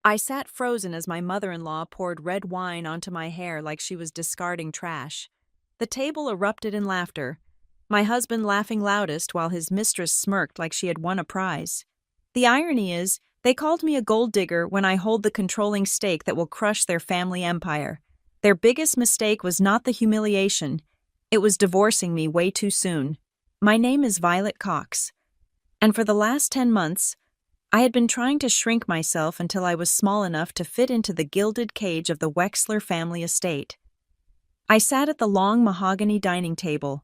I sat frozen as my mother-in-law poured red wine onto my hair like she was discarding trash. The table erupted in laughter, my husband laughing loudest while his mistress smirked like she had won a prize. The irony is, they called me a gold digger when I hold the controlling stake that will crush their family empire. Their biggest mistake was not the humiliation, it was divorcing me way too soon. My name is Violet Cox, and for the last 10 months, I had been trying to shrink myself until I was small enough to fit into the gilded cage of the Wexler family estate. I sat at the long mahogany dining table,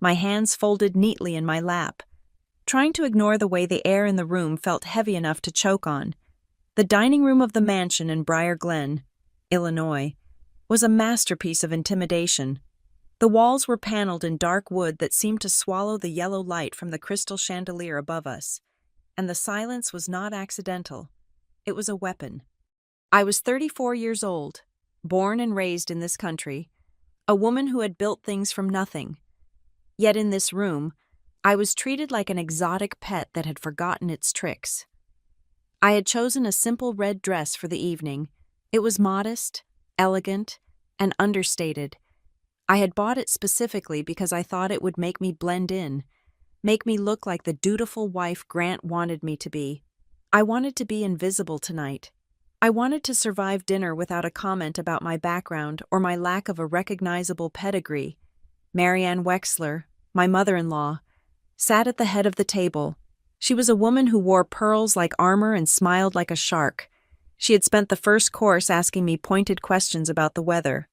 my hands folded neatly in my lap, trying to ignore the way the air in the room felt heavy enough to choke on. The dining room of the mansion in Briar Glen, Illinois, was a masterpiece of intimidation. The walls were paneled in dark wood that seemed to swallow the yellow light from the crystal chandelier above us. And the silence was not accidental. It was a weapon. I was 34 years old, born and raised in this country, a woman who had built things from nothing. Yet in this room, I was treated like an exotic pet that had forgotten its tricks. I had chosen a simple red dress for the evening. It was modest, elegant, and understated. I had bought it specifically because I thought it would make me blend in, make me look like the dutiful wife Grant wanted me to be. I wanted to be invisible tonight. I wanted to survive dinner without a comment about my background or my lack of a recognizable pedigree. Marianne Wexler, my mother-in-law, sat at the head of the table. She was a woman who wore pearls like armor and smiled like a shark. She had spent the first course asking me pointed questions about the weather,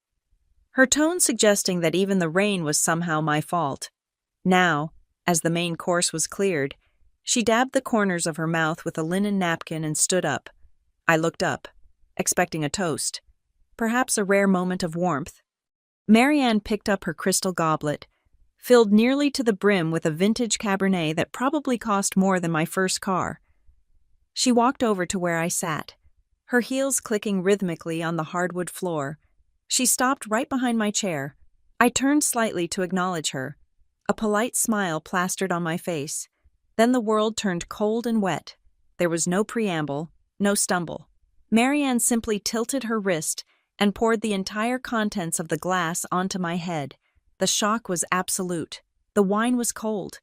her tone suggesting that even the rain was somehow my fault. Now, as the main course was cleared, she dabbed the corners of her mouth with a linen napkin and stood up. I looked up, expecting a toast, perhaps a rare moment of warmth. Marianne picked up her crystal goblet, filled nearly to the brim with a vintage Cabernet that probably cost more than my first car. She walked over to where I sat, her heels clicking rhythmically on the hardwood floor. She stopped right behind my chair. I turned slightly to acknowledge her. A polite smile plastered on my face. Then the world turned cold and wet. There was no preamble, no stumble. Marianne simply tilted her wrist and poured the entire contents of the glass onto my head. The shock was absolute. The wine was cold,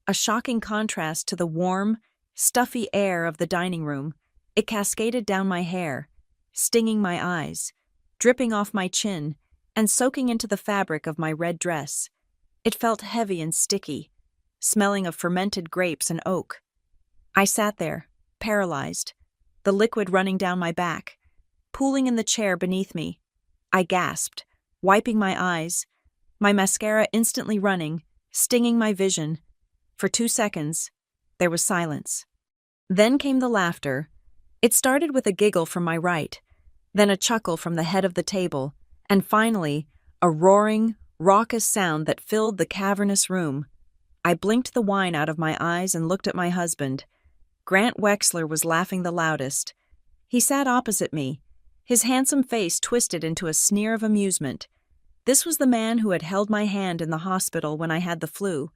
a shocking contrast to the warm, stuffy air of the dining room. It cascaded down my hair, stinging my eyes, dripping off my chin, and soaking into the fabric of my red dress. It felt heavy and sticky, smelling of fermented grapes and oak. I sat there, paralyzed, the liquid running down my back, pooling in the chair beneath me. I gasped, wiping my eyes, my mascara instantly running, stinging my vision. For 2 seconds, there was silence. Then came the laughter. It started with a giggle from my right, then a chuckle from the head of the table, and finally, a roaring, raucous sound that filled the cavernous room. I blinked the wine out of my eyes and looked at my husband. Grant Wexler was laughing the loudest. He sat opposite me, his handsome face twisted into a sneer of amusement. This was the man who had held my hand in the hospital when I had the flu.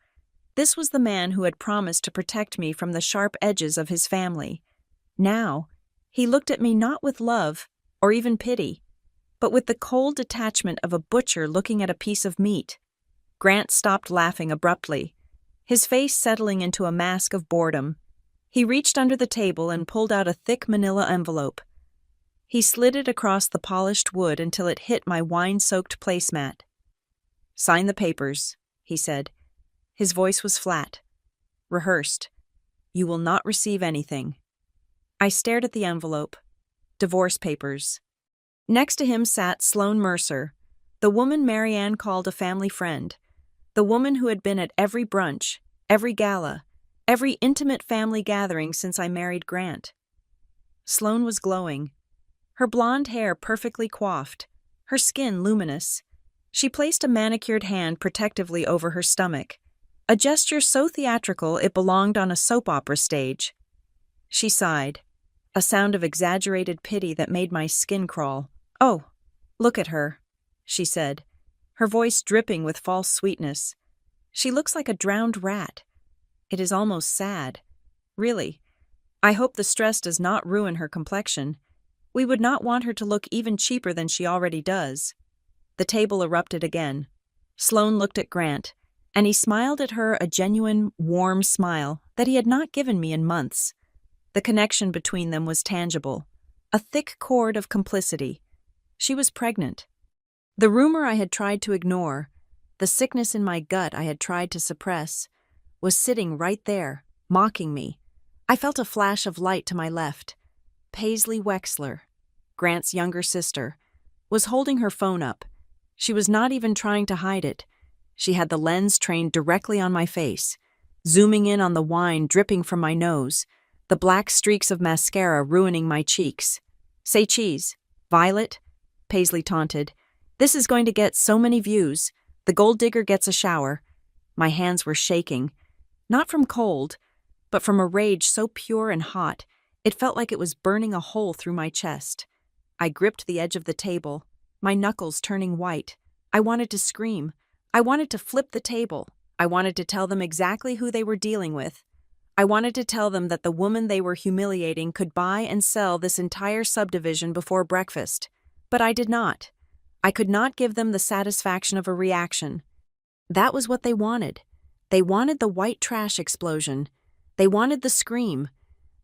This was the man who had promised to protect me from the sharp edges of his family. Now, he looked at me not with love, or even pity, but with the cold detachment of a butcher looking at a piece of meat. Grant stopped laughing abruptly, his face settling into a mask of boredom. He reached under the table and pulled out a thick manila envelope. He slid it across the polished wood until it hit my wine-soaked placemat. "Sign the papers," he said. His voice was flat, rehearsed. "You will not receive anything." I stared at the envelope. Divorce papers. Next to him sat Sloane Mercer, the woman Marianne called a family friend, the woman who had been at every brunch, every gala, every intimate family gathering since I married Grant. Sloane was glowing, her blonde hair perfectly coiffed, her skin luminous. She placed a manicured hand protectively over her stomach, a gesture so theatrical it belonged on a soap opera stage. She sighed, a sound of exaggerated pity that made my skin crawl. "Oh, look at her," she said, her voice dripping with false sweetness. "She looks like a drowned rat. It is almost sad. Really, I hope the stress does not ruin her complexion. We would not want her to look even cheaper than she already does. The table erupted again. Sloane looked at Grant, and he smiled at her a genuine, warm smile that he had not given me in months. The connection between them was tangible, a thick cord of complicity. She was pregnant. The rumor I had tried to ignore, the sickness in my gut I had tried to suppress, was sitting right there, mocking me. I felt a flash of light to my left. Paisley Wexler, Grant's younger sister, was holding her phone up. She was not even trying to hide it. She had the lens trained directly on my face, zooming in on the wine dripping from my nose, the black streaks of mascara ruining my cheeks. "Say cheese. Violet," Paisley taunted. "This is going to get so many views. The gold digger gets a shower." My hands were shaking, not from cold, but from a rage so pure and hot, it felt like it was burning a hole through my chest. I gripped the edge of the table, my knuckles turning white. I wanted to scream. I wanted to flip the table. I wanted to tell them exactly who they were dealing with. I wanted to tell them that the woman they were humiliating could buy and sell this entire subdivision before breakfast. But I did not. I could not give them the satisfaction of a reaction. That was what they wanted. They wanted the white trash explosion. They wanted the scream.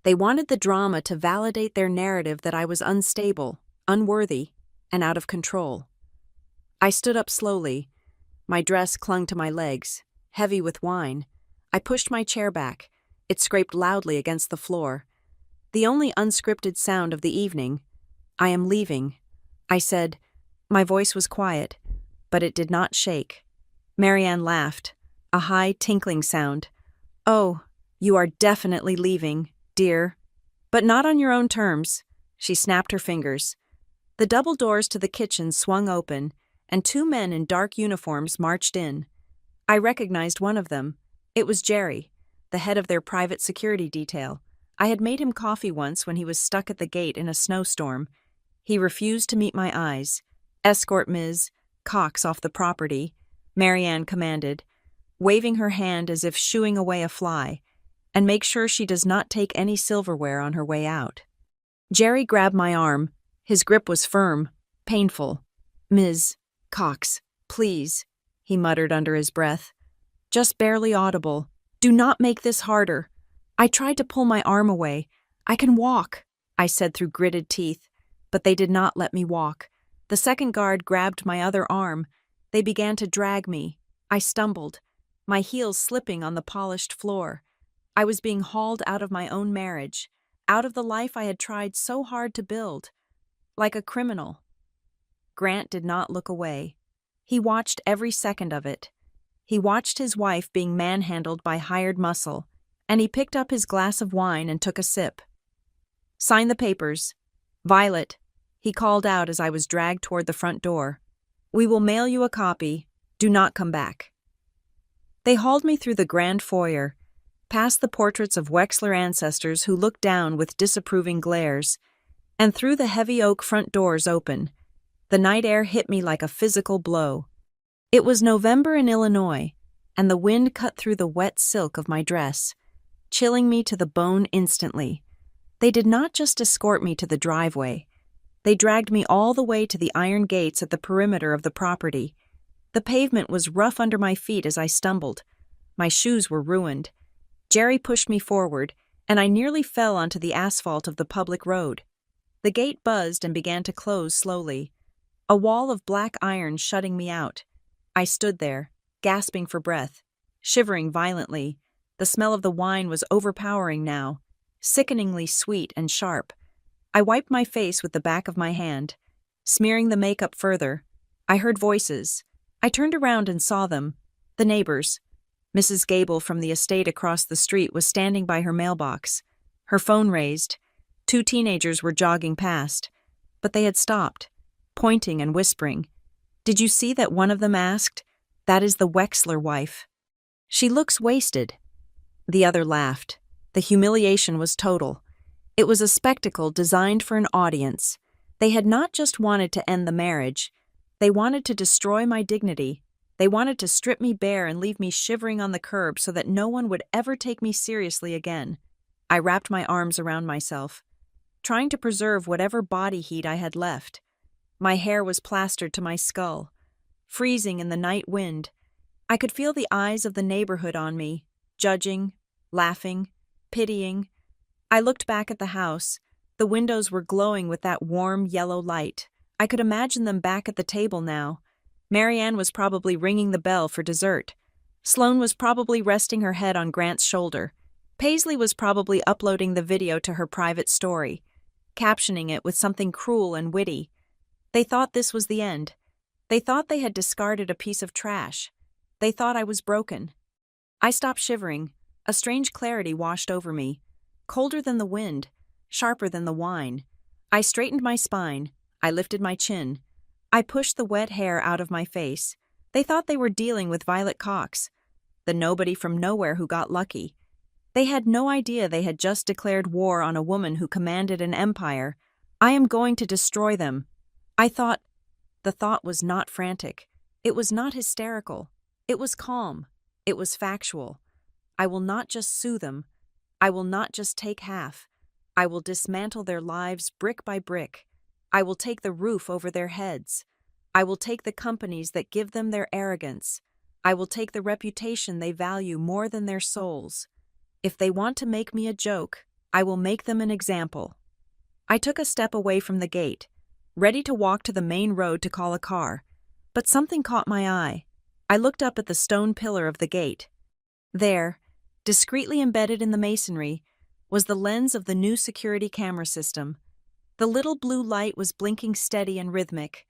They wanted the drama to validate their narrative that I was unstable, unworthy, and out of control. I stood up slowly. My dress clung to my legs, heavy with wine. I pushed my chair back. It scraped loudly against the floor. The only unscripted sound of the evening. "I am leaving," I said. My voice was quiet, but it did not shake. Marianne laughed, a high, tinkling sound. "Oh, you are definitely leaving, dear. But not on your own terms." She snapped her fingers. The double doors to the kitchen swung open, and two men in dark uniforms marched in. I recognized one of them. It was Jerry, the head of their private security detail. I had made him coffee once when he was stuck at the gate in a snowstorm. He refused to meet my eyes. "Escort Ms. Cox off the property," Marianne commanded, waving her hand as if shooing away a fly, "and make sure she does not take any silverware on her way out." Jerry grabbed my arm. His grip was firm, painful. "Ms. Cox, please," he muttered under his breath. Just barely audible. "Do not make this harder." I tried to pull my arm away. "I can walk," I said through gritted teeth, but they did not let me walk. The second guard grabbed my other arm. They began to drag me. I stumbled, my heels slipping on the polished floor. I was being hauled out of my own marriage, out of the life I had tried so hard to build, like a criminal. Grant did not look away. He watched every second of it. He watched his wife being manhandled by hired muscle, and he picked up his glass of wine and took a sip. "Sign the papers. Violet," he called out as I was dragged toward the front door. "We will mail you a copy. Do not come back." They hauled me through the grand foyer, past the portraits of Wexler ancestors who looked down with disapproving glares, and through the heavy oak front doors open. The night air hit me like a physical blow. It was November in Illinois, and the wind cut through the wet silk of my dress, chilling me to the bone instantly. They did not just escort me to the driveway. They dragged me all the way to the iron gates at the perimeter of the property. The pavement was rough under my feet as I stumbled. My shoes were ruined. Jerry pushed me forward, and I nearly fell onto the asphalt of the public road. The gate buzzed and began to close slowly, a wall of black iron shutting me out. I stood there, gasping for breath, shivering violently. The smell of the wine was overpowering now, sickeningly sweet and sharp. I wiped my face with the back of my hand, smearing the makeup further. I heard voices. I turned around and saw them. The neighbors. Mrs. Gable from the estate across the street was standing by her mailbox, her phone raised. Two teenagers were jogging past, but they had stopped, pointing and whispering. "Did you see that?" one of them asked. "That is the Wexler wife. She looks wasted." The other laughed. The humiliation was total. It was a spectacle designed for an audience. They had not just wanted to end the marriage. They wanted to destroy my dignity. They wanted to strip me bare and leave me shivering on the curb so that no one would ever take me seriously again. I wrapped my arms around myself. trying to preserve whatever body heat I had left. My hair was plastered to my skull, freezing in the night wind. I could feel the eyes of the neighborhood on me, judging, laughing, pitying. I looked back at the house. The windows were glowing with that warm yellow light. I could imagine them back at the table now. Marianne was probably ringing the bell for dessert. Sloane was probably resting her head on Grant's shoulder. Paisley was probably uploading the video to her private story, captioning it with something cruel and witty. They thought this was the end. They thought they had discarded a piece of trash. They thought I was broken. I stopped shivering. A strange clarity washed over me, colder than the wind, sharper than the wine. I straightened my spine. I lifted my chin. I pushed the wet hair out of my face. They thought they were dealing with Violet Cox, the nobody from nowhere who got lucky. They had no idea they had just declared war on a woman who commanded an empire. I am going to destroy them. I thought. The thought was not frantic. It was not hysterical. It was calm. It was factual. I will not just sue them. I will not just take half. I will dismantle their lives brick by brick. I will take the roof over their heads. I will take the companies that give them their arrogance. I will take the reputation they value more than their souls. If they want to make me a joke, I will make them an example. I took a step away from the gate, ready to walk to the main road to call a car, but something caught my eye. I looked up at the stone pillar of the gate. There, discreetly embedded in the masonry, was the lens of the new security camera system. The little blue light was blinking steady and rhythmic.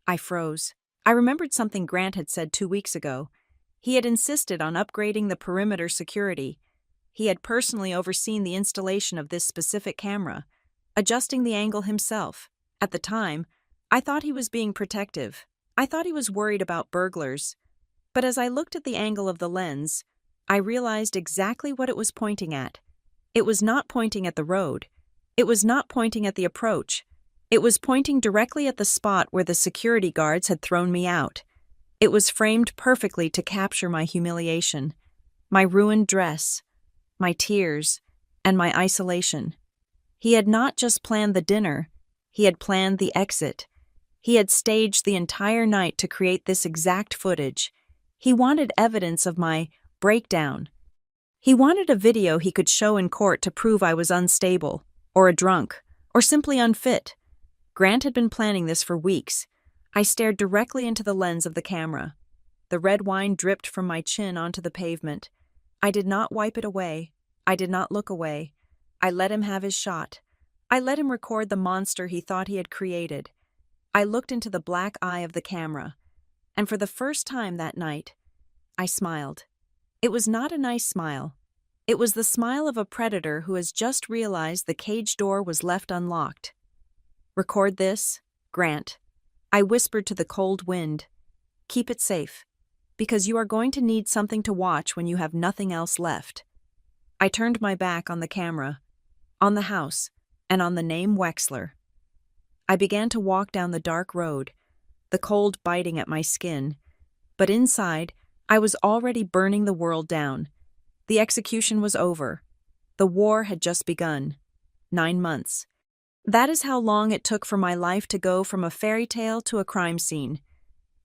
I froze. I remembered something Grant had said 2 weeks ago. He had insisted on upgrading the perimeter security. He had personally overseen the installation of this specific camera, adjusting the angle himself. At the time, I thought he was being protective. I thought he was worried about burglars. But as I looked at the angle of the lens, I realized exactly what it was pointing at. It was not pointing at the road. It was not pointing at the approach. It was pointing directly at the spot where the security guards had thrown me out. It was framed perfectly to capture my humiliation, my ruined dress, my tears, and my isolation. He had not just planned the dinner, he had planned the exit. He had staged the entire night to create this exact footage. He wanted evidence of my breakdown. He wanted a video he could show in court to prove I was unstable, or a drunk, or simply unfit. Grant had been planning this for weeks. I stared directly into the lens of the camera. The red wine dripped from my chin onto the pavement. I did not wipe it away. I did not look away. I let him have his shot. I let him record the monster he thought he had created. I looked into the black eye of the camera, and for the first time that night, I smiled. It was not a nice smile. It was the smile of a predator who has just realized the cage door was left unlocked. "Record this, Grant," I whispered to the cold wind. "Keep it safe, because you are going to need something to watch when you have nothing else left." I turned my back on the camera, on the house, and on the name Wexler. I began to walk down the dark road, the cold biting at my skin, but inside, I was already burning the world down. The execution was over. The war had just begun. 9 months. That is how long it took for my life to go from a fairy tale to a crime scene.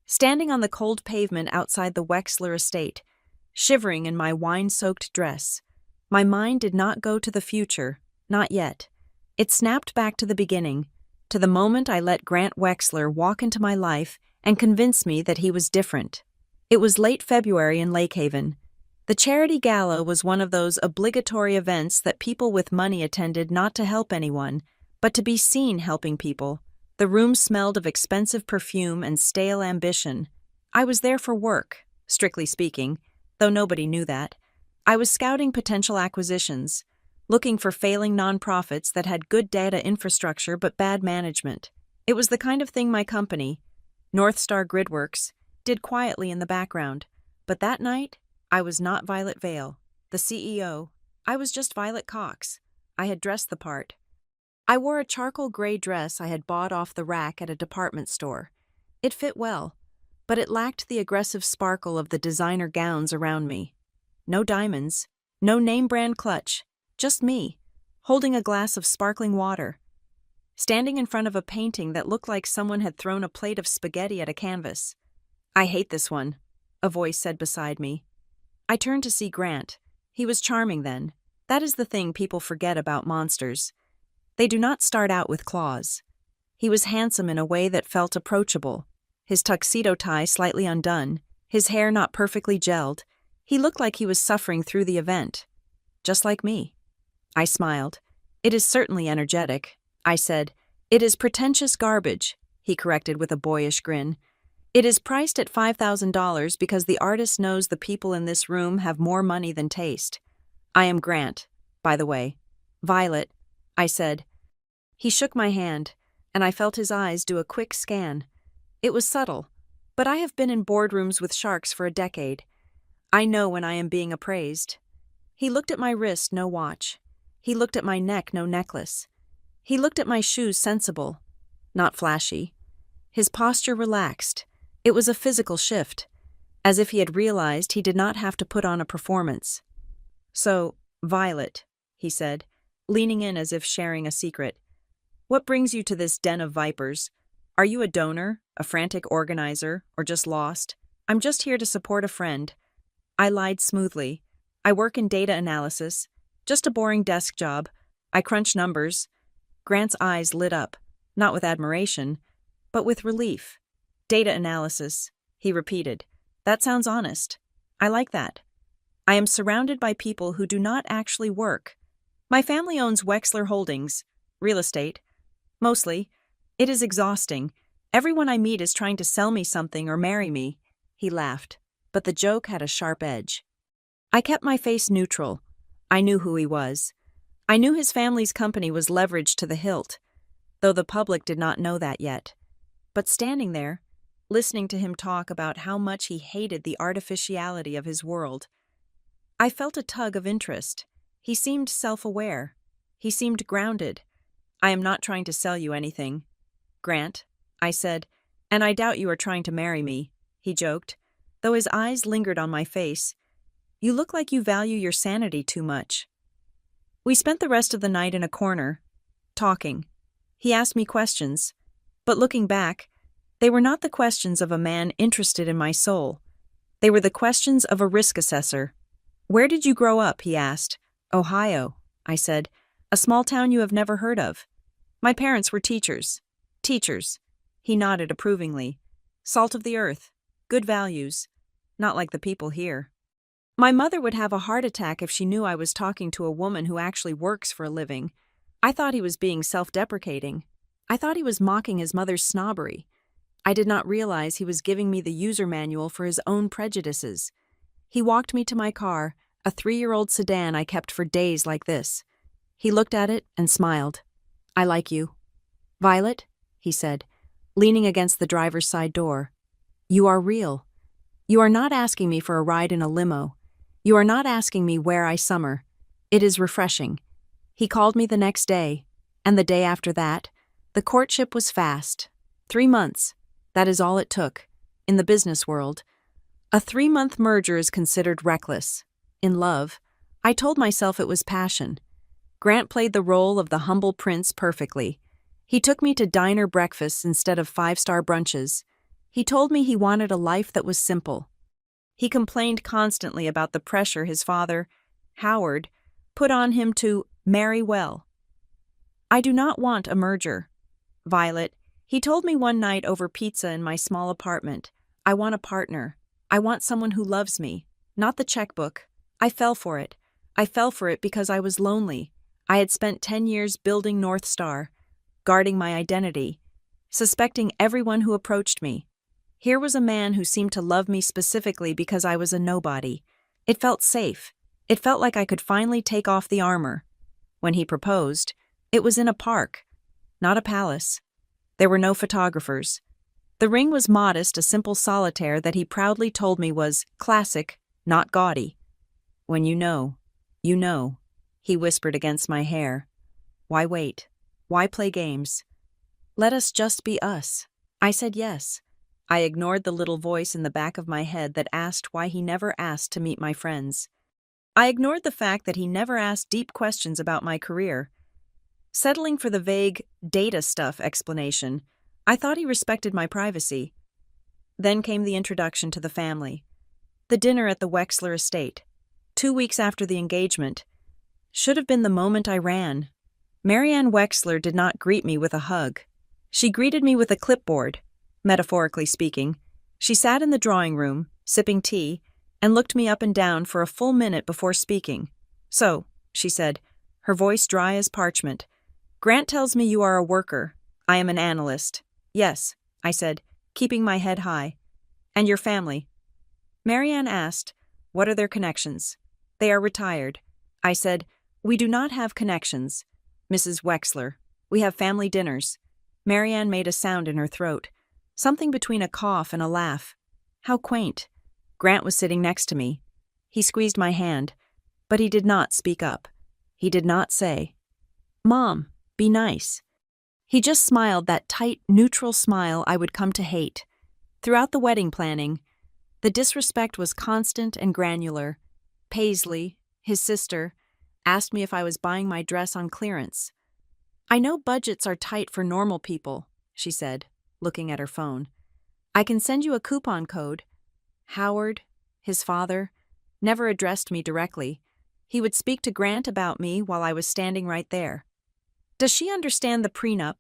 Standing on the cold pavement outside the Wexler estate, shivering in my wine-soaked dress, my mind did not go to the future, not yet. It snapped back to the beginning, to the moment I let Grant Wexler walk into my life and convince me that he was different. It was late February in Lake Haven. The charity gala was one of those obligatory events that people with money attended not to help anyone, but to be seen helping people. The room smelled of expensive perfume and stale ambition. I was there for work, strictly speaking, though nobody knew that. I was scouting potential acquisitions, looking for failing nonprofits that had good data infrastructure but bad management. It was the kind of thing my company, North Star Gridworks, did quietly in the background. But that night, I was not Violet Vale, the CEO. I was just Violet Cox. I had dressed the part. I wore a charcoal gray dress I had bought off the rack at a department store. It fit well, but it lacked the aggressive sparkle of the designer gowns around me. No diamonds, no name-brand clutch, just me, holding a glass of sparkling water, standing in front of a painting that looked like someone had thrown a plate of spaghetti at a canvas. "I hate this one," a voice said beside me. I turned to see Grant. He was charming then. That is the thing people forget about monsters. They do not start out with claws. He was handsome in a way that felt approachable. His tuxedo tie slightly undone, his hair not perfectly gelled. He looked like he was suffering through the event. Just like me. I smiled. "It is certainly energetic," I said. "It is pretentious garbage," he corrected with a boyish grin. "It is priced at $5,000 because the artist knows the people in this room have more money than taste. I am Grant, by the way." "Violet," I said. He shook my hand, and I felt his eyes do a quick scan. It was subtle, but I have been in boardrooms with sharks for a decade. I know when I am being appraised. He looked at my wrist, no watch. He looked at my neck, no necklace. He looked at my shoes, sensible, not flashy. His posture relaxed. It was a physical shift, as if he had realized he did not have to put on a performance. "So, Violet," he said, leaning in as if sharing a secret, "what brings you to this den of vipers? Are you a donor, a frantic organizer, or just lost?" "I'm just here to support a friend." I lied smoothly. "I work in data analysis. Just a boring desk job. I crunch numbers." Grant's eyes lit up, not with admiration, but with relief. "Data analysis," he repeated. "That sounds honest. I like that. I am surrounded by people who do not actually work. My family owns Wexler Holdings, real estate. Mostly. It is exhausting. Everyone I meet is trying to sell me something or marry me." He laughed, but the joke had a sharp edge. I kept my face neutral. I knew who he was. I knew his family's company was leveraged to the hilt, though the public did not know that yet. But standing there, listening to him talk about how much he hated the artificiality of his world, I felt a tug of interest. He seemed self-aware. He seemed grounded. "I am not trying to sell you anything, Grant," I said, "and I doubt you are trying to marry me," he joked, though his eyes lingered on my face. "You look like you value your sanity too much." We spent the rest of the night in a corner, talking. He asked me questions, but looking back, they were not the questions of a man interested in my soul. They were the questions of a risk assessor. "Where did you grow up?" he asked. "Ohio," I said. "A small town you have never heard of." "My parents were teachers." "Teachers." He nodded approvingly. "Salt of the earth. Good values. Not like the people here." My mother would have a heart attack if she knew I was talking to a woman who actually works for a living. I thought he was being self-deprecating. I thought he was mocking his mother's snobbery. I did not realize he was giving me the user manual for his own prejudices. He walked me to my car, a 3-year-old sedan I kept for days like this. He looked at it and smiled. "I like you." "Violet," he said, leaning against the driver's side door. "You are real. You are not asking me for a ride in a limo. You are not asking me where I summer. It is refreshing." He called me the next day, and the day after that. The courtship was fast. 3 months. That is all it took. In the business world, a 3-month merger is considered reckless. In love, I told myself it was passion. Grant played the role of the humble prince perfectly. He took me to diner breakfasts instead of 5-star brunches. He told me he wanted a life that was simple. He complained constantly about the pressure his father, Howard, put on him to marry well. "I do not want a merger, Violet," he told me one night over pizza in my small apartment. "I want a partner. I want someone who loves me, not the checkbook." I fell for it. I fell for it because I was lonely. I had spent 10 years building North Star, guarding my identity, suspecting everyone who approached me. Here was a man who seemed to love me specifically because I was a nobody. It felt safe. It felt like I could finally take off the armor. When he proposed, it was in a park, not a palace. There were no photographers. The ring was modest, a simple solitaire that he proudly told me was classic, not gaudy. "When you know, he whispered against my hair. "Why wait? Why play games? Let us just be us." I said yes. I ignored the little voice in the back of my head that asked why he never asked to meet my friends. I ignored the fact that he never asked deep questions about my career. Settling for the vague data stuff explanation, I thought he respected my privacy. Then came the introduction to the family. The dinner at the Wexler estate. 2 weeks after the engagement. Should have been the moment I ran. Marianne Wexler did not greet me with a hug. She greeted me with a clipboard, metaphorically speaking. She sat in the drawing room, sipping tea, and looked me up and down for a full minute before speaking. "So," she said, her voice dry as parchment, "Grant tells me you are a worker. I am an analyst." "Yes," I said, keeping my head high. "And your family?" Marianne asked, "What are their connections?" "They are retired." I said, "We do not have connections, Mrs. Wexler. We have family dinners." Marianne made a sound in her throat, something between a cough and a laugh. How quaint. Grant was sitting next to me. He squeezed my hand, but he did not speak up. He did not say, "Mom, be nice." He just smiled that tight, neutral smile I would come to hate. Throughout the wedding planning, the disrespect was constant and granular. Paisley, his sister, asked me if I was buying my dress on clearance. "I know budgets are tight for normal people," she said, looking at her phone. "I can send you a coupon code." Howard, his father, never addressed me directly. He would speak to Grant about me while I was standing right there. "Does she understand the prenup?"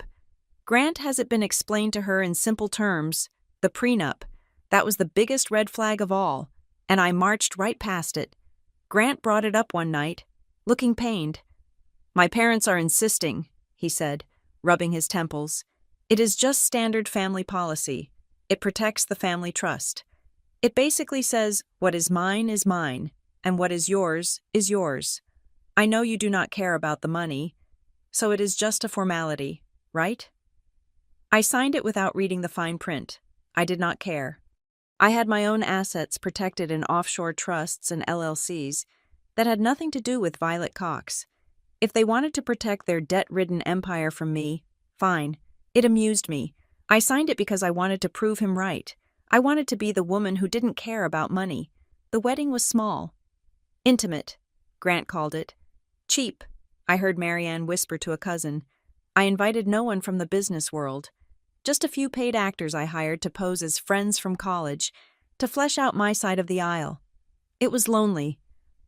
Grant has it been explained to her in simple terms. The prenup. That was the biggest red flag of all, and I marched right past it. Grant brought it up one night, looking pained. "My parents are insisting," he said, rubbing his temples. "It is just standard family policy. It protects the family trust. It basically says, what is mine, and what is yours, is yours. I know you do not care about the money, so it is just a formality, right?" I signed it without reading the fine print. I did not care. I had my own assets protected in offshore trusts and LLCs that had nothing to do with Violet Cox. If they wanted to protect their debt-ridden empire from me, fine. It amused me. I signed it because I wanted to prove him right. I wanted to be the woman who didn't care about money. The wedding was small. Intimate, Grant called it. Cheap, I heard Marianne whisper to a cousin. I invited no one from the business world. Just a few paid actors I hired to pose as friends from college, to flesh out my side of the aisle. It was lonely,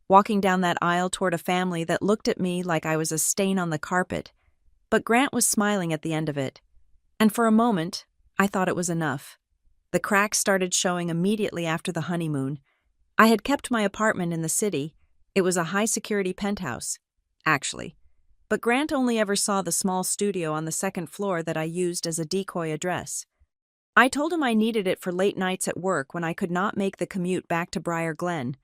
walking down that aisle toward a family that looked at me like I was a stain on the carpet. But Grant was smiling at the end of it. And for a moment, I thought it was enough. The cracks started showing immediately after the honeymoon. I had kept my apartment in the city. It was a high-security penthouse, actually. But Grant only ever saw the small studio on the second floor that I used as a decoy address. I told him I needed it for late nights at work when I could not make the commute back to Briar Glen.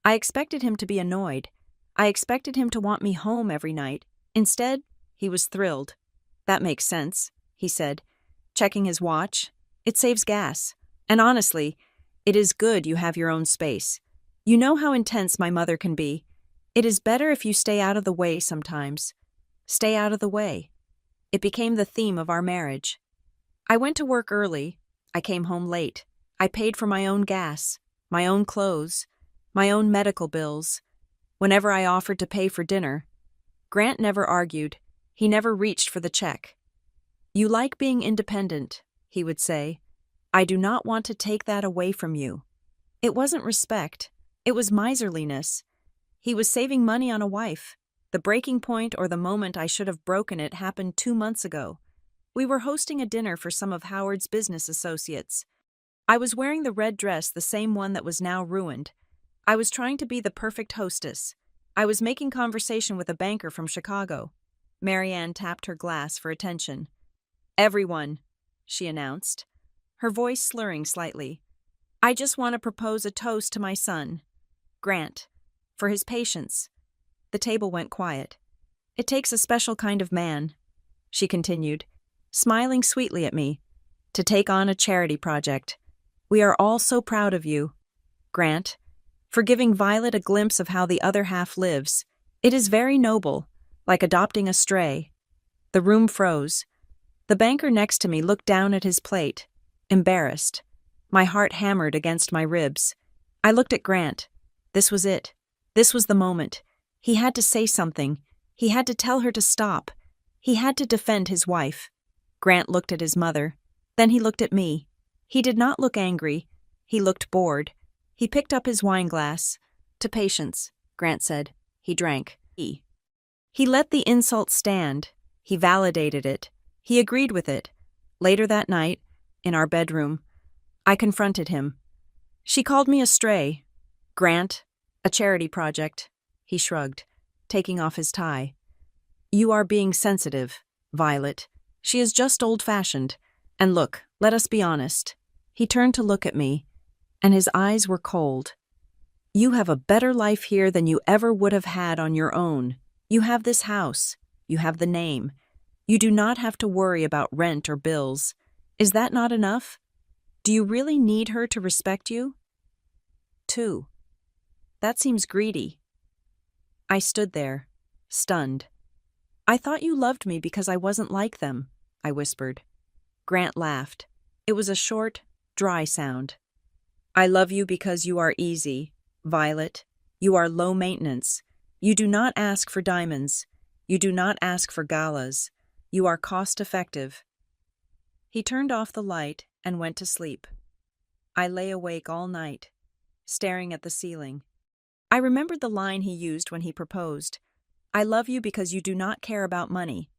I expected him to be annoyed. I expected him to want me home every night. Instead, he was thrilled. "That makes sense," he said, checking his watch. "It saves gas. And honestly, it is good you have your own space. You know how intense my mother can be. It is better if you stay out of the way sometimes. Stay out of the way." It became the theme of our marriage. I went to work early. I came home late. I paid for my own gas, my own clothes, my own medical bills. Whenever I offered to pay for dinner, Grant never argued. He never reached for the check. "You like being independent," he would say. "I do not want to take that away from you." It wasn't respect. It was miserliness. He was saving money on a wife. The breaking point or the moment I should have broken it happened 2 months ago. We were hosting a dinner for some of Howard's business associates. I was wearing the red dress, the same one that was now ruined. I was trying to be the perfect hostess. I was making conversation with a banker from Chicago. Marianne tapped her glass for attention. "Everyone," she announced, her voice slurring slightly. "I just want to propose a toast to my son, Grant, for his patience." The table went quiet. "It takes a special kind of man," she continued, smiling sweetly at me, "to take on a charity project. We are all so proud of you, Grant, for giving Violet a glimpse of how the other half lives. It is very noble, like adopting a stray." The room froze. The banker next to me looked down at his plate, embarrassed. My heart hammered against my ribs. I looked at Grant. This was it. This was the moment. He had to say something. He had to tell her to stop. He had to defend his wife. Grant looked at his mother. Then he looked at me. He did not look angry. He looked bored. He picked up his wine glass. "To patience," Grant said. He drank. He let the insult stand. He validated it. He agreed with it. Later that night, in our bedroom, I confronted him. "She called me a stray. Grant, a charity project." He shrugged, taking off his tie. "You are being sensitive, Violet. She is just old-fashioned. And look, let us be honest." He turned to look at me, and his eyes were cold. "You have a better life here than you ever would have had on your own. You have this house. You have the name. You do not have to worry about rent or bills. Is that not enough? Do you really need her to respect you?" 2. That seems greedy. I stood there, stunned. "I thought you loved me because I wasn't like them," I whispered. Grant laughed. It was a short, dry sound. "I love you because you are easy, Violet. You are low maintenance. You do not ask for diamonds. You do not ask for galas. You are cost-effective." He turned off the light and went to sleep. I lay awake all night, staring at the ceiling. I remembered the line he used when he proposed. "I love you because you do not care about money."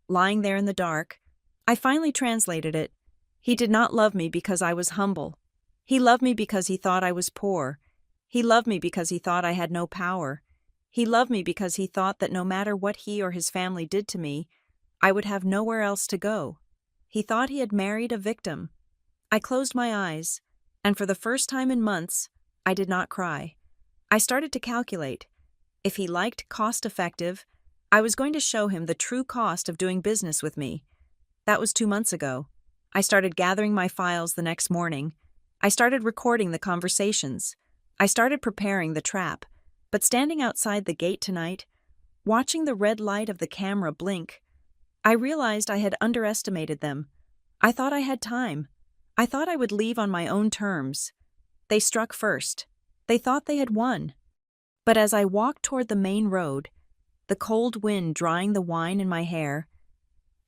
Lying there in the dark, I finally translated it. He did not love me because I was humble. He loved me because he thought I was poor. He loved me because he thought I had no power. He loved me because he thought that no matter what he or his family did to me, I would have nowhere else to go. He thought he had married a victim. I closed my eyes, and for the first time in months, I did not cry. I started to calculate. If he liked cost-effective, I was going to show him the true cost of doing business with me. That was 2 months ago. I started gathering my files the next morning. I started recording the conversations. I started preparing the trap. But standing outside the gate tonight, watching the red light of the camera blink, I realized I had underestimated them. I thought I had time. I thought I would leave on my own terms. They struck first. They thought they had won. But as I walked toward the main road, the cold wind drying the wine in my hair,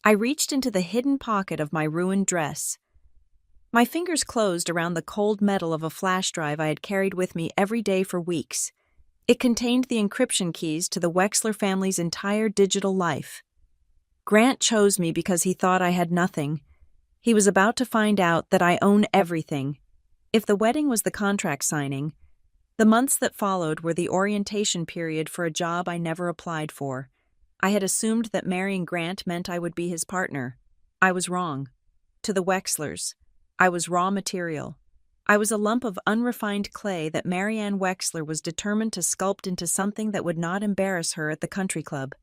I reached into the hidden pocket of my ruined dress. My fingers closed around the cold metal of a flash drive I had carried with me every day for weeks. It contained the encryption keys to the Wexler family's entire digital life. Grant chose me because he thought I had nothing. He was about to find out that I own everything. If the wedding was the contract signing, the months that followed were the orientation period for a job I never applied for. I had assumed that marrying Grant meant I would be his partner. I was wrong. To the Wexlers, I was raw material. I was a lump of unrefined clay that Marianne Wexler was determined to sculpt into something that would not embarrass her at the country club.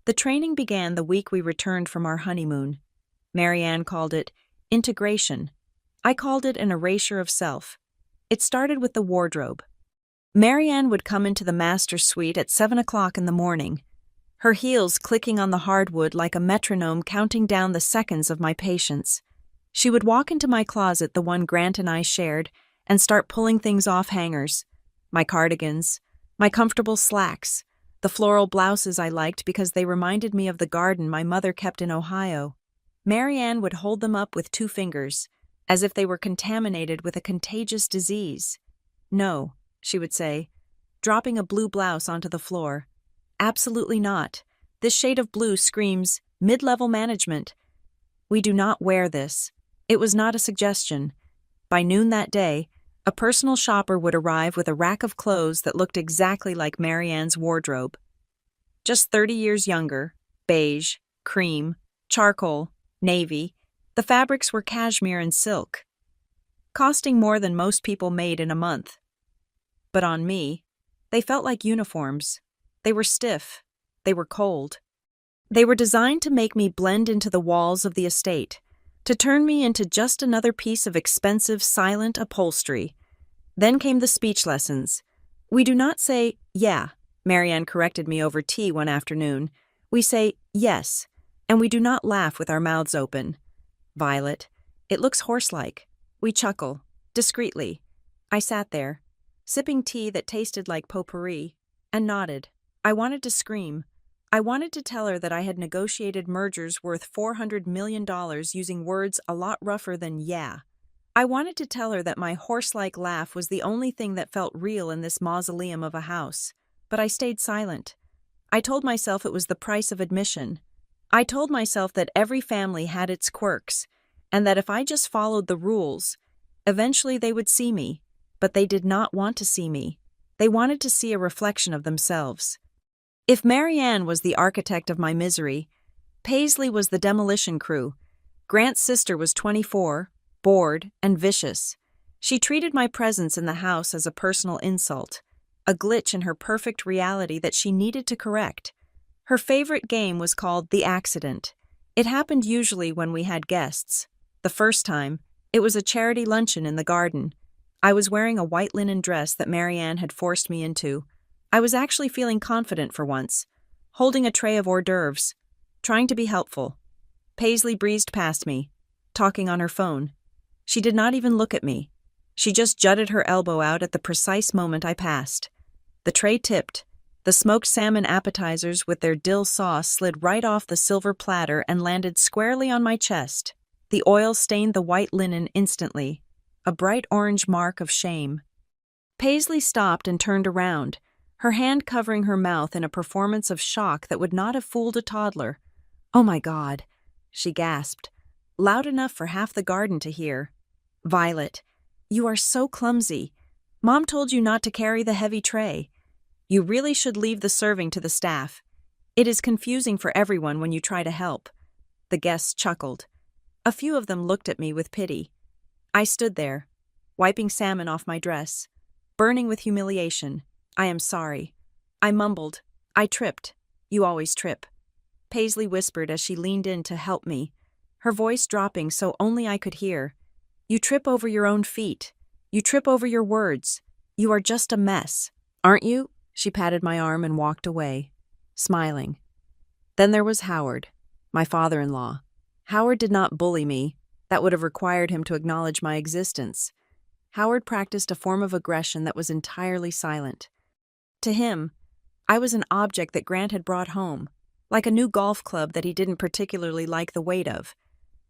The training began the week we returned from our honeymoon. Marianne called it integration. I called it an erasure of self. It started with the wardrobe. Marianne would come into the master suite at 7 o'clock in the morning, her heels clicking on the hardwood like a metronome counting down the seconds of my patience. She would walk into my closet, the one Grant and I shared, and start pulling things off hangers. My cardigans, my comfortable slacks, the floral blouses I liked because they reminded me of the garden my mother kept in Ohio. Marianne would hold them up with 2 fingers, as if they were contaminated with a contagious disease. "No," she would say, dropping a blue blouse onto the floor. "Absolutely not. This shade of blue screams mid-level management. We do not wear this." It was not a suggestion. By noon that day, a personal shopper would arrive with a rack of clothes that looked exactly like Marianne's wardrobe. Just 30 years younger, beige, cream, charcoal, navy, the fabrics were cashmere and silk, costing more than most people made in a month. But on me, they felt like uniforms. They were stiff. They were cold. They were designed to make me blend into the walls of the estate, to turn me into just another piece of expensive, silent upholstery. Then came the speech lessons. "We do not say, 'yeah,'" Marianne corrected me over tea one afternoon. "We say, 'yes,' and we do not laugh with our mouths open. Violet, it looks horse-like. We chuckle, discreetly." I sat there, sipping tea that tasted like potpourri, and nodded. I wanted to scream. I wanted to tell her that I had negotiated mergers worth $400 million using words a lot rougher than yeah. I wanted to tell her that my horse-like laugh was the only thing that felt real in this mausoleum of a house, but I stayed silent. I told myself it was the price of admission. I told myself that every family had its quirks, and that if I just followed the rules, eventually they would see me, but they did not want to see me. They wanted to see a reflection of themselves. If Marianne was the architect of my misery, Paisley was the demolition crew. Grant's sister was 24, bored, and vicious. She treated my presence in the house as a personal insult, a glitch in her perfect reality that she needed to correct. Her favorite game was called The Accident. It happened usually when we had guests. The first time, it was a charity luncheon in the garden. I was wearing a white linen dress that Marianne had forced me into. I was actually feeling confident for once, holding a tray of hors d'oeuvres, trying to be helpful. Paisley breezed past me, talking on her phone. She did not even look at me. She just jutted her elbow out at the precise moment I passed. The tray tipped. The smoked salmon appetizers with their dill sauce slid right off the silver platter and landed squarely on my chest. The oil stained the white linen instantly, a bright orange mark of shame. Paisley stopped and turned around, her hand covering her mouth in a performance of shock that would not have fooled a toddler. "Oh my God," she gasped, loud enough for half the garden to hear. "Violet, you are so clumsy. Mom told you not to carry the heavy tray. You really should leave the serving to the staff. It is confusing for everyone when you try to help." The guests chuckled. A few of them looked at me with pity. I stood there, wiping salmon off my dress, burning with humiliation. "I am sorry." I mumbled. "I tripped. You always trip." Paisley whispered as she leaned in to help me, her voice dropping so only I could hear. "You trip over your own feet. You trip over your words. You are just a mess, aren't you?" She patted my arm and walked away, smiling. Then there was Howard, my father-in-law. Howard did not bully me. That would have required him to acknowledge my existence. Howard practiced a form of aggression that was entirely silent. To him, I was an object that Grant had brought home, like a new golf club that he didn't particularly like the weight of.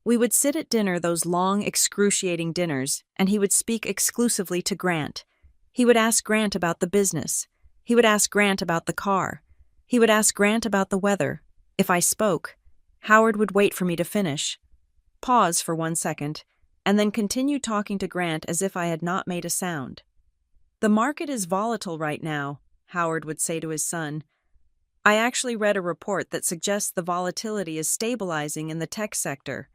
We would sit at dinner, those long, excruciating dinners, and he would speak exclusively to Grant. He would ask Grant about the business. He would ask Grant about the car. He would ask Grant about the weather. If I spoke, Howard would wait for me to finish, pause for 1 second, and then continue talking to Grant as if I had not made a sound. "The market is volatile right now," Howard would say to his son. "I actually read a report that suggests the volatility is stabilizing in the tech sector."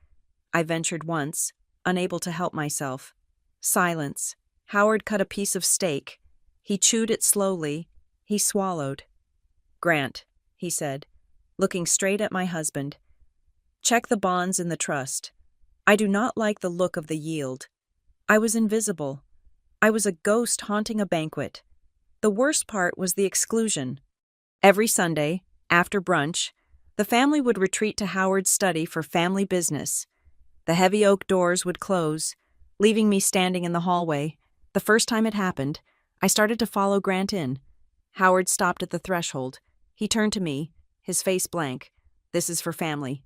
I ventured once, unable to help myself. Silence. Howard cut a piece of steak. He chewed it slowly. He swallowed. "Grant," he said, looking straight at my husband, "check the bonds in the trust. I do not like the look of the yield." I was invisible. I was a ghost haunting a banquet. The worst part was the exclusion. Every Sunday, after brunch, the family would retreat to Howard's study for family business. The heavy oak doors would close, leaving me standing in the hallway. The first time it happened, I started to follow Grant in. Howard stopped at the threshold. He turned to me, his face blank. "This is for family."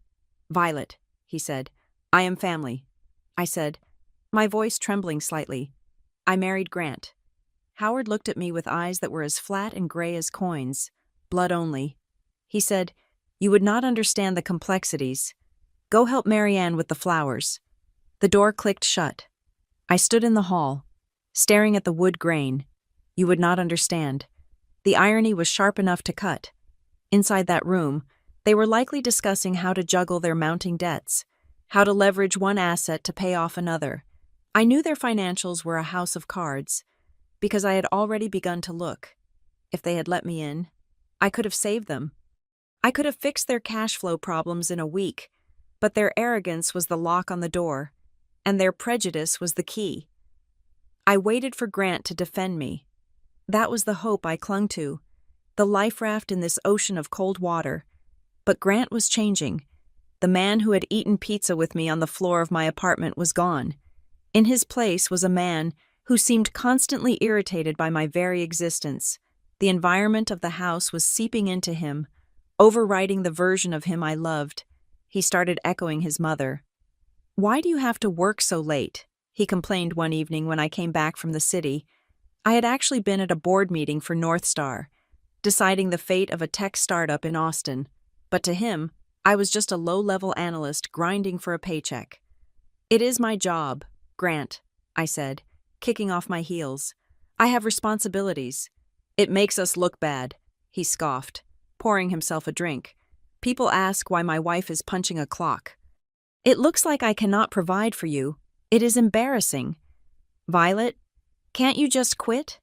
"Violet," he said. "I am family." I said, my voice trembling slightly. "I married Grant." Howard looked at me with eyes that were as flat and gray as coins, blood only. He said, "You would not understand the complexities. Go help Marianne with the flowers." The door clicked shut. I stood in the hall, staring at the wood grain. You would not understand. The irony was sharp enough to cut. Inside that room, they were likely discussing how to juggle their mounting debts, how to leverage one asset to pay off another. I knew their financials were a house of cards, because I had already begun to look. If they had let me in, I could have saved them. I could have fixed their cash flow problems in a week, but their arrogance was the lock on the door, and their prejudice was the key. I waited for Grant to defend me. That was the hope I clung to, the life raft in this ocean of cold water. But Grant was changing. The man who had eaten pizza with me on the floor of my apartment was gone. In his place was a man who seemed constantly irritated by my very existence. The environment of the house was seeping into him, overwriting the version of him I loved. He started echoing his mother. "Why do you have to work so late?" he complained one evening when I came back from the city. I had actually been at a board meeting for North Star, deciding the fate of a tech startup in Austin. But to him, I was just a low-level analyst grinding for a paycheck. "It is my job, Grant," I said, kicking off my heels. "I have responsibilities." "It makes us look bad," he scoffed, pouring himself a drink. "People ask why my wife is punching a clock. It looks like I cannot provide for you. It is embarrassing." "Violet, can't you just quit?"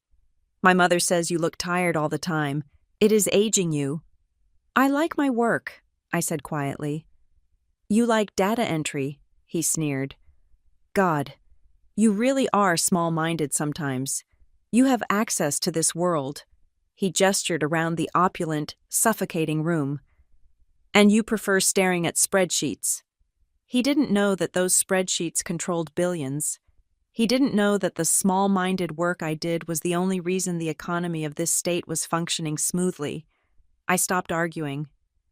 "My mother says you look tired all the time. It is aging you." "I like my work," I said quietly. "You like data entry," he sneered. "God, you really are small-minded sometimes. You have access to this world." He gestured around the opulent, suffocating room. "And you prefer staring at spreadsheets." He didn't know that those spreadsheets controlled billions. He didn't know that the small-minded work I did was the only reason the economy of this state was functioning smoothly. I stopped arguing.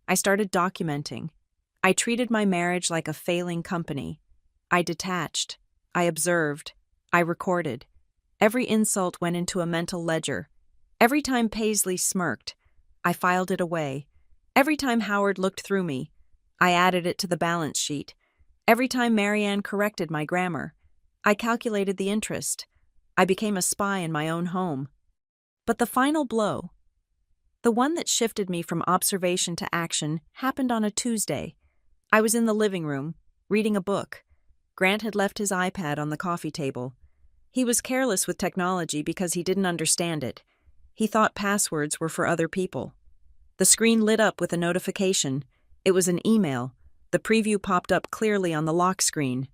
I started documenting. I treated my marriage like a failing company. I detached. I observed. I recorded. Every insult went into a mental ledger. Every time Paisley smirked, I filed it away. Every time Howard looked through me, I added it to the balance sheet. Every time Marianne corrected my grammar, I calculated the interest. I became a spy in my own home. But the final blow, the one that shifted me from observation to action, happened on a Tuesday. I was in the living room, reading a book. Grant had left his iPad on the coffee table. He was careless with technology because he didn't understand it. He thought passwords were for other people. The screen lit up with a notification. It was an email. The preview popped up clearly on the lock screen.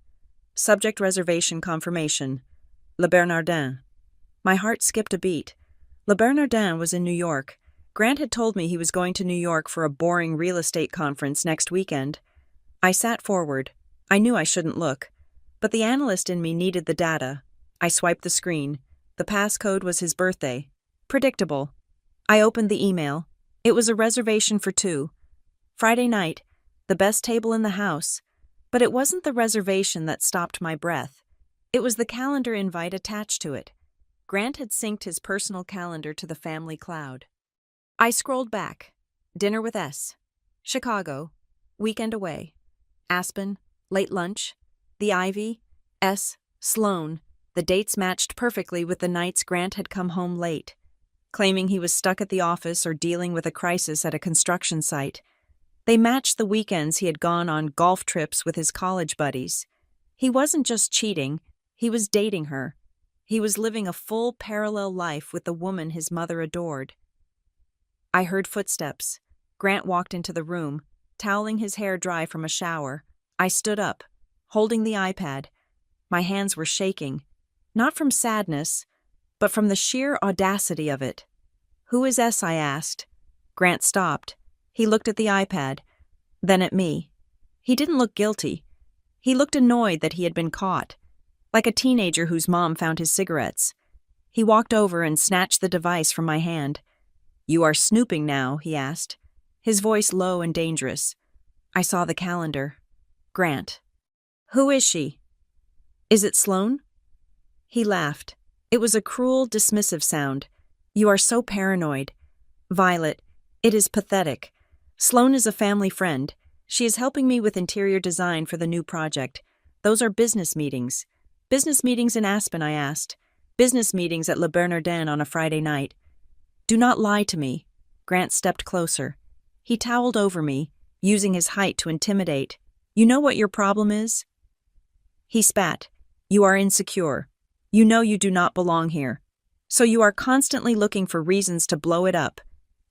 Subject reservation confirmation. Le Bernardin. My heart skipped a beat. Le Bernardin was in New York. Grant had told me he was going to New York for a boring real estate conference next weekend. I sat forward. I knew I shouldn't look. But the analyst in me needed the data. I swiped the screen. The passcode was his birthday. Predictable. I opened the email. It was a reservation for 2. Friday night, the best table in the house. But it wasn't the reservation that stopped my breath. It was the calendar invite attached to it. Grant had synced his personal calendar to the family cloud. I scrolled back. Dinner with S. Chicago. Weekend away. Aspen. Late lunch. The Ivy. S. Sloan. The dates matched perfectly with the nights Grant had come home late, claiming he was stuck at the office or dealing with a crisis at a construction site. They matched the weekends he had gone on golf trips with his college buddies. He wasn't just cheating, he was dating her. He was living a full parallel life with the woman his mother adored. I heard footsteps. Grant walked into the room, toweling his hair dry from a shower. I stood up, holding the iPad. My hands were shaking, not from sadness, but from the sheer audacity of it. "Who is S?" I asked. Grant stopped. He looked at the iPad, then at me. He didn't look guilty. He looked annoyed that he had been caught, like a teenager whose mom found his cigarettes. He walked over and snatched the device from my hand. "You are snooping now?" he asked, his voice low and dangerous. I saw the calendar. Grant. "Who is she?" "Is it Sloan?" He laughed. It was a cruel, dismissive sound. "You are so paranoid. Violet, it is pathetic. Sloan is a family friend. She is helping me with interior design for the new project. Those are business meetings." "Business meetings in Aspen?" I asked. "Business meetings at Le Bernardin on a Friday night." "Do not lie to me." Grant stepped closer. He toweled over me, using his height to intimidate. "You know what your problem is?" He spat. "You are insecure. You know you do not belong here. So you are constantly looking for reasons to blow it up.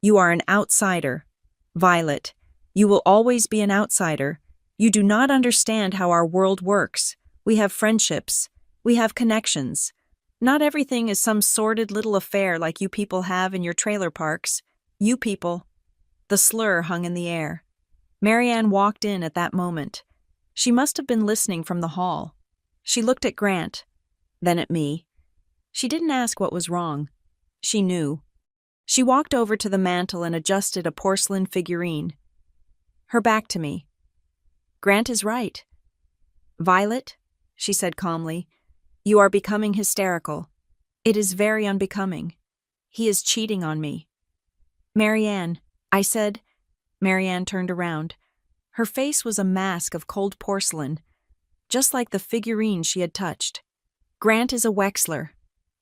You are an outsider. Violet, you will always be an outsider. You do not understand how our world works. We have friendships. We have connections. Not everything is some sordid little affair like you people have in your trailer parks. You people." The slur hung in the air. Marianne walked in at that moment. She must have been listening from the hall. She looked at Grant, then at me. She didn't ask what was wrong. She knew. She walked over to the mantel and adjusted a porcelain figurine. Her back to me. Grant is right. Violet, she said calmly, you are becoming hysterical. It is very unbecoming. He is cheating on me. Marianne, I said. Marianne turned around. Her face was a mask of cold porcelain, just like the figurine she had touched. Grant is a Wexler,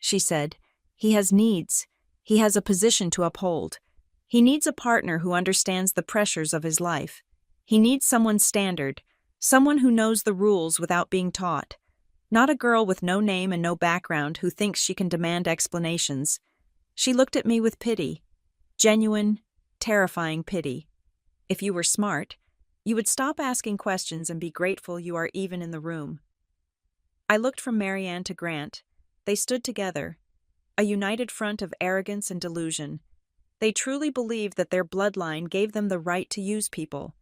she said. He has needs. He has a position to uphold. He needs a partner who understands the pressures of his life. He needs someone standard, someone who knows the rules without being taught. Not a girl with no name and no background who thinks she can demand explanations. She looked at me with pity. Genuine, terrifying pity. If you were smart, you would stop asking questions and be grateful you are even in the room. I looked from Marianne to Grant. They stood together, a united front of arrogance and delusion. They truly believed that their bloodline gave them the right to use people.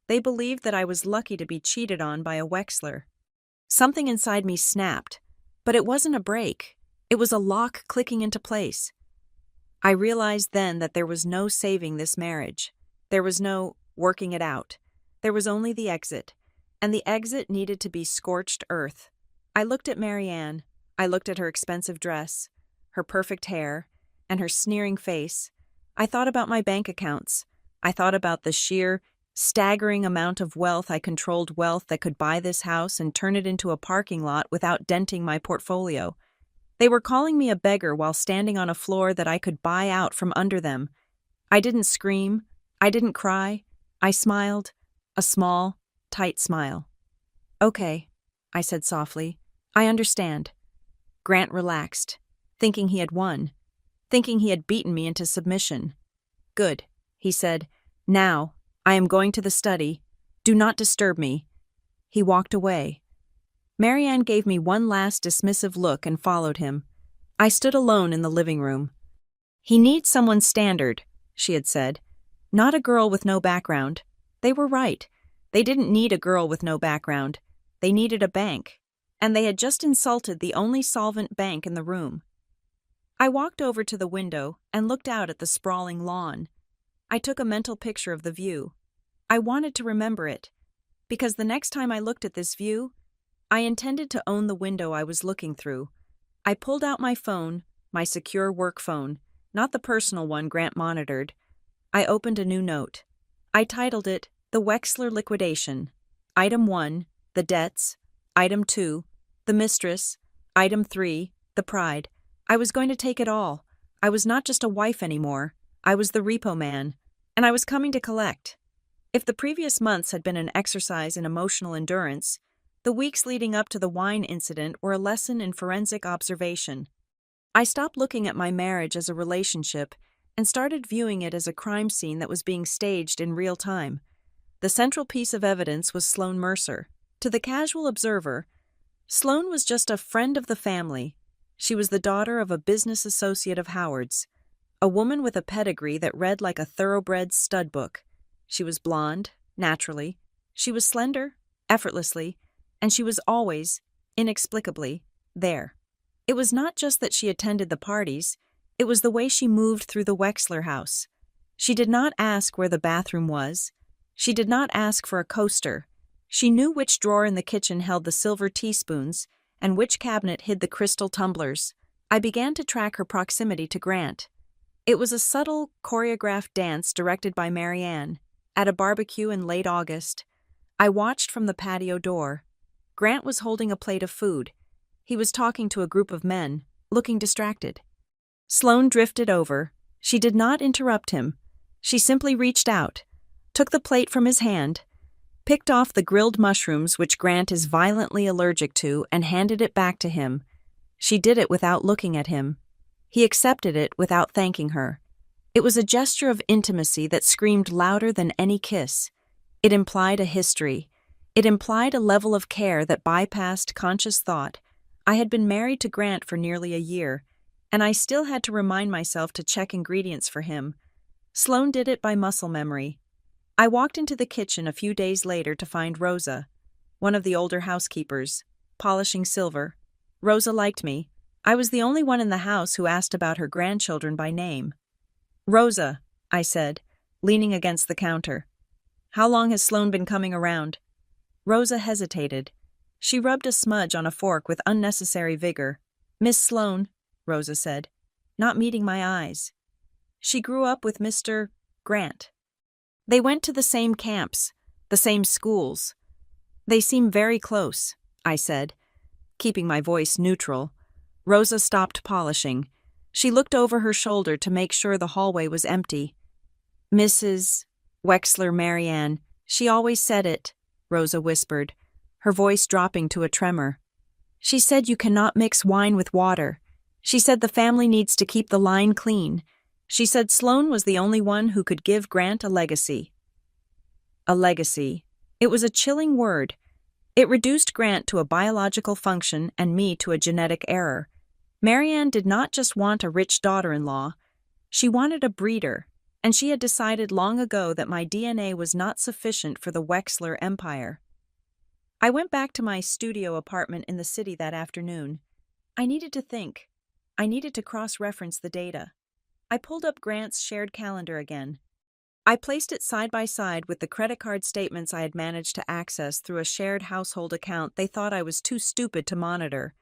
They believed that I was lucky to be cheated on by a Wexler. Something inside me snapped, but it wasn't a break. It was a lock clicking into place. I realized then that there was no saving this marriage. There was no working it out. There was only the exit, and the exit needed to be scorched earth. I looked at Marianne. I looked at her expensive dress, her perfect hair, and her sneering face. I thought about my bank accounts. I thought about the sheer, staggering amount of wealth I controlled, wealth that could buy this house and turn it into a parking lot without denting my portfolio. They were calling me a beggar while standing on a floor that I could buy out from under them. I didn't scream. I didn't cry. I smiled, a small, tight smile. Okay, I said softly. I understand. Grant relaxed, thinking he had won, thinking he had beaten me into submission. Good, he said. Now, I am going to the study. Do not disturb me. He walked away. Marianne gave me one last dismissive look and followed him. I stood alone in the living room. He needs someone standard, she had said. Not a girl with no background. They were right. They didn't need a girl with no background. They needed a bank. And they had just insulted the only solvent bank in the room. I walked over to the window and looked out at the sprawling lawn. I took a mental picture of the view. I wanted to remember it, because the next time I looked at this view, I intended to own the window I was looking through. I pulled out my phone, my secure work phone, not the personal one Grant monitored. I opened a new note. I titled it, The Wexler Liquidation. Item 1, the debts. Item 2, the mistress. Item 3, the pride. I was going to take it all. I was not just a wife anymore. I was the repo man, and I was coming to collect. If the previous months had been an exercise in emotional endurance, the weeks leading up to the wine incident were a lesson in forensic observation. I stopped looking at my marriage as a relationship and started viewing it as a crime scene that was being staged in real time. The central piece of evidence was Sloane Mercer. To the casual observer, Sloane was just a friend of the family. She was the daughter of a business associate of Howard's, a woman with a pedigree that read like a thoroughbred stud book. She was blonde, naturally. She was slender, effortlessly, and she was always, inexplicably, there. It was not just that she attended the parties, it was the way she moved through the Wexler house. She did not ask where the bathroom was. She did not ask for a coaster. She knew which drawer in the kitchen held the silver teaspoons and which cabinet hid the crystal tumblers. I began to track her proximity to Grant. It was a subtle, choreographed dance directed by Marianne. At a barbecue in late August, I watched from the patio door. Grant was holding a plate of food. He was talking to a group of men, looking distracted. Sloane drifted over. She did not interrupt him. She simply reached out, took the plate from his hand, picked off the grilled mushrooms which Grant is violently allergic to, and handed it back to him. She did it without looking at him. He accepted it without thanking her. It was a gesture of intimacy that screamed louder than any kiss. It implied a history. It implied a level of care that bypassed conscious thought. I had been married to Grant for nearly a year, and I still had to remind myself to check ingredients for him. Sloane did it by muscle memory. I walked into the kitchen a few days later to find Rosa, one of the older housekeepers, polishing silver. Rosa liked me. I was the only one in the house who asked about her grandchildren by name. Rosa, I said, leaning against the counter. How long has Sloane been coming around? Rosa hesitated. She rubbed a smudge on a fork with unnecessary vigor. Miss Sloane, Rosa said, not meeting my eyes. She grew up with Mr. Grant. They went to the same camps, the same schools. They seem very close, I said, keeping my voice neutral. Rosa stopped polishing. She looked over her shoulder to make sure the hallway was empty. Mrs. Wexler Marianne, she always said it, Rosa whispered, her voice dropping to a tremor. She said you cannot mix wine with water. She said the family needs to keep the line clean. She said Sloane was the only one who could give Grant a legacy. A legacy. It was a chilling word. It reduced Grant to a biological function and me to a genetic error. Marianne did not just want a rich daughter-in-law. She wanted a breeder, and she had decided long ago that my DNA was not sufficient for the Wexler empire. I went back to my studio apartment in the city that afternoon. I needed to think. I needed to cross-reference the data. I pulled up Grant's shared calendar again. I placed it side by side with the credit card statements I had managed to access through a shared household account they thought I was too stupid to monitor.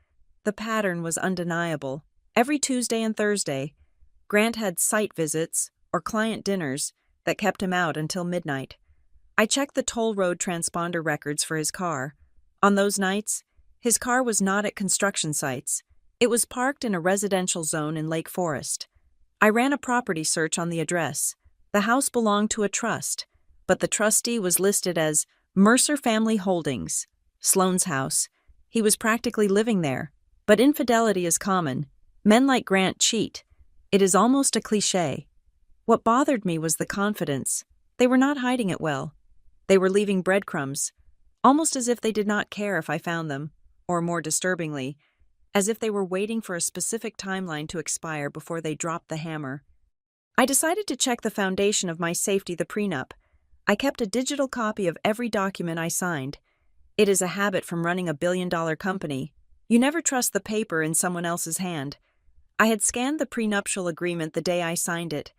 The pattern was undeniable. Every Tuesday and Thursday, Grant had site visits or client dinners that kept him out until midnight. I checked the toll road transponder records for his car. On those nights, his car was not at construction sites. It was parked in a residential zone in Lake Forest. I ran a property search on the address. The house belonged to a trust, but the trustee was listed as Mercer Family Holdings, Sloane's house. He was practically living there, but infidelity is common. Men like Grant cheat. It is almost a cliché. What bothered me was the confidence. They were not hiding it well. They were leaving breadcrumbs, almost as if they did not care if I found them, or more disturbingly, as if they were waiting for a specific timeline to expire before they dropped the hammer. I decided to check the foundation of my safety, the prenup. I kept a digital copy of every document I signed. It is a habit from running a billion-dollar company. You never trust the paper in someone else's hand. I had scanned the prenuptial agreement the day I signed it.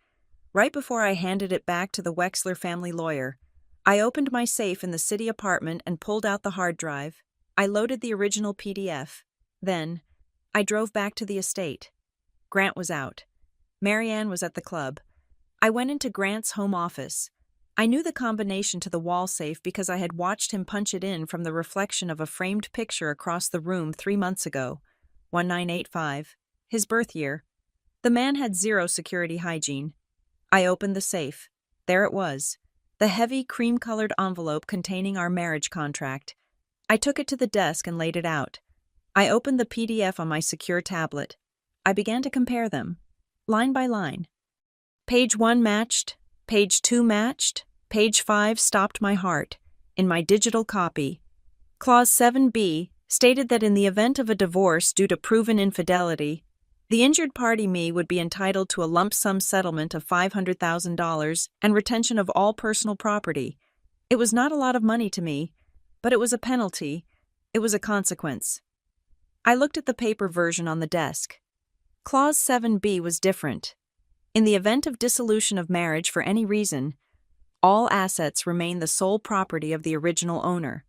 Right before I handed it back to the Wexler family lawyer, I opened my safe in the city apartment and pulled out the hard drive. I loaded the original PDF. Then, I drove back to the estate. Grant was out. Marianne was at the club. I went into Grant's home office. I knew the combination to the wall safe because I had watched him punch it in from the reflection of a framed picture across the room 3 months ago, 1985, his birth year. The man had zero security hygiene. I opened the safe. There it was, the heavy cream-colored envelope containing our marriage contract. I took it to the desk and laid it out. I opened the PDF on my secure tablet. I began to compare them, line by line. Page 1 matched, page 2 matched, page 5 stopped my heart. In my digital copy, Clause 7b stated that in the event of a divorce due to proven infidelity, the injured party, me, would be entitled to a lump sum settlement of $500,000 and retention of all personal property. It was not a lot of money to me, but it was a penalty. It was a consequence. I looked at the paper version on the desk. Clause 7b was different. In the event of dissolution of marriage for any reason, all assets remain the sole property of the original owner.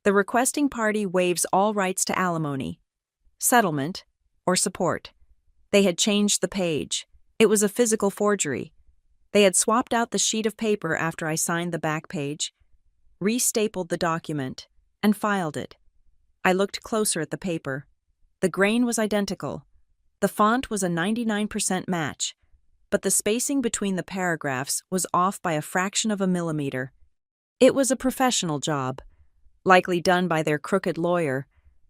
The requesting party waives all rights to alimony, settlement, or support. They had changed the page. It was a physical forgery. They had swapped out the sheet of paper after I signed the back page, restapled the document, and filed it. I looked closer at the paper. The grain was identical. The font was a 99% match, but the spacing between the paragraphs was off by a fraction of a millimeter. It was a professional job, likely done by their crooked lawyer,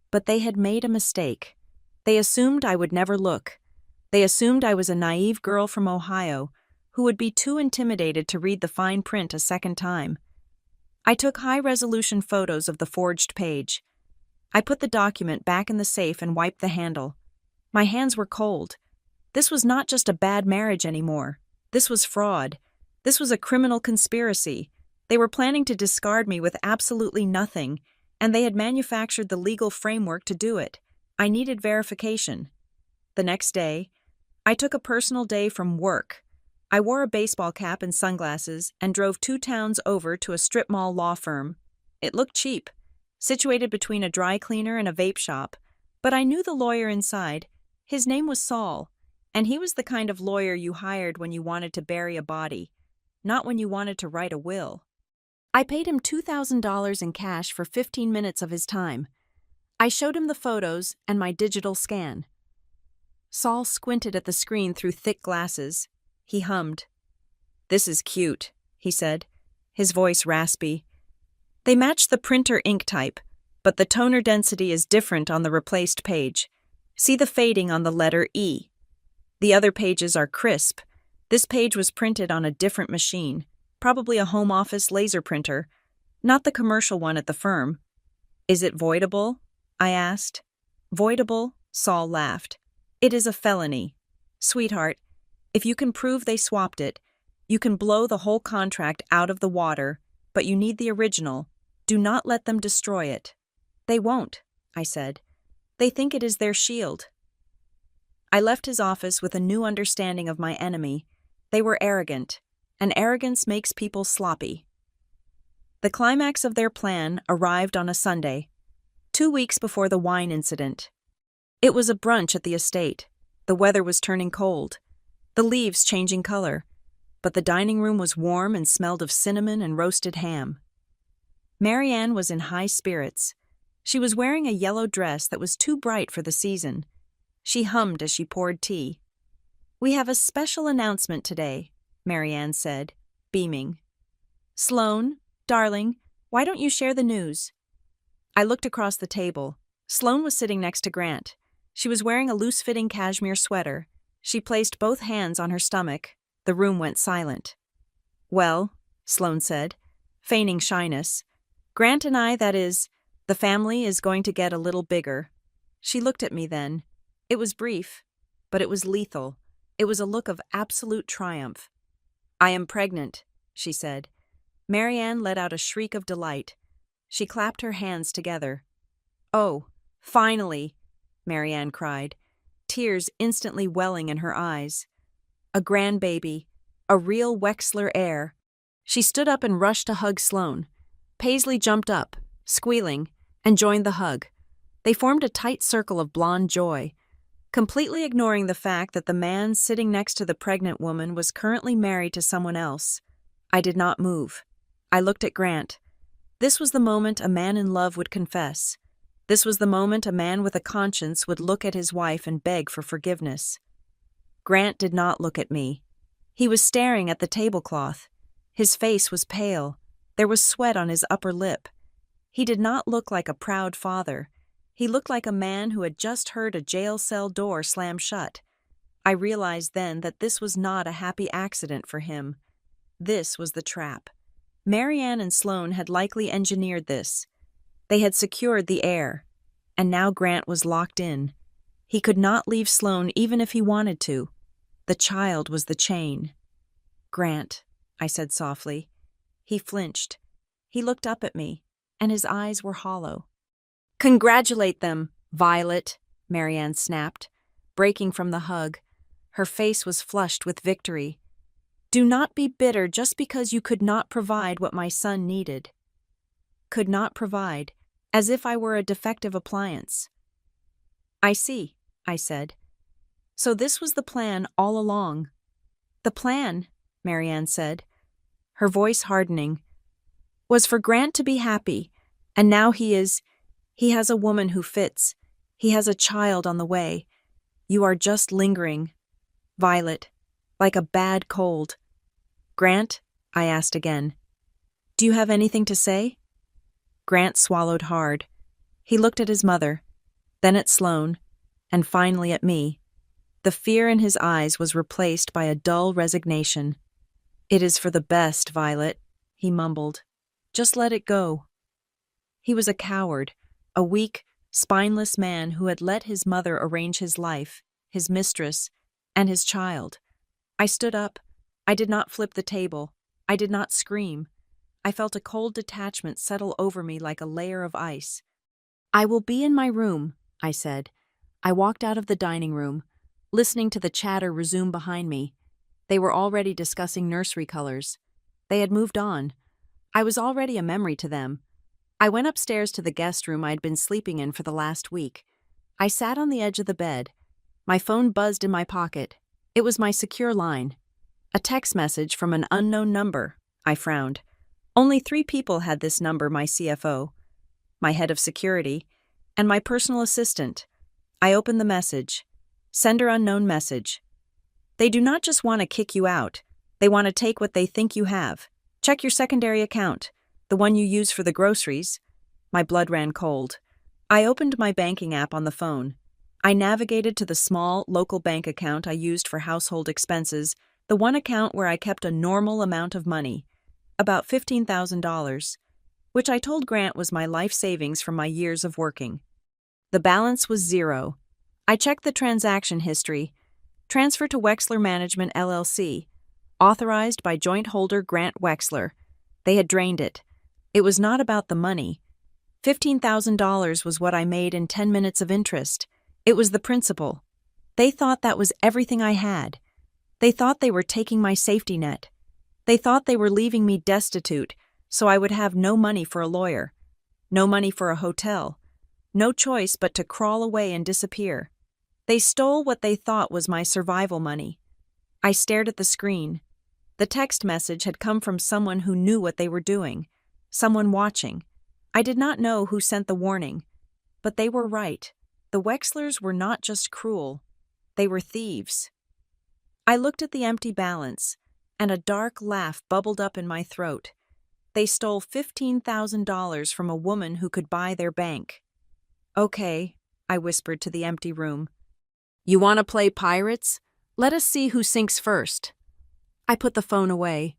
but they had made a mistake. They assumed I would never look. They assumed I was a naive girl from Ohio who would be too intimidated to read the fine print a second time. I took high-resolution photos of the forged page. I put the document back in the safe and wiped the handle. My hands were cold. This was not just a bad marriage anymore. This was fraud. This was a criminal conspiracy. They were planning to discard me with absolutely nothing, and they had manufactured the legal framework to do it. I needed verification. The next day, I took a personal day from work. I wore a baseball cap and sunglasses and drove 2 towns over to a strip mall law firm. It looked cheap, situated between a dry cleaner and a vape shop, but I knew the lawyer inside. His name was Saul, and he was the kind of lawyer you hired when you wanted to bury a body, not when you wanted to write a will. I paid him $2,000 in cash for 15 minutes of his time. I showed him the photos and my digital scan. Saul squinted at the screen through thick glasses. He hummed. "This is cute," he said, his voice raspy. "They match the printer ink type, but the toner density is different on the replaced page. See the fading on the letter E. The other pages are crisp. This page was printed on a different machine, probably a home office laser printer, not the commercial one at the firm." "Is it voidable?" I asked. "Voidable?" Saul laughed. "It is a felony. Sweetheart, if you can prove they swapped it, you can blow the whole contract out of the water, but you need the original. Do not let them destroy it." "They won't," I said. "They think it is their shield." I left his office with a new understanding of my enemy. They were arrogant, and arrogance makes people sloppy. The climax of their plan arrived on a Sunday, 2 weeks before the wine incident. It was a brunch at the estate. The weather was turning cold, the leaves changing color, but the dining room was warm and smelled of cinnamon and roasted ham. Marianne was in high spirits. She was wearing a yellow dress that was too bright for the season. She hummed as she poured tea. "We have a special announcement today," Marianne said, beaming. "Sloane, darling, why don't you share the news?" I looked across the table. Sloane was sitting next to Grant. She was wearing a loose-fitting cashmere sweater. She placed both hands on her stomach. The room went silent. "Well," Sloane said, feigning shyness, "Grant and I, that is, the family is going to get a little bigger." She looked at me then. It was brief, but it was lethal. It was a look of absolute triumph. "I am pregnant," she said. Marianne let out a shriek of delight. She clapped her hands together. "Oh, finally!" Marianne cried, tears instantly welling in her eyes. "A grandbaby, a real Wexler heir." She stood up and rushed to hug Sloane. Paisley jumped up, squealing, and joined the hug. They formed a tight circle of blonde joy, completely ignoring the fact that the man sitting next to the pregnant woman was currently married to someone else. I did not move. I looked at Grant. This was the moment a man in love would confess. This was the moment a man with a conscience would look at his wife and beg for forgiveness. Grant did not look at me. He was staring at the tablecloth. His face was pale. There was sweat on his upper lip. He did not look like a proud father. He looked like a man who had just heard a jail cell door slam shut. I realized then that this was not a happy accident for him. This was the trap. Marianne and Sloane had likely engineered this. They had secured the heir, and now Grant was locked in. He could not leave Sloane even if he wanted to. The child was the chain. "Grant," I said softly. He flinched. He looked up at me, and his eyes were hollow. "Congratulate them, Violet," Marianne snapped, breaking from the hug. Her face was flushed with victory. "Do not be bitter just because you could not provide what my son needed." Could not provide, as if I were a defective appliance. "I see," I said. "So this was the plan all along." "The plan," Marianne said, her voice hardening, "was for Grant to be happy, and now he has a woman who fits. He has a child on the way. You are just lingering, Violet, like a bad cold." "Grant," I asked again, "do you have anything to say?" Grant swallowed hard. He looked at his mother, then at Sloane, and finally at me. The fear in his eyes was replaced by a dull resignation. "It is for the best, Violet," he mumbled. "Just let it go." He was a coward, a weak, spineless man who had let his mother arrange his life, his mistress, and his child. I stood up. I did not flip the table. I did not scream. I felt a cold detachment settle over me like a layer of ice. "I will be in my room," I said. I walked out of the dining room, listening to the chatter resume behind me. They were already discussing nursery colors. They had moved on. I was already a memory to them. I went upstairs to the guest room I'd been sleeping in for the last week. I sat on the edge of the bed. My phone buzzed in my pocket. It was my secure line. A text message from an unknown number. I frowned. Only 3 people had this number: my CFO, my head of security, and my personal assistant. I opened the message. Sender unknown message. They do not just want to kick you out. They want to take what they think you have. Check your secondary account, the one you use for the groceries. My blood ran cold. I opened my banking app on the phone. I navigated to the small, local bank account I used for household expenses, the one account where I kept a normal amount of money, about $15,000, which I told Grant was my life savings from my years of working. The balance was 0. I checked the transaction history. Transfer to Wexler Management LLC. Authorized by joint holder Grant Wexler. They had drained it. It was not about the money. $15,000 was what I made in 10 minutes of interest. It was the principal. They thought that was everything I had. They thought they were taking my safety net. They thought they were leaving me destitute, so I would have no money for a lawyer, no money for a hotel, no choice but to crawl away and disappear. They stole what they thought was my survival money. I stared at the screen. The text message had come from someone who knew what they were doing, someone watching. I did not know who sent the warning, but they were right. The Wexlers were not just cruel, they were thieves. I looked at the empty balance, and a dark laugh bubbled up in my throat. They stole $15,000 from a woman who could buy their bank. Okay, I whispered to the empty room. You want to play pirates? Let us see who sinks first. I put the phone away.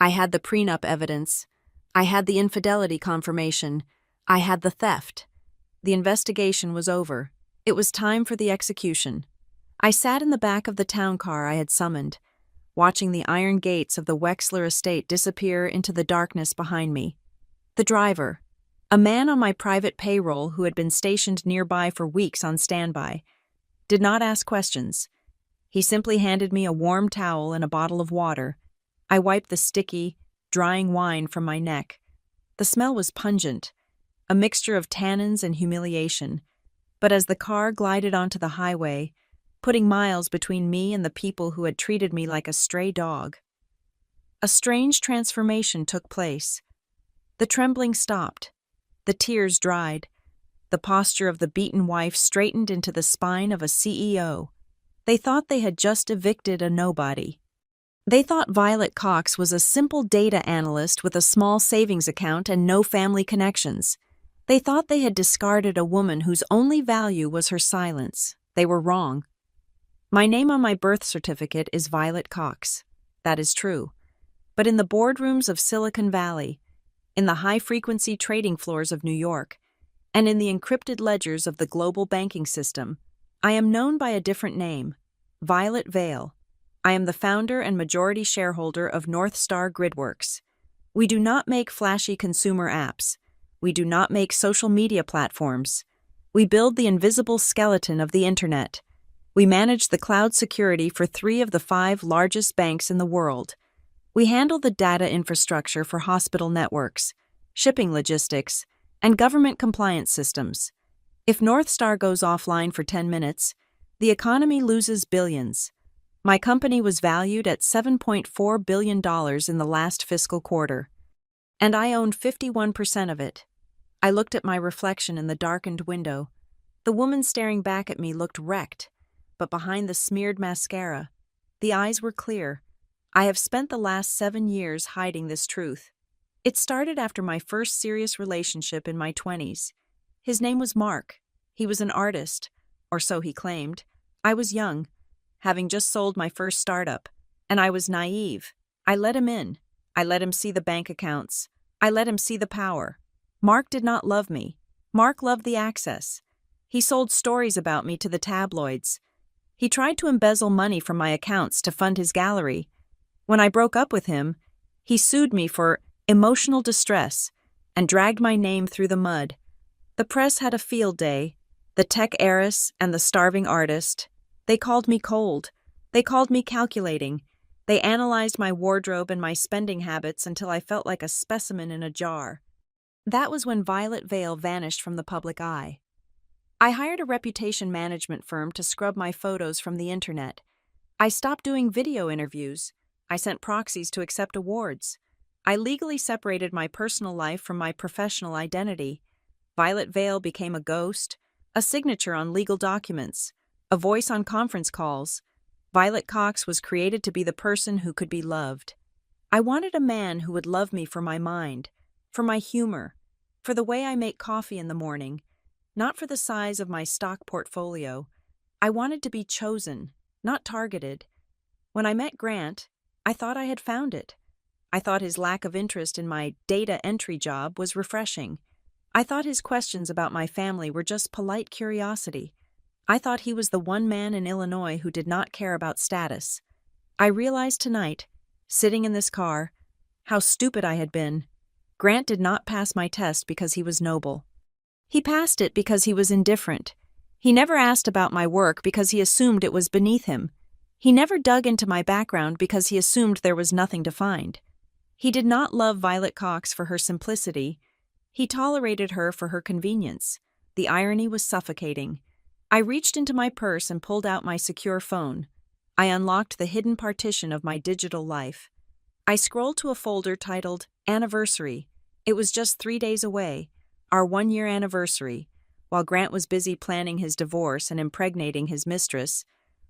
I had the prenup evidence. I had the infidelity confirmation. I had the theft. The investigation was over. It was time for the execution. I sat in the back of the town car I had summoned, watching the iron gates of the Wexler estate disappear into the darkness behind me. The driver, a man on my private payroll who had been stationed nearby for weeks on standby, did not ask questions. He simply handed me a warm towel and a bottle of water. I wiped the sticky, drying wine from my neck. The smell was pungent, a mixture of tannins and humiliation. But as the car glided onto the highway, putting miles between me and the people who had treated me like a stray dog, a strange transformation took place. The trembling stopped. The tears dried. The posture of the beaten wife straightened into the spine of a CEO. They thought they had just evicted a nobody. They thought Violet Cox was a simple data analyst with a small savings account and no family connections. They thought they had discarded a woman whose only value was her silence. They were wrong. My name on my birth certificate is Violet Cox. That is true. But in the boardrooms of Silicon Valley, in the high-frequency trading floors of New York, and in the encrypted ledgers of the global banking system, I am known by a different name, Violet Vale. I am the founder and majority shareholder of North Star Gridworks. We do not make flashy consumer apps. We do not make social media platforms. We build the invisible skeleton of the Internet. We manage the cloud security for 3 of the 5 largest banks in the world. We handle the data infrastructure for hospital networks, shipping logistics, and government compliance systems. If North Star goes offline for 10 minutes, the economy loses billions. My company was valued at $7.4 billion in the last fiscal quarter, and I owned 51% of it. I looked at my reflection in the darkened window. The woman staring back at me looked wrecked, but behind the smeared mascara, the eyes were clear. I have spent the last 7 years hiding this truth. It started after my first serious relationship in my 20s. His name was Mark. He was an artist, or so he claimed. I was young, having just sold my first startup, and I was naive. I let him in. I let him see the bank accounts. I let him see the power. Mark did not love me. Mark loved the access. He sold stories about me to the tabloids. He tried to embezzle money from my accounts to fund his gallery. When I broke up with him, he sued me for emotional distress and dragged my name through the mud. The press had a field day. The tech heiress and the starving artist. They called me cold. They called me calculating. They analyzed my wardrobe and my spending habits until I felt like a specimen in a jar. That was when Violet Vale vanished from the public eye. I hired a reputation management firm to scrub my photos from the internet. I stopped doing video interviews. I sent proxies to accept awards. I legally separated my personal life from my professional identity. Violet Vale became a ghost, a signature on legal documents, a voice on conference calls. Violet Cox was created to be the person who could be loved. I wanted a man who would love me for my mind, for my humor, for the way I make coffee in the morning, not for the size of my stock portfolio. I wanted to be chosen, not targeted. When I met Grant, I thought I had found it. I thought his lack of interest in my data entry job was refreshing. I thought his questions about my family were just polite curiosity. I thought he was the one man in Illinois who did not care about status. I realized tonight, sitting in this car, how stupid I had been. Grant did not pass my test because he was noble. He passed it because he was indifferent. He never asked about my work because he assumed it was beneath him. He never dug into my background because he assumed there was nothing to find. He did not love Violet Cox for her simplicity. He tolerated her for her convenience. The irony was suffocating. I reached into my purse and pulled out my secure phone. I unlocked the hidden partition of my digital life. I scrolled to a folder titled Anniversary. It was just 3 days away, our 1-year anniversary. While Grant was busy planning his divorce and impregnating his mistress,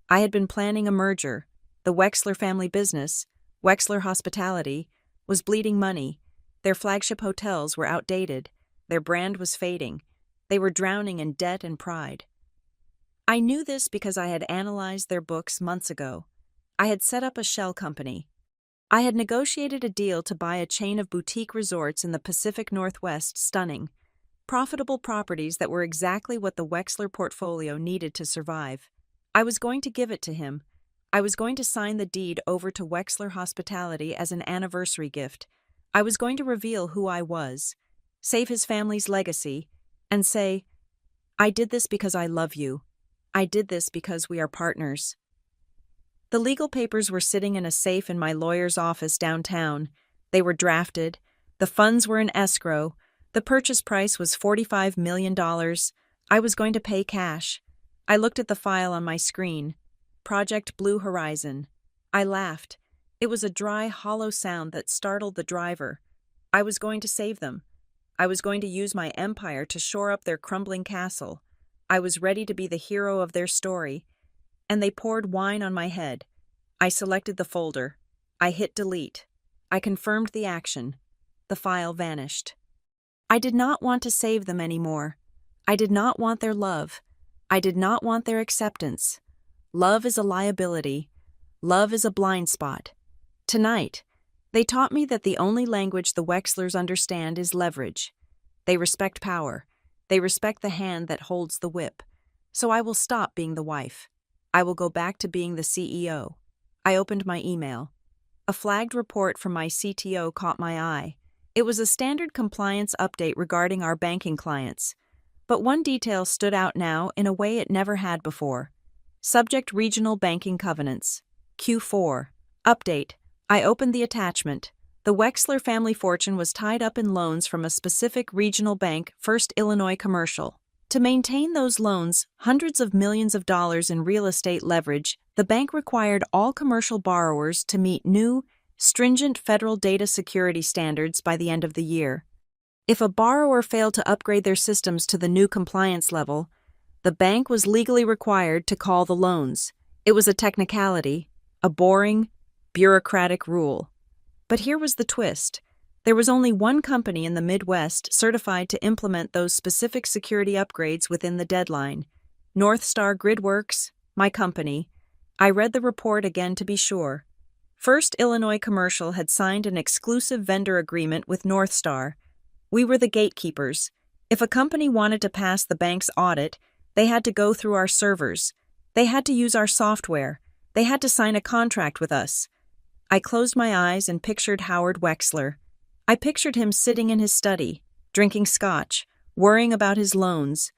I had been planning a merger. The Wexler family business, Wexler Hospitality, was bleeding money. Their flagship hotels were outdated. Their brand was fading. They were drowning in debt and pride. I knew this because I had analyzed their books months ago. I had set up a shell company. I had negotiated a deal to buy a chain of boutique resorts in the Pacific Northwest, stunning, profitable properties that were exactly what the Wexler portfolio needed to survive. I was going to give it to him. I was going to sign the deed over to Wexler Hospitality as an anniversary gift. I was going to reveal who I was, save his family's legacy, and say, I did this because I love you. I did this because we are partners. The legal papers were sitting in a safe in my lawyer's office downtown. They were drafted. The funds were in escrow. The purchase price was $45 million. I was going to pay cash. I looked at the file on my screen. Project Blue Horizon. I laughed. It was a dry, hollow sound that startled the driver. I was going to save them. I was going to use my empire to shore up their crumbling castle. I was ready to be the hero of their story. And they poured wine on my head. I selected the folder. I hit delete. I confirmed the action. The file vanished. I did not want to save them anymore. I did not want their love. I did not want their acceptance. Love is a liability. Love is a blind spot. Tonight, they taught me that the only language the Wexlers understand is leverage. They respect power. They respect the hand that holds the whip. So I will stop being the wife. I will go back to being the CEO. I opened my email. A flagged report from my CTO caught my eye. It was a standard compliance update regarding our banking clients. But one detail stood out now in a way it never had before. Subject Regional Banking Covenants. Q4. Update. I opened the attachment. The Wexler family fortune was tied up in loans from a specific regional bank, First Illinois Commercial. To maintain those loans, hundreds of millions of dollars in real estate leverage, the bank required all commercial borrowers to meet new, stringent federal data security standards by the end of the year. If a borrower failed to upgrade their systems to the new compliance level, the bank was legally required to call the loans. It was a technicality, a boring, bureaucratic rule. But here was the twist. There was only one company in the Midwest certified to implement those specific security upgrades within the deadline. North Star Gridworks, my company. I read the report again to be sure. First Illinois Commercial had signed an exclusive vendor agreement with North Star. We were the gatekeepers. If a company wanted to pass the bank's audit, they had to go through our servers. They had to use our software. They had to sign a contract with us. I closed my eyes and pictured Howard Wexler. I pictured him sitting in his study, drinking scotch, worrying about his loans.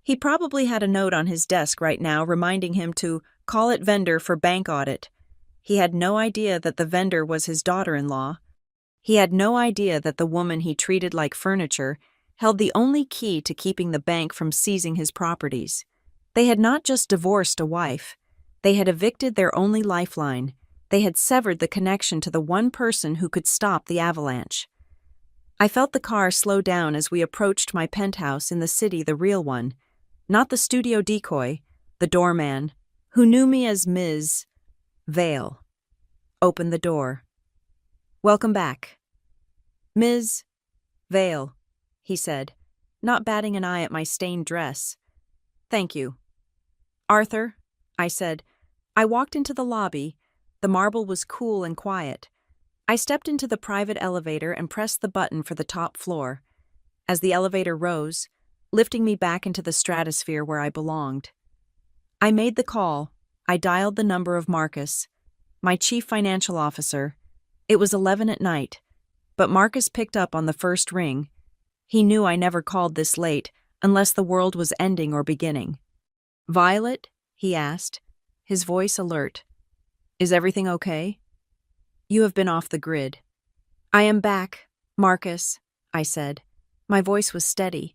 He probably had a note on his desk right now reminding him to call it vendor for bank audit. He had no idea that the vendor was his daughter-in-law. He had no idea that the woman he treated like furniture held the only key to keeping the bank from seizing his properties. They had not just divorced a wife. They had evicted their only lifeline. They had severed the connection to the one person who could stop the avalanche. I felt the car slow down as we approached my penthouse in the city, the real one. Not the studio decoy, the doorman, who knew me as Ms. Vale. Opened the door. "Welcome back." "Ms. Vale," he said, not batting an eye at my stained dress. "Thank you." "Arthur," I said. I walked into the lobby. The marble was cool and quiet. I stepped into the private elevator and pressed the button for the top floor. As the elevator rose, lifting me back into the stratosphere where I belonged. I made the call. I dialed the number of Marcus, my chief financial officer. It was 11 at night, but Marcus picked up on the first ring. He knew I never called this late unless the world was ending or beginning. "Violet?" he asked, his voice alert. "Is everything okay? You have been off the grid." "I am back, Marcus," I said. My voice was steady.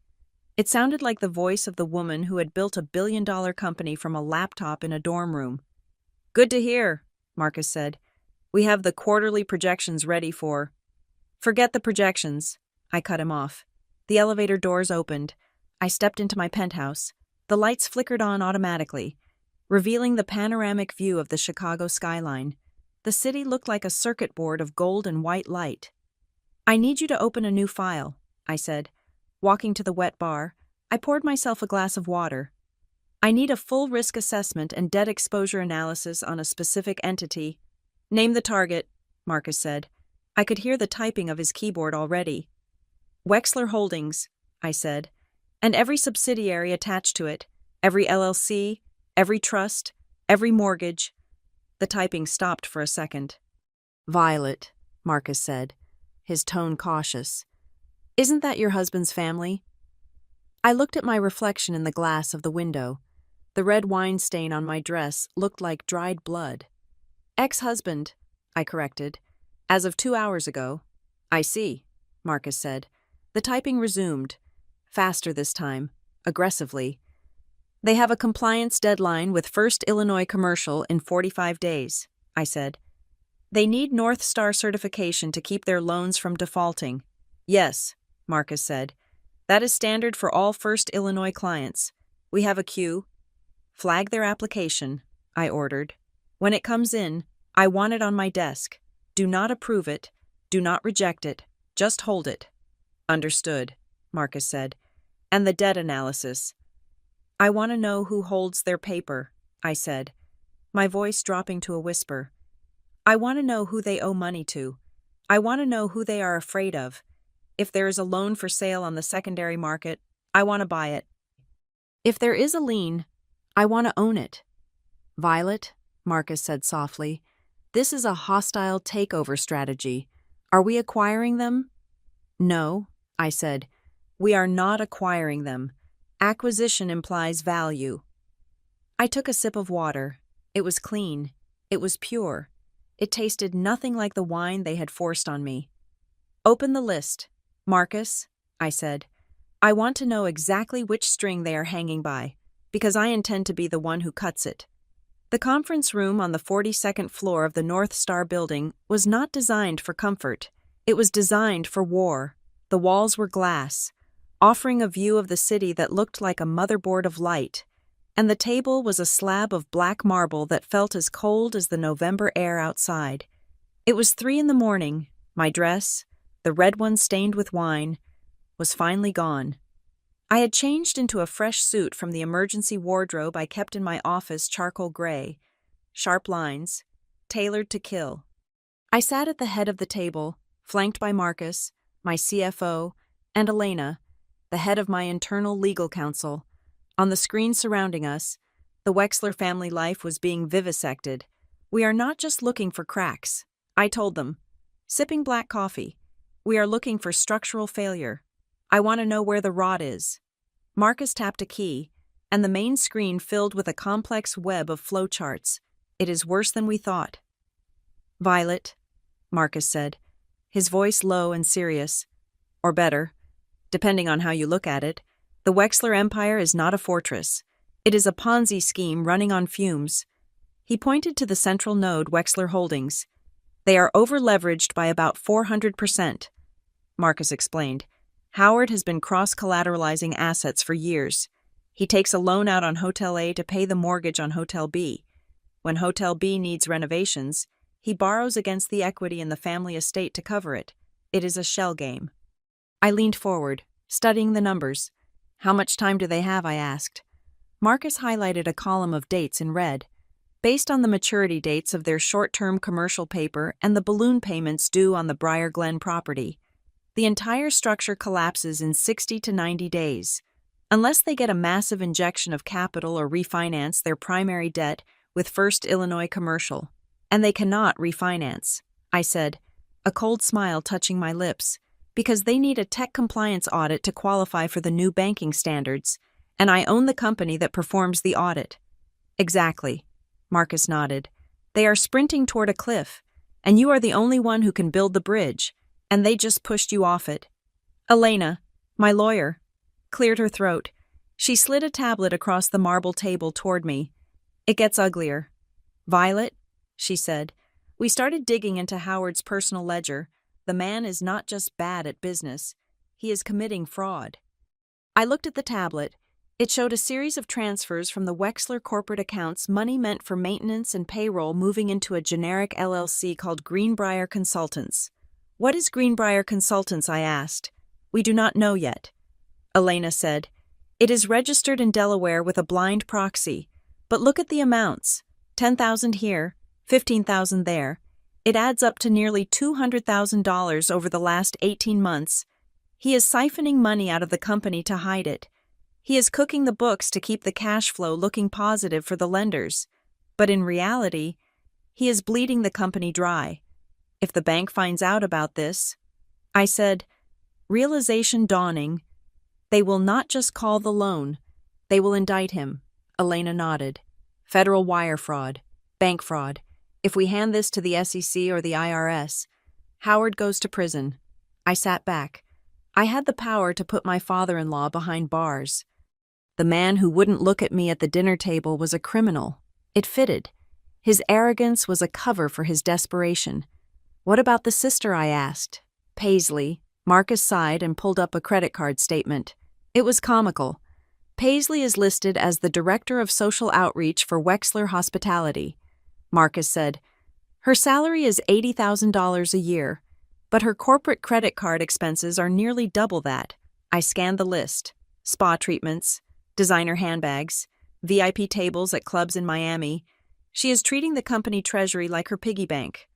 It sounded like the voice of the woman who had built a billion-dollar company from a laptop in a dorm room. "Good to hear," Marcus said. "We have the quarterly projections ready for—" "Forget the projections," I cut him off. The elevator doors opened. I stepped into my penthouse. The lights flickered on automatically, revealing the panoramic view of the Chicago skyline. The city looked like a circuit board of gold and white light. "I need you to open a new file," I said. Walking to the wet bar, I poured myself a glass of water. "I need a full risk assessment and debt exposure analysis on a specific entity." "Name the target," Marcus said. I could hear the typing of his keyboard already. "Wexler Holdings," I said, "and every subsidiary attached to it, every LLC, every trust, every mortgage." The typing stopped for a second. "Violet," Marcus said, his tone cautious. "Isn't that your husband's family?" I looked at my reflection in the glass of the window. The red wine stain on my dress looked like dried blood. "Ex-husband," I corrected. "As of 2 hours ago." "I see," Marcus said. The typing resumed, faster this time, aggressively. "They have a compliance deadline with First Illinois Commercial in 45 days, I said. "They need North Star certification to keep their loans from defaulting." "Yes," Marcus said. "That is standard for all First Illinois clients. We have a queue." "Flag their application," I ordered. "When it comes in, I want it on my desk. Do not approve it. Do not reject it. Just hold it." "Understood," Marcus said. "And the debt analysis." "I want to know who holds their paper," I said, my voice dropping to a whisper. "I want to know who they owe money to. I want to know who they are afraid of. If there is a loan for sale on the secondary market, I want to buy it. If there is a lien, I want to own it." "Violet," Marcus said softly, "this is a hostile takeover strategy. Are we acquiring them?" "No," I said. "We are not acquiring them. Acquisition implies value." I took a sip of water. It was clean. It was pure. It tasted nothing like the wine they had forced on me. "Open the list, Marcus," I said. "I want to know exactly which string they are hanging by, because I intend to be the one who cuts it." The conference room on the 42nd floor of the North Star building was not designed for comfort. It was designed for war. The walls were glass, offering a view of the city that looked like a motherboard of light, and the table was a slab of black marble that felt as cold as the November air outside. It was 3 a.m. My dress, the red one stained with wine, was finally gone. I had changed into a fresh suit from the emergency wardrobe I kept in my office, charcoal gray, sharp lines, tailored to kill. I sat at the head of the table, flanked by Marcus, my CFO, and Elena, the head of my internal legal counsel. On the screen surrounding us, the Wexler family life was being vivisected. "We are not just looking for cracks," I told them, sipping black coffee. "We are looking for structural failure. I want to know where the rot is." Marcus tapped a key, and the main screen filled with a complex web of flowcharts. "It is worse than we thought." Violet, Marcus said, his voice low and serious. Or better, depending on how you look at it, the Wexler Empire is not a fortress. It is a Ponzi scheme running on fumes. He pointed to the central node, Wexler Holdings. They are over-leveraged by about 400%. Marcus explained. Howard has been cross-collateralizing assets for years. He takes a loan out on Hotel A to pay the mortgage on Hotel B. When Hotel B needs renovations, he borrows against the equity in the family estate to cover it. It is a shell game. I leaned forward, studying the numbers. How much time do they have? I asked. Marcus highlighted a column of dates in red. Based on the maturity dates of their short-term commercial paper and the balloon payments due on the Briar Glen property, the entire structure collapses in 60 to 90 days. Unless they get a massive injection of capital or refinance their primary debt with First Illinois Commercial. And they cannot refinance, I said, a cold smile touching my lips, because they need a tech compliance audit to qualify for the new banking standards, and I own the company that performs the audit. Exactly, Marcus nodded. They are sprinting toward a cliff, and you are the only one who can build the bridge, and they just pushed you off it. Elena, my lawyer, cleared her throat. She slid a tablet across the marble table toward me. It gets uglier. Violet, she said, we started digging into Howard's personal ledger. The man is not just bad at business. He is committing fraud. I looked at the tablet. It showed a series of transfers from the Wexler corporate accounts, money meant for maintenance and payroll moving into a generic LLC called Greenbrier Consultants. What is Greenbrier Consultants? I asked. We do not know yet. Elena said, it is registered in Delaware with a blind proxy. But look at the amounts. 10,000 here, 15,000 there. It adds up to nearly $200,000 over the last 18 months. He is siphoning money out of the company to hide it. He is cooking the books to keep the cash flow looking positive for the lenders. But in reality, he is bleeding the company dry. If the bank finds out about this, I said, realization dawning, they will not just call the loan, they will indict him. Elena nodded. Federal wire fraud, bank fraud. If we hand this to the SEC or the IRS, Howard goes to prison. I sat back. I had the power to put my father-in-law behind bars. The man who wouldn't look at me at the dinner table was a criminal. It fitted. His arrogance was a cover for his desperation. What about the sister? I asked. Paisley. Marcus sighed and pulled up a credit card statement. It was comical. Paisley is listed as the Director of Social Outreach for Wexler Hospitality. Marcus said, her salary is $80,000 a year, but her corporate credit card expenses are nearly double that. I scanned the list. Spa treatments, designer handbags, VIP tables at clubs in Miami. She is treating the company treasury like her piggy bank.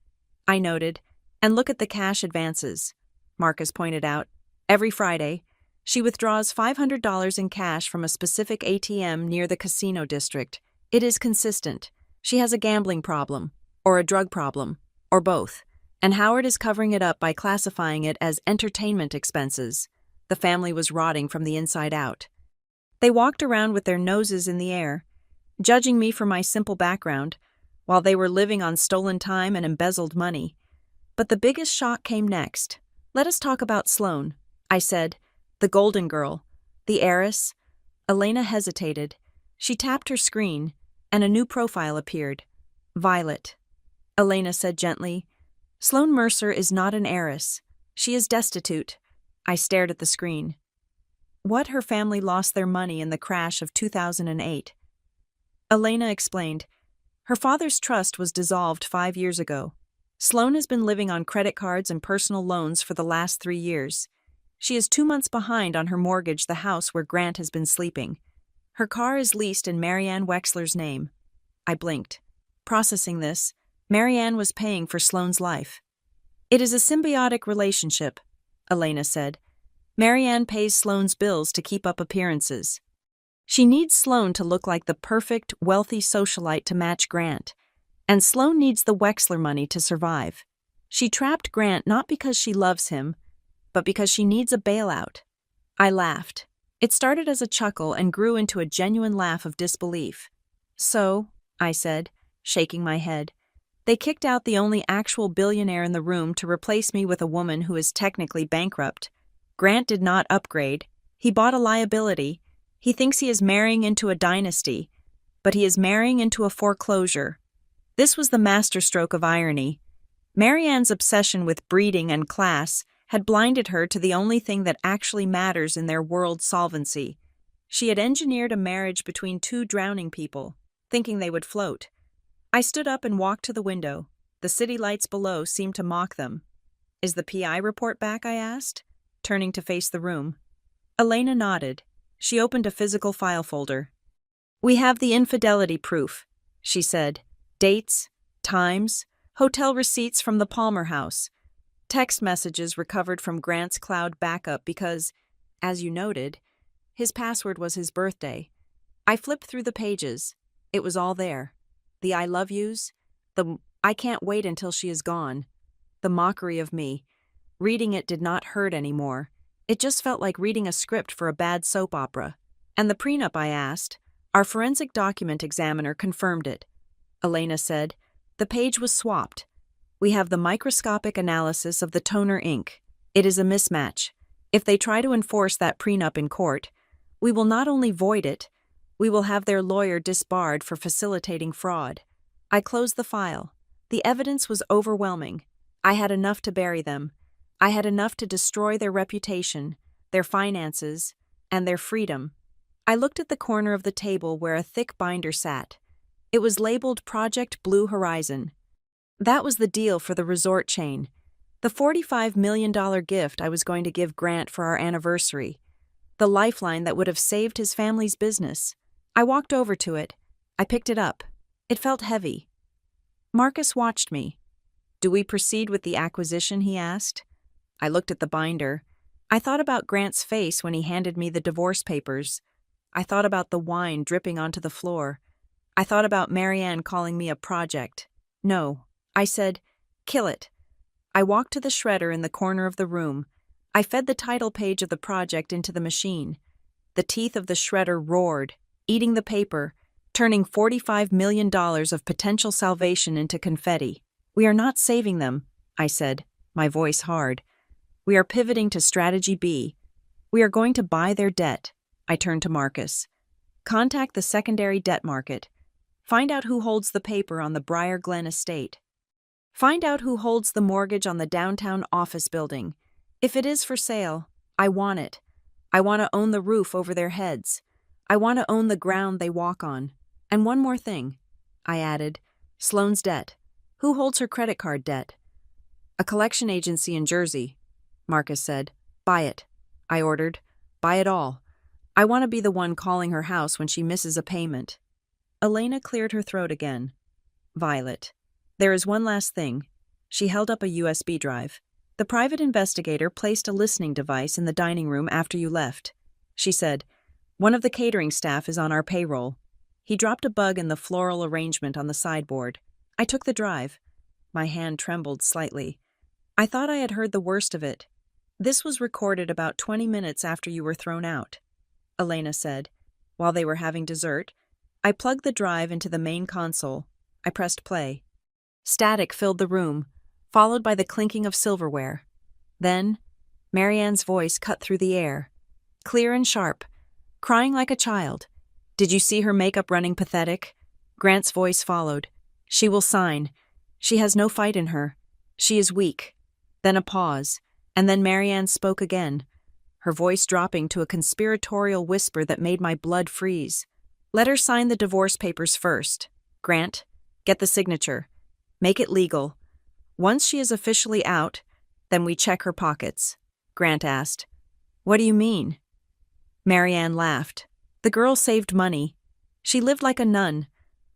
I noted, and look at the cash advances. Marcus pointed out, every Friday, she withdraws $500 in cash from a specific ATM near the casino district. It is consistent. She has a gambling problem, or a drug problem, or both, and Howard is covering it up by classifying it as entertainment expenses. The family was rotting from the inside out. They walked around with their noses in the air, judging me for my simple background, while they were living on stolen time and embezzled money. But the biggest shock came next. Let us talk about Sloan, I said. The golden girl, the heiress. Elena hesitated. She tapped her screen, and a new profile appeared. Violet. Elena said gently, Sloan Mercer is not an heiress. She is destitute. I stared at the screen. What? Her family lost their money in the crash of 2008. Elena explained. Her father's trust was dissolved 5 years ago. Sloan has been living on credit cards and personal loans for the last 3 years. She is 2 months behind on her mortgage, the house where Grant has been sleeping. Her car is leased in Marianne Wexler's name. I blinked. Processing this, Marianne was paying for Sloan's life. It is a symbiotic relationship, Elena said. Marianne pays Sloan's bills to keep up appearances. She needs Sloan to look like the perfect, wealthy socialite to match Grant, and Sloan needs the Wexler money to survive. She trapped Grant not because she loves him, but because she needs a bailout. I laughed. It started as a chuckle and grew into a genuine laugh of disbelief. So, I said, shaking my head, They kicked out the only actual billionaire in the room to replace me with a woman who is technically bankrupt. Grant did not upgrade. He bought a liability. He thinks he is marrying into a dynasty, but he is marrying into a foreclosure. This was the masterstroke of irony. Marianne's obsession with breeding and class had blinded her to the only thing that actually matters in their world: solvency. She had engineered a marriage between two drowning people, thinking they would float. I stood up and walked to the window. The city lights below seemed to mock them. "Is the PI report back?" I asked, turning to face the room. Elena nodded. She opened a physical file folder. "We have the infidelity proof," she said. "Dates, times, hotel receipts from the Palmer house. Text messages recovered from Grant's cloud backup because, as you noted, his password was his birthday." I flipped through the pages. It was all there. The "I love yous," the "I can't wait until she is gone," the mockery of me. Reading it did not hurt anymore. It just felt like reading a script for a bad soap opera. "And the prenup?" I asked. "Our forensic document examiner confirmed it." Elena said, "The page was swapped. We have the microscopic analysis of the toner ink. It is a mismatch. If they try to enforce that prenup in court, we will not only void it, we will have their lawyer disbarred for facilitating fraud." I closed the file. The evidence was overwhelming. I had enough to bury them. I had enough to destroy their reputation, their finances, and their freedom. I looked at the corner of the table where a thick binder sat. It was labeled Project Blue Horizon. That was the deal for the resort chain. The $45 million gift I was going to give Grant for our anniversary. The lifeline that would have saved his family's business. I walked over to it. I picked it up. It felt heavy. Marcus watched me. "Do we proceed with the acquisition?" he asked. I looked at the binder. I thought about Grant's face when he handed me the divorce papers. I thought about the wine dripping onto the floor. I thought about Marianne calling me a project. "No," I said, "kill it." I walked to the shredder in the corner of the room. I fed the title page of the project into the machine. The teeth of the shredder roared, eating the paper, turning $45 million of potential salvation into confetti. "We are not saving them," I said, my voice hard. "We are pivoting to strategy B. We are going to buy their debt." I turned to Marcus. "Contact the secondary debt market. Find out who holds the paper on the Briar Glen estate. Find out who holds the mortgage on the downtown office building. If it is for sale, I want it. I want to own the roof over their heads. I want to own the ground they walk on. And one more thing," I added, "Sloane's debt. Who holds her credit card debt?" "A collection agency in Jersey," Marcus said. "Buy it," I ordered. "Buy it all. I want to be the one calling her house when she misses a payment." Elena cleared her throat again. "Violet, there is one last thing." She held up a USB drive. "The private investigator placed a listening device in the dining room after you left," she said. "One of the catering staff is on our payroll." He dropped a bug in the floral arrangement on the sideboard. I took the drive. My hand trembled slightly. I thought I had heard the worst of it. "This was recorded about 20 minutes after you were thrown out," Elena said. While they were having dessert, I plugged the drive into the main console. I pressed play. Static filled the room, followed by the clinking of silverware. Then, Marianne's voice cut through the air, clear and sharp, crying like a child. "Did you see her makeup running pathetic?" Grant's voice followed. "She will sign. She has no fight in her. She is weak." Then a pause, and then Marianne spoke again, her voice dropping to a conspiratorial whisper that made my blood freeze. "Let her sign the divorce papers first. Grant, get the signature. Make it legal. Once she is officially out, then we check her pockets." Grant asked, "What do you mean?" Marianne laughed. "The girl saved money. She lived like a nun.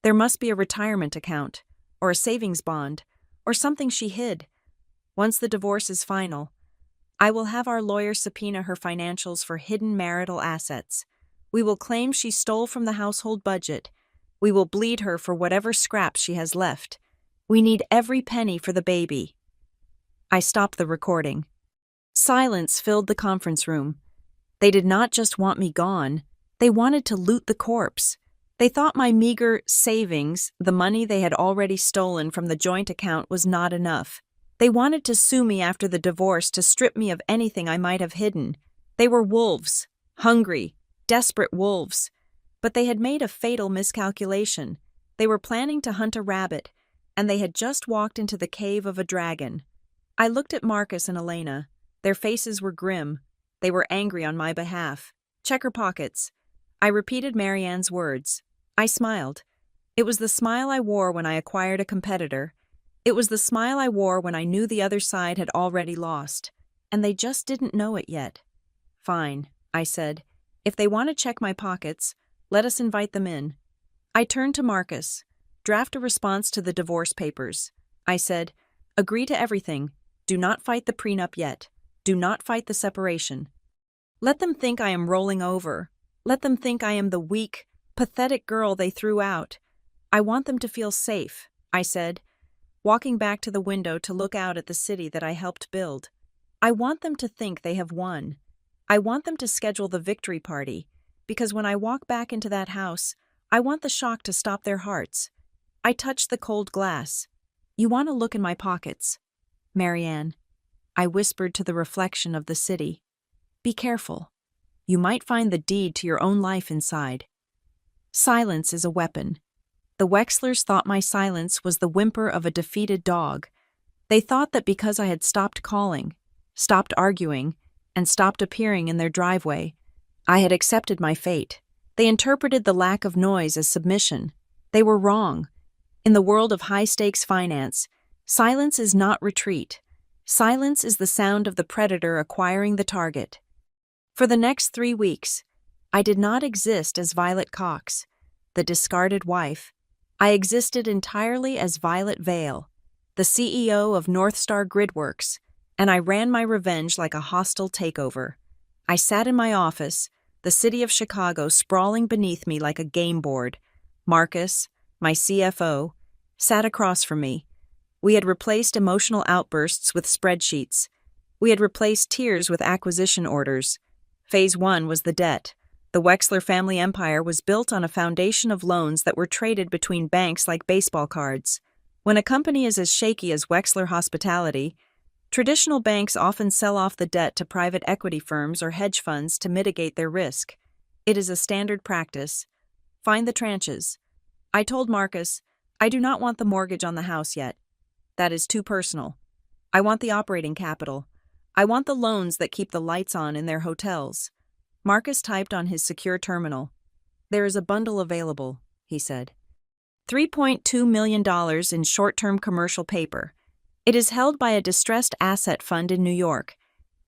There must be a retirement account, or a savings bond, or something she hid. Once the divorce is final, I will have our lawyer subpoena her financials for hidden marital assets. We will claim she stole from the household budget. We will bleed her for whatever scraps she has left. We need every penny for the baby." I stopped the recording. Silence filled the conference room. They did not just want me gone. They wanted to loot the corpse. They thought my meager savings, the money they had already stolen from the joint account, was not enough. They wanted to sue me after the divorce to strip me of anything I might have hidden. They were wolves, hungry, desperate wolves. But they had made a fatal miscalculation. They were planning to hunt a rabbit, and they had just walked into the cave of a dragon. I looked at Marcus and Elena. Their faces were grim. They were angry on my behalf. Check her pockets. I repeated Marianne's words. I smiled. It was the smile I wore when I acquired a competitor. It was the smile I wore when I knew the other side had already lost. And they just didn't know it yet. Fine, I said. If they want to check my pockets, let us invite them in. I turned to Marcus. Draft a response to the divorce papers. I said, agree to everything. Do not fight the prenup yet. Do not fight the separation. Let them think I am rolling over. Let them think I am the weak, pathetic girl they threw out. I want them to feel safe, I said, walking back to the window to look out at the city that I helped build. I want them to think they have won. I want them to schedule the victory party, because when I walk back into that house, I want the shock to stop their hearts. I touched the cold glass. You want to look in my pockets? Marianne, I whispered to the reflection of the city. Be careful. You might find the deed to your own life inside. Silence is a weapon. The Wexlers thought my silence was the whimper of a defeated dog. They thought that because I had stopped calling, stopped arguing, and stopped appearing in their driveway, I had accepted my fate. They interpreted the lack of noise as submission. They were wrong. In the world of high-stakes finance, silence is not retreat. Silence is the sound of the predator acquiring the target. For the next 3 weeks, I did not exist as Violet Cox, the discarded wife. I existed entirely as Violet Vale, the CEO of North Star Gridworks, and I ran my revenge like a hostile takeover. I sat in my office, the city of Chicago sprawling beneath me like a game board. Marcus, my CFO, sat across from me. We had replaced emotional outbursts with spreadsheets. We had replaced tears with acquisition orders. Phase 1 was the debt. The Wexler family empire was built on a foundation of loans that were traded between banks like baseball cards. When a company is as shaky as Wexler Hospitality, traditional banks often sell off the debt to private equity firms or hedge funds to mitigate their risk. It is a standard practice. Find the tranches. I told Marcus, I do not want the mortgage on the house yet. That is too personal. I want the operating capital. I want the loans that keep the lights on in their hotels. Marcus typed on his secure terminal. There is a bundle available, he said. $3.2 million in short-term commercial paper. It is held by a distressed asset fund in New York.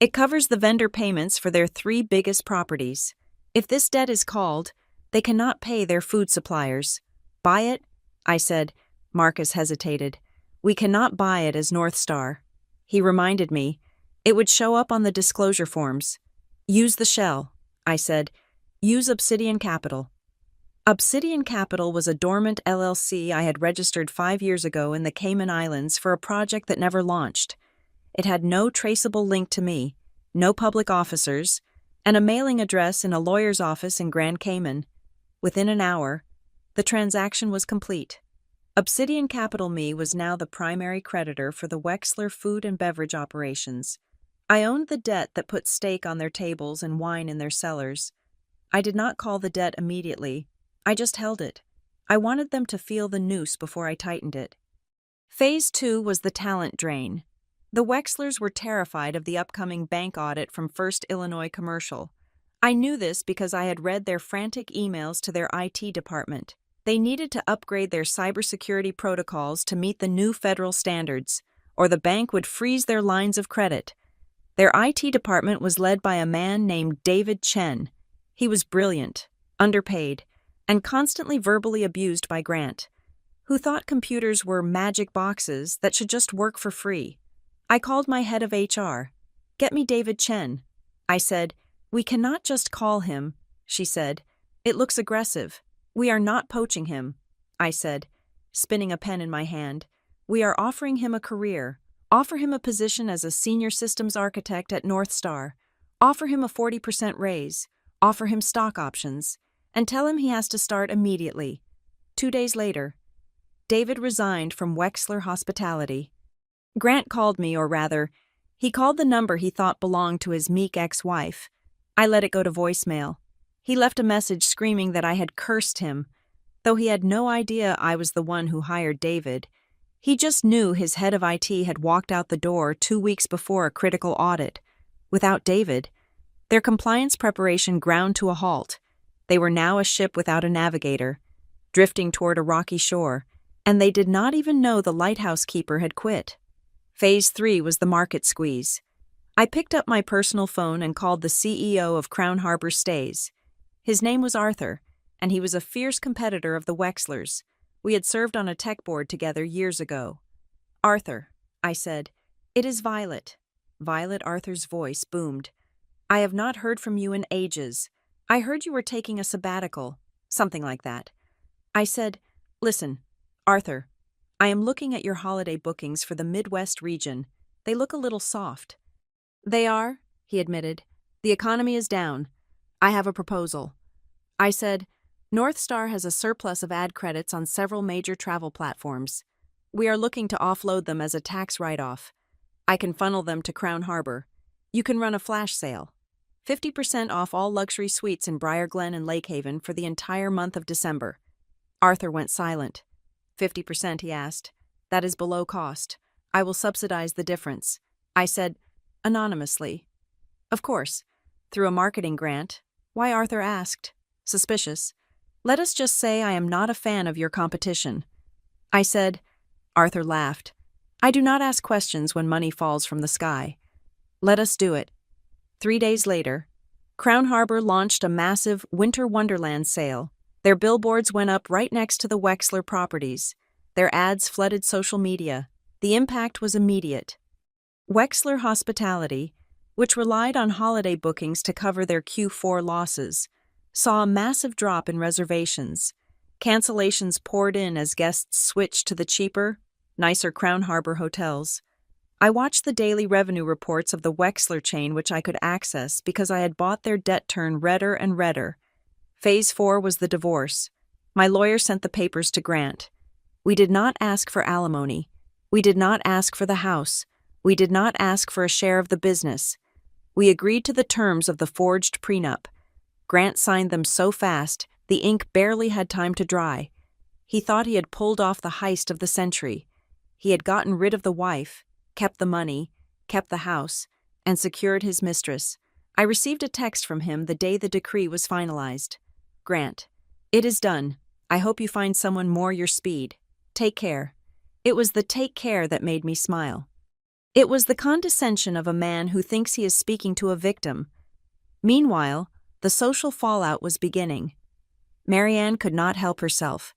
It covers the vendor payments for their 3 biggest properties. If this debt is called, they cannot pay their food suppliers. Buy it? I said. Marcus hesitated. We cannot buy it as North Star. He reminded me. It would show up on the disclosure forms. Use the shell, I said. Use Obsidian Capital. Obsidian Capital was a dormant LLC I had registered 5 years ago in the Cayman Islands for a project that never launched. It had no traceable link to me, no public officers, and a mailing address in a lawyer's office in Grand Cayman. Within an hour, the transaction was complete. Obsidian Capital Me was now the primary creditor for the Wexler food and beverage operations. I owned the debt that put steak on their tables and wine in their cellars. I did not call the debt immediately. I just held it. I wanted them to feel the noose before I tightened it. Phase 2 was the talent drain. The Wexlers were terrified of the upcoming bank audit from First Illinois Commercial. I knew this because I had read their frantic emails to their IT department. They needed to upgrade their cybersecurity protocols to meet the new federal standards, or the bank would freeze their lines of credit. Their IT department was led by a man named David Chen. He was brilliant, underpaid, and constantly verbally abused by Grant, who thought computers were magic boxes that should just work for free. I called my head of HR. Get me David Chen. I said, we cannot just call him, she said. It looks aggressive. We are not poaching him, I said, spinning a pen in my hand. We are offering him a career. Offer him a position as a senior systems architect at North Star. Offer him a 40% raise. Offer him stock options. and tell him he has to start immediately. 2 days later, David resigned from Wexler Hospitality. Grant called me, or rather, he called the number he thought belonged to his meek ex-wife. I let it go to voicemail. He left a message screaming that I had cursed him, though he had no idea I was the one who hired David. He just knew his head of IT had walked out the door 2 weeks before a critical audit. Without David, their compliance preparation ground to a halt. They were now a ship without a navigator, drifting toward a rocky shore, and they did not even know the lighthouse keeper had quit. Phase 3 was the market squeeze. I picked up my personal phone and called the CEO of Crown Harbor Stays. His name was Arthur, and he was a fierce competitor of the Wexlers. We had served on a tech board together years ago. "Arthur," I said, "it is Violet." Violet Arthur's voice boomed. "I have not heard from you in ages. I heard you were taking a sabbatical," something like that. I said, "Listen, Arthur, I am looking at your holiday bookings for the Midwest region. They look a little soft." "They are," he admitted. "The economy is down. I have a proposal." I said, "North Star has a surplus of ad credits on several major travel platforms. We are looking to offload them as a tax write-off. I can funnel them to Crown Harbor. You can run a flash sale. 50% off all luxury suites in Briar Glen and Lake Haven for the entire month of December." Arthur went silent. 50%, he asked. "That is below cost. I will subsidize the difference." I said, anonymously, "Of course, through a marketing grant." Why, Arthur asked, suspicious. "Let us just say I am not a fan of your competition." I said. Arthur laughed. "I do not ask questions when money falls from the sky. Let us do it." 3 days later, Crown Harbor launched a massive Winter Wonderland sale. Their billboards went up right next to the Wexler properties. Their ads flooded social media. The impact was immediate. Wexler Hospitality, which relied on holiday bookings to cover their Q4 losses, saw a massive drop in reservations. Cancellations poured in as guests switched to the cheaper, nicer Crown Harbor hotels. I watched the daily revenue reports of the Wexler chain, which I could access because I had bought their debt turn redder and redder. Phase 4 was the divorce. My lawyer sent the papers to Grant. We did not ask for alimony. We did not ask for the house. We did not ask for a share of the business. We agreed to the terms of the forged prenup. Grant signed them so fast, the ink barely had time to dry. He thought he had pulled off the heist of the century. He had gotten rid of the wife, kept the money, kept the house, and secured his mistress. I received a text from him the day the decree was finalized. "Grant, it is done. I hope you find someone more your speed. Take care." It was the take care that made me smile. It was the condescension of a man who thinks he is speaking to a victim. Meanwhile, the social fallout was beginning. Marianne could not help herself.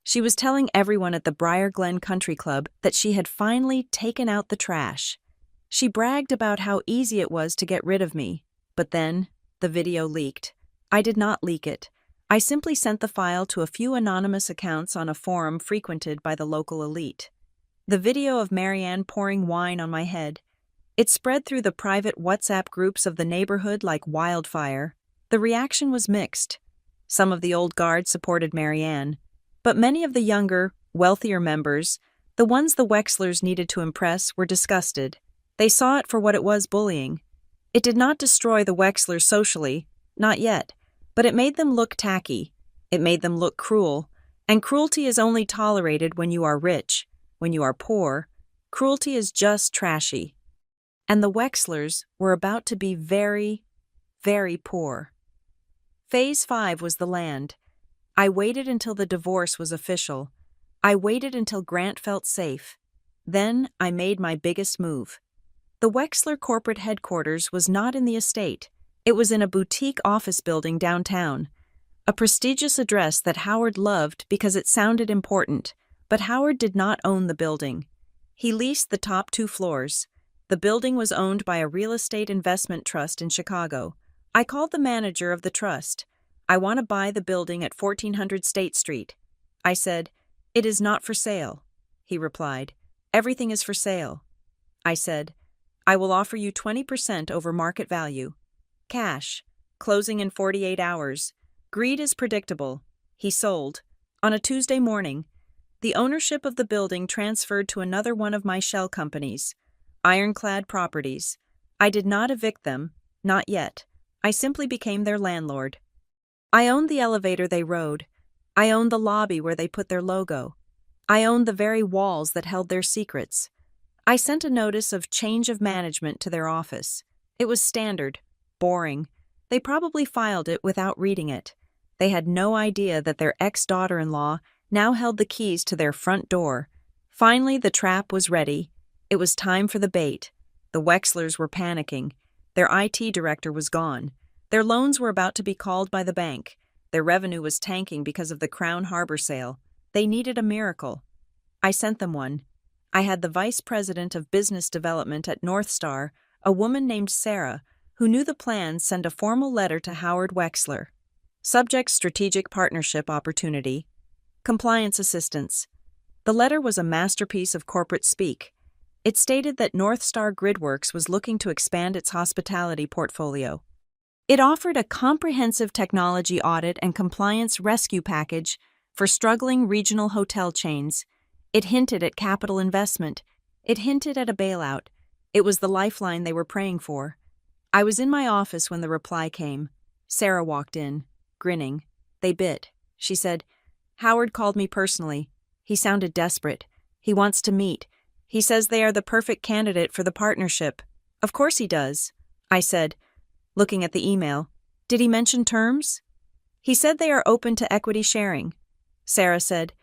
She was telling everyone at the Briar Glen Country Club that she had finally taken out the trash. She bragged about how easy it was to get rid of me, but then the video leaked. I did not leak it. I simply sent the file to a few anonymous accounts on a forum frequented by the local elite. The video of Marianne pouring wine on my head. It spread through the private WhatsApp groups of the neighborhood like wildfire. The reaction was mixed. Some of the old guard supported Marianne, but many of the younger, wealthier members, the ones the Wexlers needed to impress, were disgusted. They saw it for what it was, bullying. It did not destroy the Wexlers socially, not yet, but it made them look tacky. It made them look cruel, and cruelty is only tolerated when you are rich. When you are poor, cruelty is just trashy. And the Wexlers were about to be very, very poor. Phase 5 was the land. I waited until the divorce was official. I waited until Grant felt safe. Then I made my biggest move. The Wexler corporate headquarters was not in the estate. It was in a boutique office building downtown. A prestigious address that Howard loved because it sounded important, but Howard did not own the building. He leased the top 2 floors. The building was owned by a real estate investment trust in Chicago. I called the manager of the trust. "I want to buy the building at 1400 State Street." I said, "It is not for sale." He replied, "Everything is for sale." I said, "I will offer you 20% over market value. Cash, closing in 48 hours. Greed is predictable. He sold. On a Tuesday morning, the ownership of the building transferred to another one of my shell companies, Ironclad Properties. I did not evict them, not yet. I simply became their landlord. I owned the elevator they rode. I owned the lobby where they put their logo. I owned the very walls that held their secrets. I sent a notice of change of management to their office. It was standard, boring. They probably filed it without reading it. They had no idea that their ex-daughter-in-law now held the keys to their front door. Finally, the trap was ready. It was time for the bait. The Wexlers were panicking. Their IT director was gone. Their loans were about to be called by the bank. Their revenue was tanking because of the Crown Harbor sale. They needed a miracle. I sent them one. I had the vice president of business development at North Star, a woman named Sarah, who knew the plans, send a formal letter to Howard Wexler. Subject: strategic partnership opportunity. Compliance assistance. The letter was a masterpiece of corporate speak. It stated that North Star Gridworks was looking to expand its hospitality portfolio. It offered a comprehensive technology audit and compliance rescue package for struggling regional hotel chains. It hinted at capital investment. It hinted at a bailout. It was the lifeline they were praying for. I was in my office when the reply came. Sarah walked in, grinning. They bit. She said, "Howard called me personally. He sounded desperate. He wants to meet. He says they are the perfect candidate for the partnership." "Of course he does," I said, looking at the email. "Did he mention terms?" "He said they are open to equity sharing." Sarah said,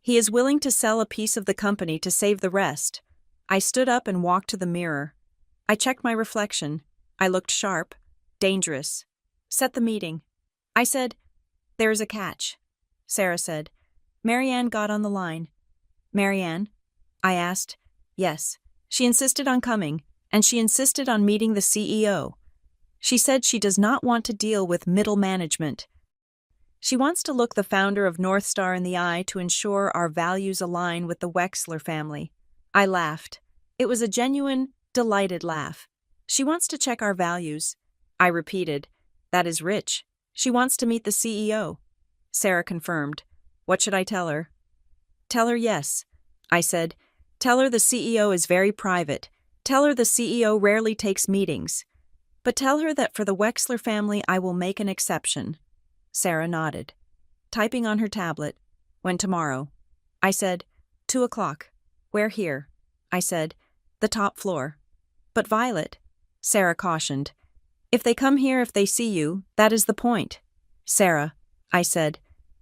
"He is willing to sell a piece of the company to save the rest." I stood up and walked to the mirror. I checked my reflection. I looked sharp, dangerous. "Set the meeting." I said, "There is a catch." Sarah said, "Marianne got on the line." "Marianne?" I asked. "Yes. She insisted on coming, and she insisted on meeting the CEO. She said she does not want to deal with middle management. She wants to look the founder of North Star in the eye to ensure our values align with the Wexler family." I laughed. It was a genuine, delighted laugh. "She wants to check our values." I repeated, "That is rich. She wants to meet the CEO." Sarah confirmed. "What should I tell her?" "Tell her yes," I said. "Tell her the CEO is very private. Tell her the CEO rarely takes meetings. But tell her that for the Wexler family I will make an exception." Sarah nodded. Typing on her tablet. "When tomorrow?" I said, 2:00. "Where here?" I said, "The top floor." "But Violet," Sarah cautioned, "if they come here, if they see you, that is the point." "Sarah," I said.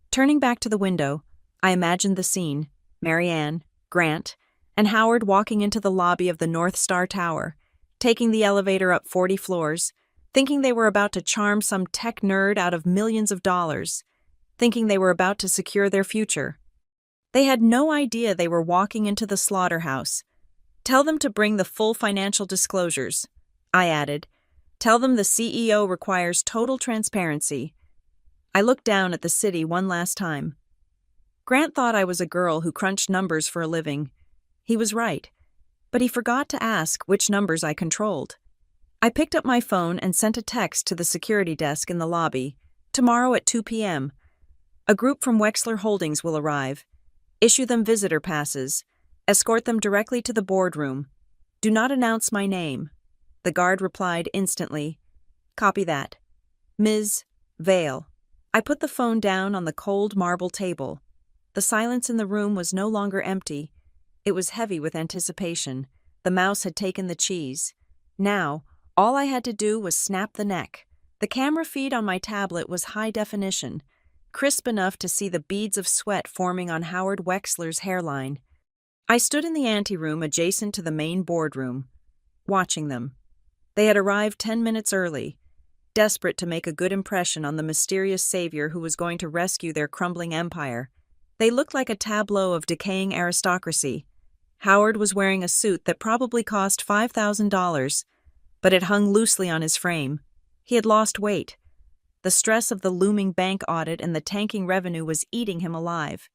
Turning back to the window, I imagined the scene: Marianne, Grant, and Howard walking into the lobby of the North Star Tower, taking the elevator up 40 floors, thinking they were about to charm some tech nerd out of millions of dollars, thinking they were about to secure their future. They had no idea they were walking into the slaughterhouse. "Tell them to bring the full financial disclosures," I added. "Tell them the CEO requires total transparency." I looked down at the city one last time. Grant thought I was a girl who crunched numbers for a living. He was right, but he forgot to ask which numbers I controlled. I picked up my phone and sent a text to the security desk in the lobby. "Tomorrow at 2 p.m. A group from Wexler Holdings will arrive. Issue them visitor passes. Escort them directly to the boardroom. Do not announce my name." The guard replied instantly, "Copy that. Ms. Vale." I put the phone down on the cold marble table. The silence in the room was no longer empty. It was heavy with anticipation. The mouse had taken the cheese. Now, all I had to do was snap the neck. The camera feed on my tablet was high definition, crisp enough to see the beads of sweat forming on Howard Wexler's hairline. I stood in the anteroom adjacent to the main boardroom, watching them. They had arrived 10 minutes early, desperate to make a good impression on the mysterious savior who was going to rescue their crumbling empire. They looked like a tableau of decaying aristocracy. Howard was wearing a suit that probably cost $5,000, but it hung loosely on his frame. He had lost weight. The stress of the looming bank audit and the tanking revenue was eating him alive.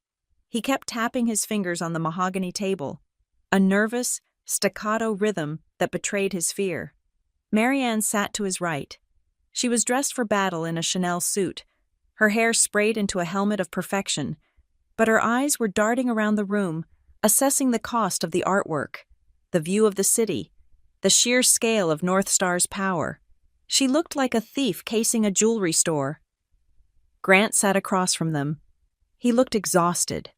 He kept tapping his fingers on the mahogany table, a nervous, staccato rhythm that betrayed his fear. Marianne sat to his right. She was dressed for battle in a Chanel suit. her hair sprayed into a helmet of perfection, but her eyes were darting around the room, assessing the cost of the artwork, the view of the city, the sheer scale of North Star's power. She looked like a thief casing a jewelry store. Grant sat across from them. He looked exhausted.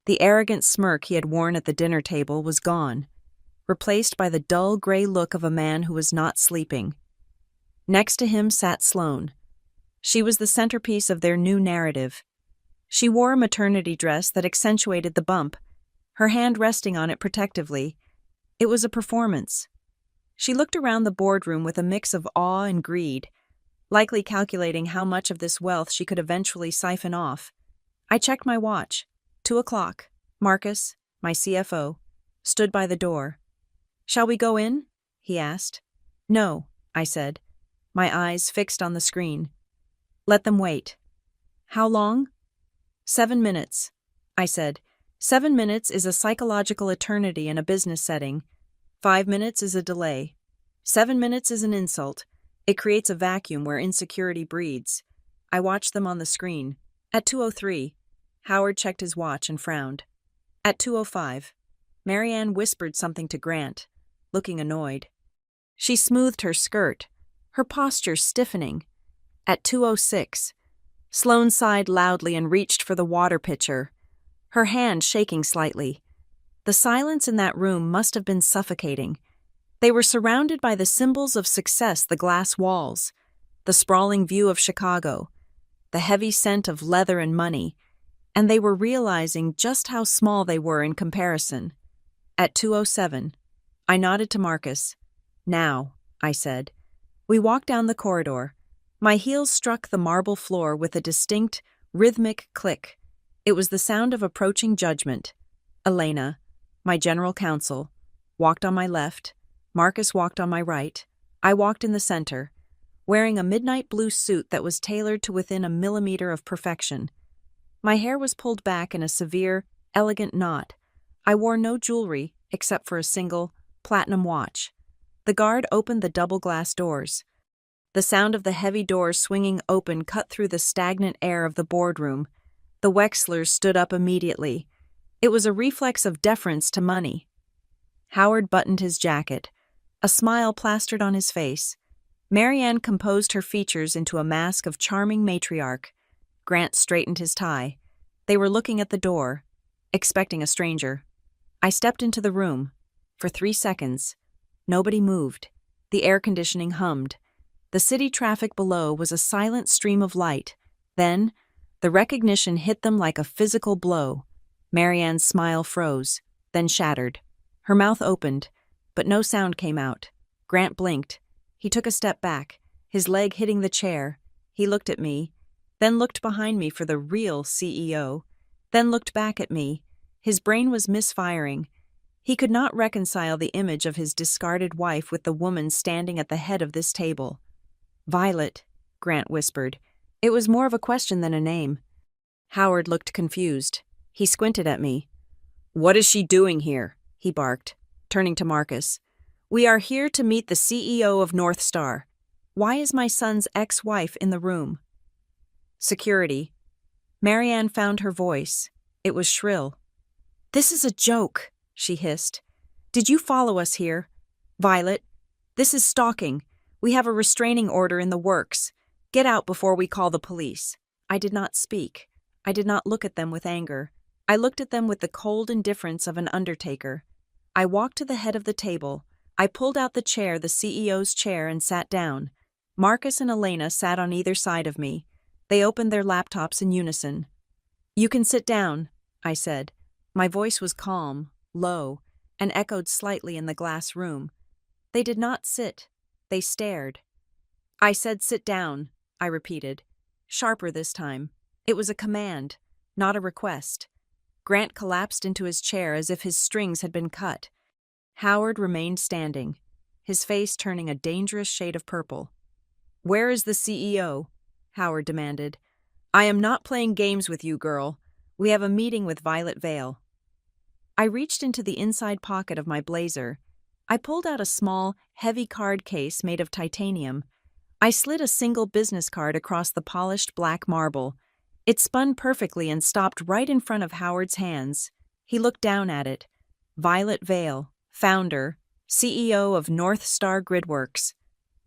The arrogant smirk he had worn at the dinner table was gone, replaced by the dull gray look of a man who was not sleeping. Next to him sat Sloane. She was the centerpiece of their new narrative. She wore a maternity dress that accentuated the bump, her hand resting on it protectively. It was a performance. She looked around the boardroom with a mix of awe and greed, likely calculating how much of this wealth she could eventually siphon off. I checked my watch. 2:00. Marcus, my CFO, stood by the door. "Shall we go in?" he asked. "No," I said, my eyes fixed on the screen. "Let them wait." "How long?" 7 minutes, I said. 7 minutes is a psychological eternity in a business setting. 5 minutes is a delay. 7 minutes is an insult. It creates a vacuum where insecurity breeds. I watched them on the screen. At 2:03, Howard checked his watch and frowned. At 2:05, Marianne whispered something to Grant, looking annoyed. She smoothed her skirt, her posture stiffening. At 2:06, Sloane sighed loudly and reached for the water pitcher, her hand shaking slightly. The silence in that room must have been suffocating. They were surrounded by the symbols of success, the glass walls, the sprawling view of Chicago, the heavy scent of leather and money, and they were realizing just how small they were in comparison. At 2:07, I nodded to Marcus. "Now," I said. We walked down the corridor. My heels struck the marble floor with a distinct, rhythmic click. It was the sound of approaching judgment. Elena, my general counsel, walked on my left. Marcus walked on my right. I walked in the center, wearing a midnight blue suit that was tailored to within a millimeter of perfection. My hair was pulled back in a severe, elegant knot. I wore no jewelry except for a single, platinum watch. The guard opened the double-glass doors. The sound of the heavy doors swinging open cut through the stagnant air of the boardroom. The Wexlers stood up immediately. It was a reflex of deference to money. Howard buttoned his jacket. A smile plastered on his face. Marianne composed her features into a mask of charming matriarch. Grant straightened his tie. They were looking at the door, expecting a stranger. I stepped into the room. For 3 seconds, nobody moved. The air conditioning hummed. The city traffic below was a silent stream of light. Then, the recognition hit them like a physical blow. Marianne's smile froze, then shattered. Her mouth opened, but no sound came out. Grant blinked. He took a step back, his leg hitting the chair. He looked at me, then looked behind me for the real CEO, then looked back at me. His brain was misfiring. He could not reconcile the image of his discarded wife with the woman standing at the head of this table. "Violet," Grant whispered. It was more of a question than a name. Howard looked confused. He squinted at me. "What is she doing here?" he barked, turning to Marcus. "We are here to meet the CEO of North Star. Why is my son's ex-wife in the room?" Security. Marianne found her voice. It was shrill. "This is a joke," she hissed. "Did you follow us here? Violet, this is stalking. We have a restraining order in the works. Get out before we call the police." I did not speak. I did not look at them with anger. I looked at them with the cold indifference of an undertaker. I walked to the head of the table. I pulled out the chair, the CEO's chair, and sat down. Marcus and Elena sat on either side of me. They opened their laptops in unison. "You can sit down," I said. My voice was calm, low, and echoed slightly in the glass room. They did not sit. They stared. "I said sit down," I repeated, sharper this time. It was a command, not a request. Grant collapsed into his chair as if his strings had been cut. Howard remained standing, his face turning a dangerous shade of purple. "Where is the CEO?" Howard demanded. "I am not playing games with you, girl. We have a meeting with Violet Vale." I reached into the inside pocket of my blazer. I pulled out a small, heavy card case made of titanium. I slid a single business card across the polished black marble. It spun perfectly and stopped right in front of Howard's hands. He looked down at it. Violet Vale, founder, CEO of North Star Gridworks.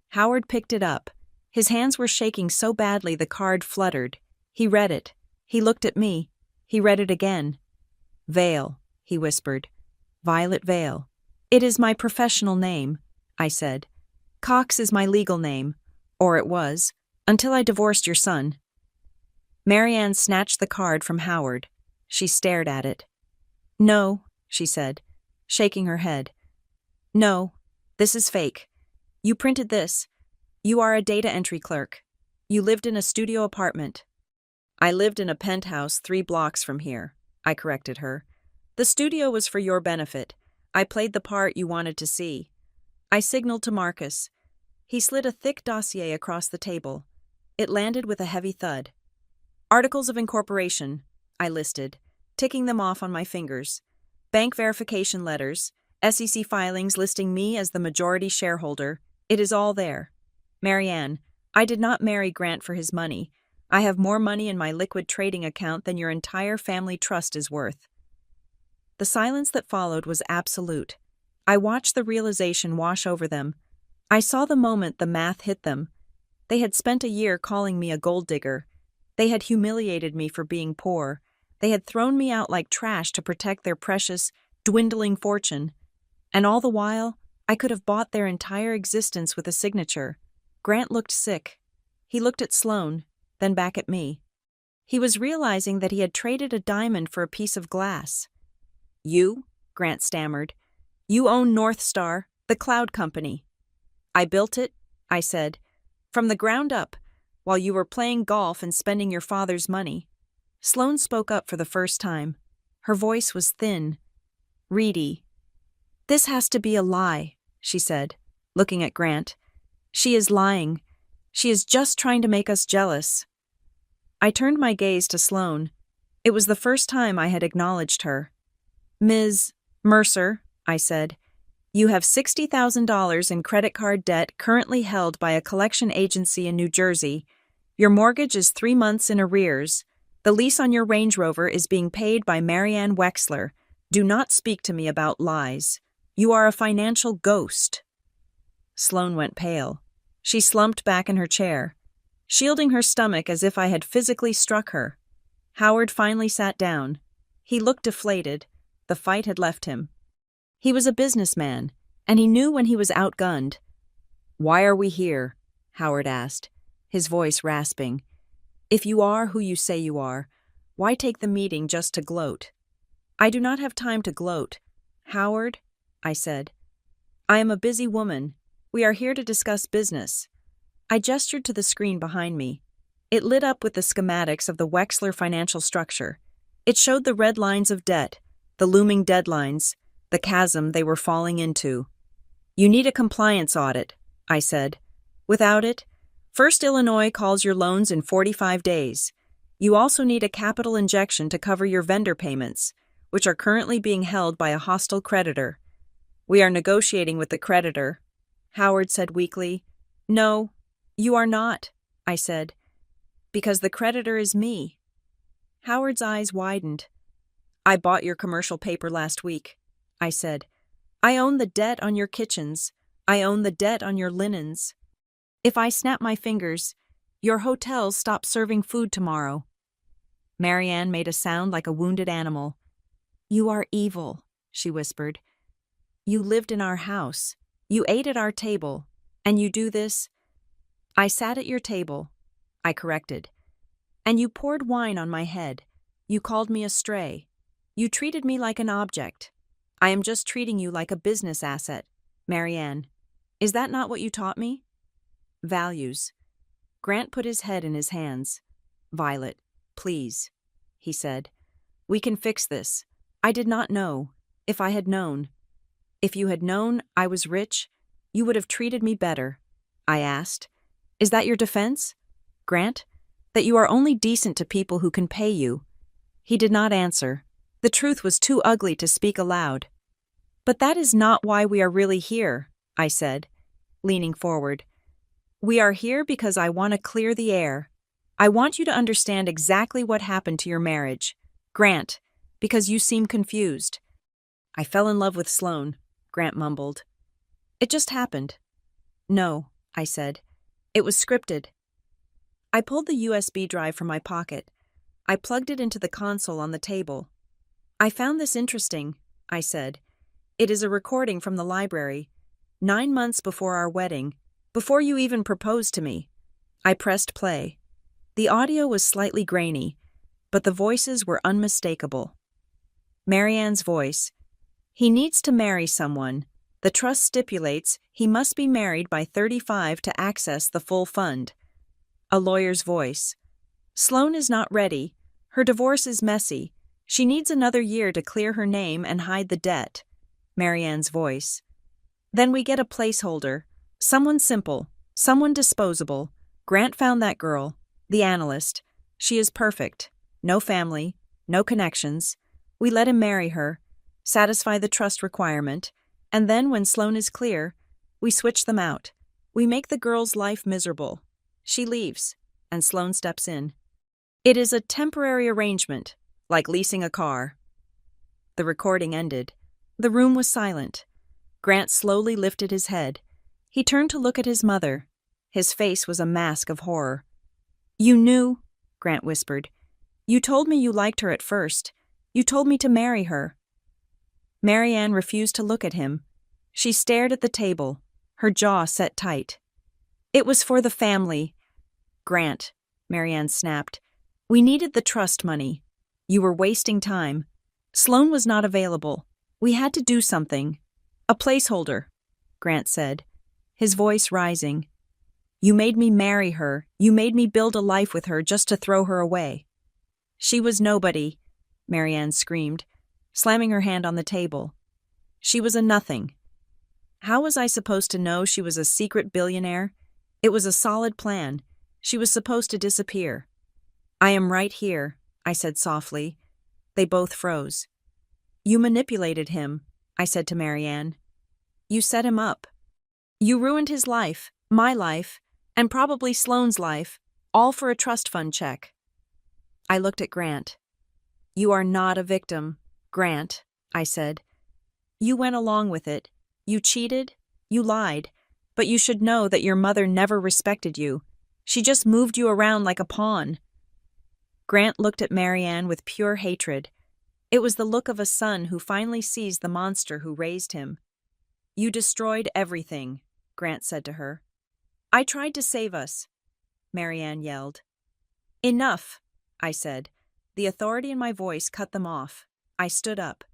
Howard picked it up. His hands were shaking so badly the card fluttered. He read it. He looked at me. He read it again. Vale, he whispered. Violet Vale. It is my professional name, I said. Cox is my legal name, or it was, until I divorced your son. Marianne snatched the card from Howard. She stared at it. No, she said, shaking her head. No, this is fake. You printed this. You are a data entry clerk. You lived in a studio apartment. I lived in a penthouse 3 blocks from here, I corrected her. The studio was for your benefit. I played the part you wanted to see. I signaled to Marcus. He slid a thick dossier across the table. It landed with a heavy thud. Articles of incorporation, I listed, ticking them off on my fingers. Bank verification letters, SEC filings listing me as the majority shareholder. It is all there. Marianne, I did not marry Grant for his money. I have more money in my liquid trading account than your entire family trust is worth. The silence that followed was absolute. I watched the realization wash over them. I saw the moment the math hit them. They had spent a year calling me a gold digger. They had humiliated me for being poor. They had thrown me out like trash to protect their precious, dwindling fortune. And all the while, I could have bought their entire existence with a signature. Grant looked sick. He looked at Sloane, then back at me. He was realizing that he had traded a diamond for a piece of glass. You, Grant stammered, you own North Star, the cloud company. I built it, I said, from the ground up, while you were playing golf and spending your father's money. Sloane spoke up for the first time. Her voice was thin, reedy. This has to be a lie, she said, looking at Grant. She is lying. She is just trying to make us jealous. I turned my gaze to Sloane. It was the first time I had acknowledged her. Ms. Mercer, I said, you have $60,000 in credit card debt currently held by a collection agency in New Jersey. Your mortgage is 3 months in arrears. The lease on your Range Rover is being paid by Marianne Wexler. Do not speak to me about lies. You are a financial ghost. Sloane went pale. She slumped back in her chair, shielding her stomach as if I had physically struck her. Howard finally sat down. He looked deflated. The fight had left him. He was a businessman, and he knew when he was outgunned. Why are we here? Howard asked, his voice rasping. If you are who you say you are, why take the meeting just to gloat? I do not have time to gloat. Howard, I said. I am a busy woman. We are here to discuss business. I gestured to the screen behind me. It lit up with the schematics of the Wexler financial structure. It showed the red lines of debt, the looming deadlines, the chasm they were falling into. You need a compliance audit, I said. Without it, First Illinois calls your loans in 45 days. You also need a capital injection to cover your vendor payments, which are currently being held by a hostile creditor. We are negotiating with the creditor, Howard said weakly. No, you are not, I said, because the creditor is me. Howard's eyes widened. I bought your commercial paper last week, I said. I own the debt on your kitchens. I own the debt on your linens. If I snap my fingers, your hotels stop serving food tomorrow. Marianne made a sound like a wounded animal. You are evil, she whispered. You lived in our house. You ate at our table. And you do this? I sat at your table, I corrected. And you poured wine on my head. You called me a stray. You treated me like an object. I am just treating you like a business asset. Marianne, is that not what you taught me? Values. Grant put his head in his hands. Violet, please, he said. We can fix this. I did not know. If I had known. If you had known I was rich, you would have treated me better. I asked. Is that your defense, Grant? That you are only decent to people who can pay you? He did not answer. The truth was too ugly to speak aloud. But that is not why we are really here, I said, leaning forward. We are here because I want to clear the air. I want you to understand exactly what happened to your marriage. Grant, because you seem confused. I fell in love with Sloane, Grant mumbled. It just happened. No, I said. It was scripted. I pulled the USB drive from my pocket. I plugged it into the console on the table. I found this interesting, I said. It is a recording from the library, 9 months before our wedding, before you even proposed to me. I pressed play. The audio was slightly grainy, but the voices were unmistakable. Marianne's voice. He needs to marry someone. The trust stipulates he must be married by 35 to access the full fund. A lawyer's voice. Sloane is not ready. Her divorce is messy. She needs another year to clear her name and hide the debt. Marianne's voice. Then we get a placeholder. Someone simple. Someone disposable. Grant found that girl. The analyst. She is perfect. No family. No connections. We let him marry her. Satisfy the trust requirement. And then when Sloane is clear, we switch them out. We make the girl's life miserable. She leaves, and Sloane steps in. It is a temporary arrangement, like leasing a car. The recording ended. The room was silent. Grant slowly lifted his head. He turned to look at his mother. His face was a mask of horror. You knew, Grant whispered. You told me you liked her at first. You told me to marry her. Marianne refused to look at him. She stared at the table, her jaw set tight. It was for the family. Grant, Marianne snapped. We needed the trust money. You were wasting time. Sloane was not available. We had to do something. A placeholder, Grant said, his voice rising. You made me marry her. You made me build a life with her just to throw her away. She was nobody, Marianne screamed, slamming her hand on the table. She was a nothing. How was I supposed to know she was a secret billionaire? It was a solid plan. She was supposed to disappear. I am right here, I said softly. They both froze. You manipulated him, I said to Marianne. You set him up. You ruined his life, my life, and probably Sloane's life, all for a trust fund check. I looked at Grant. You are not a victim, Grant, I said. You went along with it. You cheated. You lied. But you should know that your mother never respected you. She just moved you around like a pawn. Grant looked at Marianne with pure hatred. It was the look of a son who finally sees the monster who raised him. You destroyed everything, Grant said to her. I tried to save us, Marianne yelled. Enough, I said. The authority in my voice cut them off. I stood up.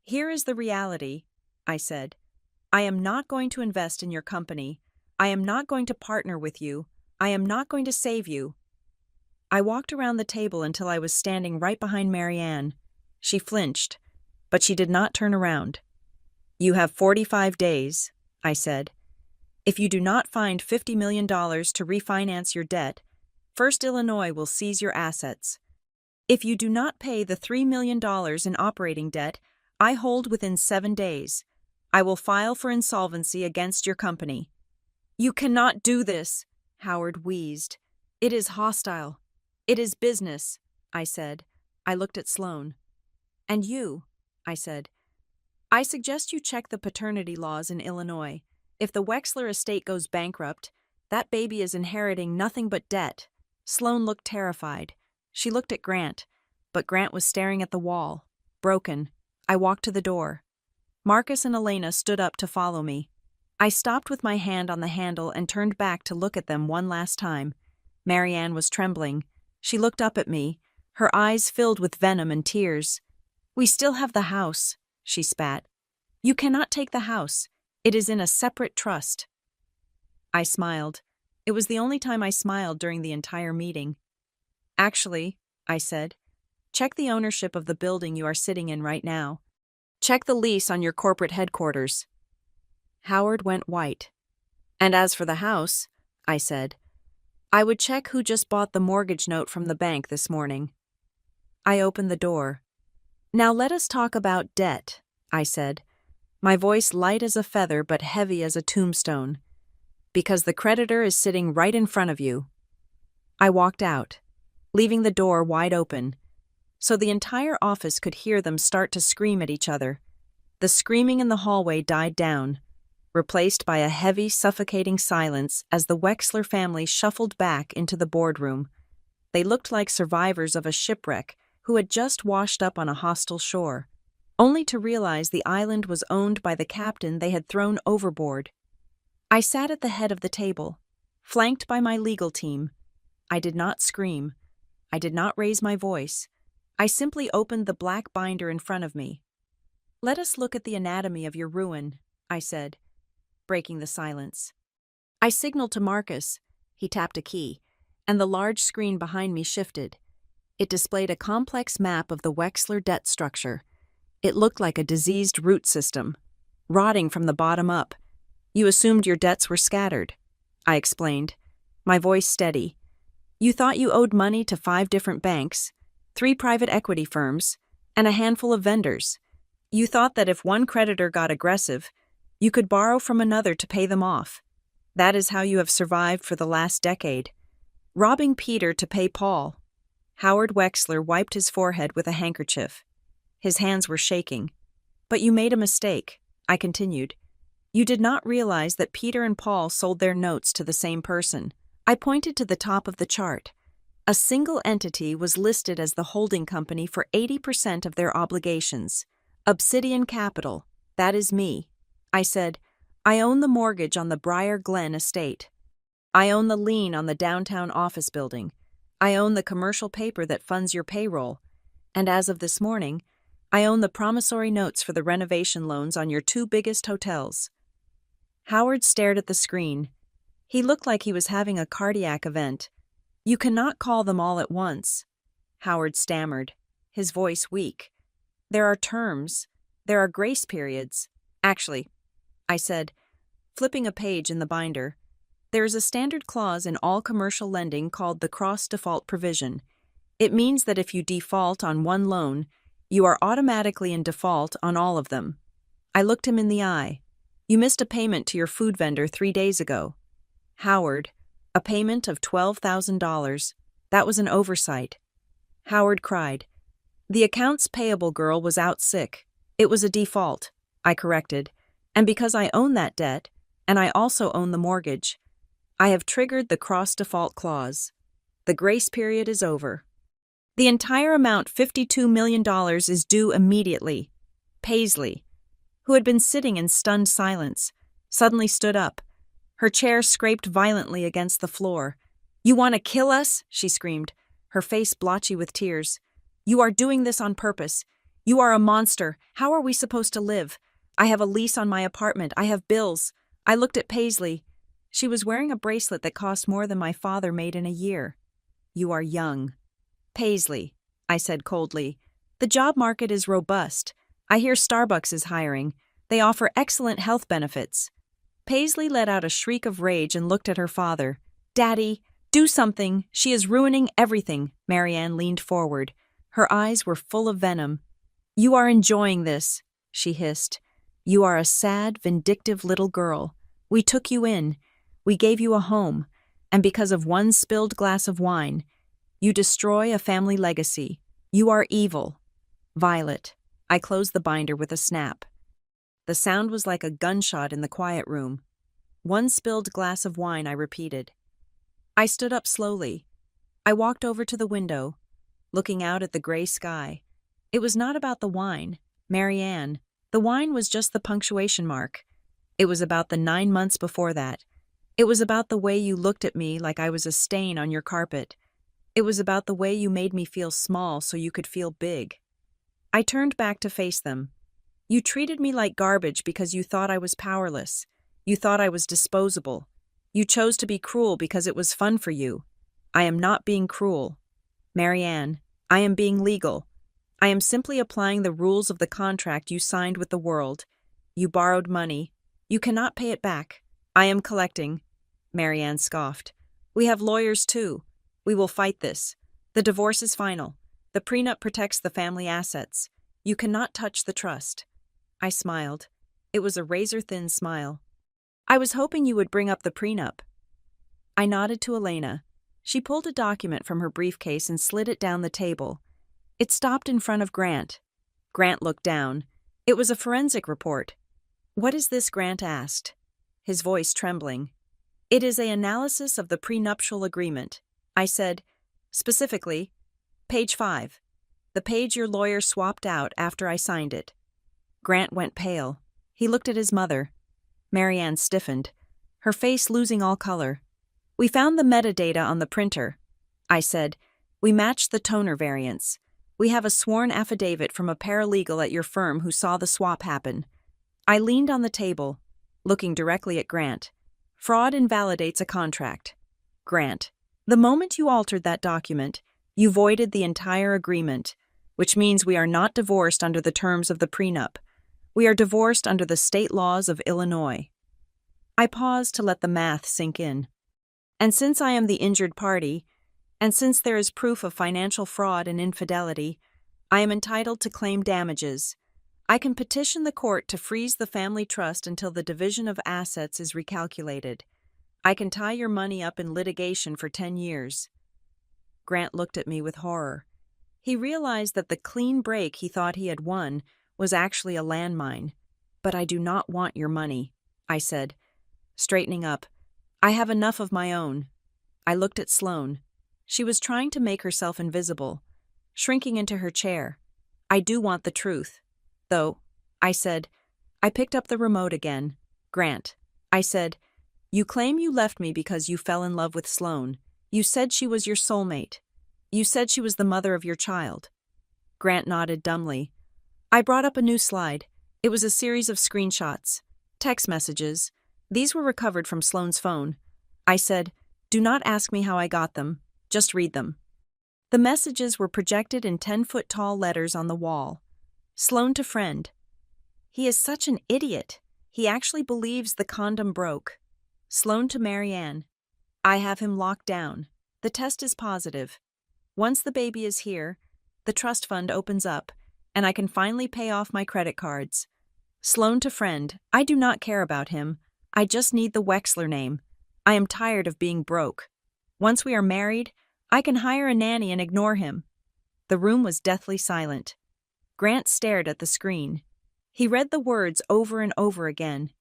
Here is the reality, I said. I am not going to invest in your company. I am not going to partner with you. I am not going to save you. I walked around the table until I was standing right behind Marianne. She flinched, but she did not turn around. You have 45 days, I said. If you do not find $50 million to refinance your debt, First Illinois will seize your assets. If you do not pay the $3 million in operating debt I hold within 7 days, I will file for insolvency against your company. You cannot do this, Howard wheezed. It is hostile. It is business, I said. I looked at Sloane. And you, I said. I suggest you check the paternity laws in Illinois. If the Wexler estate goes bankrupt, that baby is inheriting nothing but debt. Sloane looked terrified. She looked at Grant, but Grant was staring at the wall, broken. I walked to the door. Marcus and Elena stood up to follow me. I stopped with my hand on the handle and turned back to look at them one last time. Marianne was trembling. She looked up at me, her eyes filled with venom and tears. We still have the house, she spat. You cannot take the house. It is in a separate trust. I smiled. It was the only time I smiled during the entire meeting. Actually, I said, check the ownership of the building you are sitting in right now. Check the lease on your corporate headquarters. Howard went white. And as for the house, I said, I would check who just bought the mortgage note from the bank this morning. I opened the door. Now let us talk about debt, I said, my voice light as a feather but heavy as a tombstone. Because the creditor is sitting right in front of you. I walked out, leaving the door wide open, so the entire office could hear them start to scream at each other. The screaming in the hallway died down, replaced by a heavy, suffocating silence as the Wexler family shuffled back into the boardroom. They looked like survivors of a shipwreck who had just washed up on a hostile shore, only to realize the island was owned by the captain they had thrown overboard. I sat at the head of the table, flanked by my legal team. I did not scream. I did not raise my voice. I simply opened the black binder in front of me. "Let us look at the anatomy of your ruin," I said, breaking the silence. I signaled to Marcus. He tapped a key, and the large screen behind me shifted. It displayed a complex map of the Wexler debt structure. It looked like a diseased root system, rotting from the bottom up. "You assumed your debts were scattered," I explained, my voice steady. "You thought you owed money to 5 different banks, 3 private equity firms, and a handful of vendors. You thought that if one creditor got aggressive, you could borrow from another to pay them off. That is how you have survived for the last decade, robbing Peter to pay Paul." Howard Wexler wiped his forehead with a handkerchief. His hands were shaking. "But you made a mistake," I continued. "You did not realize that Peter and Paul sold their notes to the same person." I pointed to the top of the chart. A single entity was listed as the holding company for 80% of their obligations. Obsidian Capital, that is me. I said, "I own the mortgage on the Briar Glen estate. I own the lien on the downtown office building. I own the commercial paper that funds your payroll. And as of this morning, I own the promissory notes for the renovation loans on your 2 biggest hotels." Howard stared at the screen. He looked like he was having a cardiac event. "You cannot call them all at once," Howard stammered, his voice weak. "There are terms. There are grace periods." "Actually," I said, flipping a page in the binder, "there is a standard clause in all commercial lending called the cross-default provision. It means that if you default on one loan, you are automatically in default on all of them." I looked him in the eye. "You missed a payment to your food vendor 3 days ago." "Howard, a payment of $12,000. That was an oversight." Howard cried. "The accounts payable girl was out sick. It was a default," I corrected. "And because I own that debt, and I also own the mortgage, I have triggered the cross-default clause. The grace period is over. The entire amount, $52 million, is due immediately." Paisley, who had been sitting in stunned silence, suddenly stood up. Her chair scraped violently against the floor. "You want to kill us?" she screamed, her face blotchy with tears. "You are doing this on purpose. You are a monster. How are we supposed to live? I have a lease on my apartment. I have bills." I looked at Paisley. She was wearing a bracelet that cost more than my father made in a year. "You are young." "Paisley," I said coldly, "the job market is robust. I hear Starbucks is hiring. They offer excellent health benefits." Paisley let out a shriek of rage and looked at her father. "Daddy, do something. She is ruining everything." Marianne leaned forward. Her eyes were full of venom. "You are enjoying this," she hissed. "You are a sad, vindictive little girl. We took you in. We gave you a home. And because of one spilled glass of wine, you destroy a family legacy. You are evil." "Violet." I closed the binder with a snap. The sound was like a gunshot in the quiet room. "One spilled glass of wine," I repeated. I stood up slowly. I walked over to the window, looking out at the gray sky. It was not about the wine, Marianne. The wine was just the punctuation mark. It was about the 9 months before that. It was about the way you looked at me like I was a stain on your carpet. It was about the way you made me feel small so you could feel big. I turned back to face them. "You treated me like garbage because you thought I was powerless. You thought I was disposable. You chose to be cruel because it was fun for you. I am not being cruel. Marianne, I am being legal. I am simply applying the rules of the contract you signed with the world. You borrowed money. You cannot pay it back. I am collecting." Marianne scoffed. "We have lawyers too. We will fight this. The divorce is final. The prenup protects the family assets. You cannot touch the trust." I smiled. It was a razor-thin smile. I was hoping you would bring up the prenup. I nodded to Elena. She pulled a document from her briefcase and slid it down the table. It stopped in front of Grant. Grant looked down. It was a forensic report. "What is this?" Grant asked, his voice trembling. "It is an analysis of the prenuptial agreement," I said. "Specifically, page 5. The page your lawyer swapped out after I signed it." Grant went pale. He looked at his mother. Marianne stiffened, her face losing all color. "We found the metadata on the printer," I said. "We matched the toner variants. We have a sworn affidavit from a paralegal at your firm who saw the swap happen." I leaned on the table, looking directly at Grant. "Fraud invalidates a contract." "Grant, the moment you altered that document, you voided the entire agreement, which means we are not divorced under the terms of the prenup. We are divorced under the state laws of Illinois." I paused to let the math sink in. "And since I am the injured party, and since there is proof of financial fraud and infidelity, I am entitled to claim damages. I can petition the court to freeze the family trust until the division of assets is recalculated. I can tie your money up in litigation for 10 years. Grant looked at me with horror. He realized that the clean break he thought he had won was actually a landmine. "But I do not want your money," I said, straightening up. "I have enough of my own." I looked at Sloane. She was trying to make herself invisible, shrinking into her chair. "I do want the truth, though," I said. I picked up the remote again. "Grant," I said, "you claim you left me because you fell in love with Sloane. You said she was your soulmate. You said she was the mother of your child." Grant nodded dumbly. I brought up a new slide. It was a series of screenshots, text messages. These were recovered from Sloane's phone. I said, "Do not ask me how I got them. Just read them." The messages were projected in 10-foot-tall letters on the wall. Sloane to friend. "He is such an idiot. He actually believes the condom broke." Sloane to Marianne. "I have him locked down. The test is positive. Once the baby is here, the trust fund opens up, and I can finally pay off my credit cards." Sloane to friend. "I do not care about him. I just need the Wexler name. I am tired of being broke. Once we are married, I can hire a nanny and ignore him." The room was deathly silent. Grant stared at the screen. He read the words over and over again.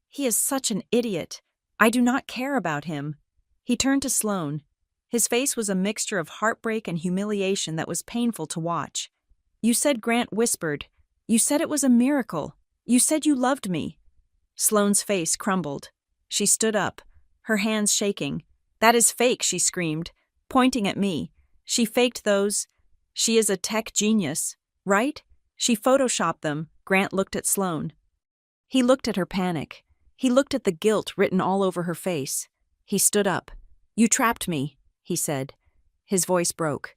"He is such an idiot. I do not care about him." He turned to Sloane. His face was a mixture of heartbreak and humiliation that was painful to watch. "You said," Grant whispered, "you said it was a miracle. You said you loved me." Sloane's face crumbled. She stood up, her hands shaking. "That is fake," she screamed, pointing at me. "She faked those. She is a tech genius, right? She photoshopped them." Grant looked at Sloane. He looked at her panic. He looked at the guilt written all over her face. He stood up. "You trapped me," he said. His voice broke.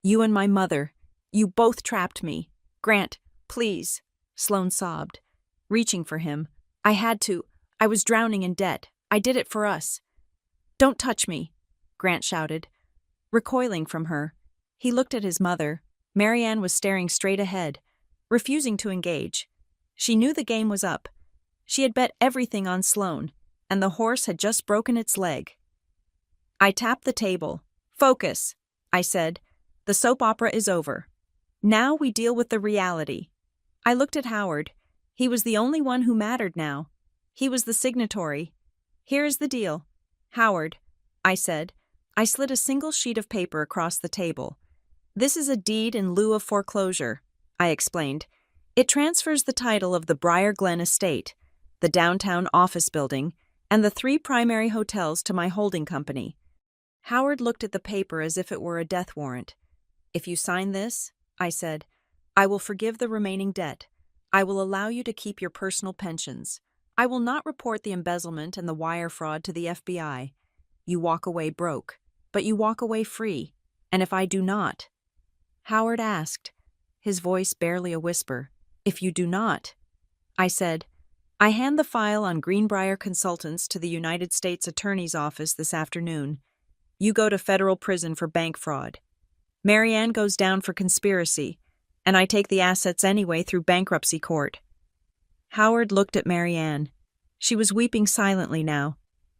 "You and my mother. You both trapped me. Grant, please." Sloane sobbed, reaching for him. "I had to. I was drowning in debt. I did it for us." "Don't touch me," Grant shouted. Recoiling from her, he looked at his mother. Marianne was staring straight ahead, refusing to engage. She knew the game was up. She had bet everything on Sloane, and the horse had just broken its leg. I tapped the table. "Focus," I said. "The soap opera is over. Now we deal with the reality." I looked at Howard. He was the only one who mattered now. He was the signatory. "Here is the deal." "Howard," I said. I slid a single sheet of paper across the table. "This is a deed in lieu of foreclosure," I explained. "It transfers the title of the Briar Glen estate, the downtown office building, and the 3 primary hotels to my holding company." Howard looked at the paper as if it were a death warrant. "If you sign this," I said, "I will forgive the remaining debt. I will allow you to keep your personal pensions. I will not report the embezzlement and the wire fraud to the FBI. You walk away broke, but you walk away free. And if I do not?" Howard asked, his voice barely a whisper. "If you do not?" I said, "I hand the file on Greenbrier Consultants to the United States Attorney's Office this afternoon. You go to federal prison for bank fraud. Marianne goes down for conspiracy, and I take the assets anyway through bankruptcy court." Howard looked at Marianne. She was weeping silently now,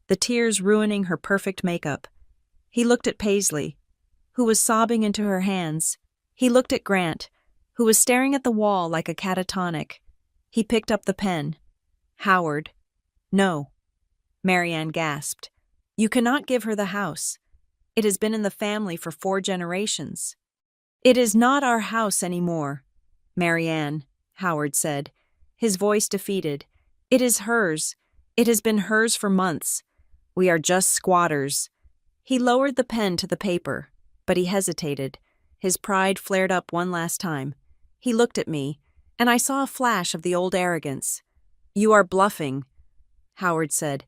the tears ruining her perfect makeup. He looked at Paisley, who was sobbing into her hands. He looked at Grant, who was staring at the wall like a catatonic. He picked up the pen. Howard. No. Marianne gasped. You cannot give her the house. It has been in the family for 4 generations. It is not our house anymore, Marianne, Howard said, his voice defeated. It is hers. It has been hers for months. We are just squatters. He lowered the pen to the paper, but he hesitated. His pride flared up one last time. He looked at me, and I saw a flash of the old arrogance. You are bluffing, Howard said.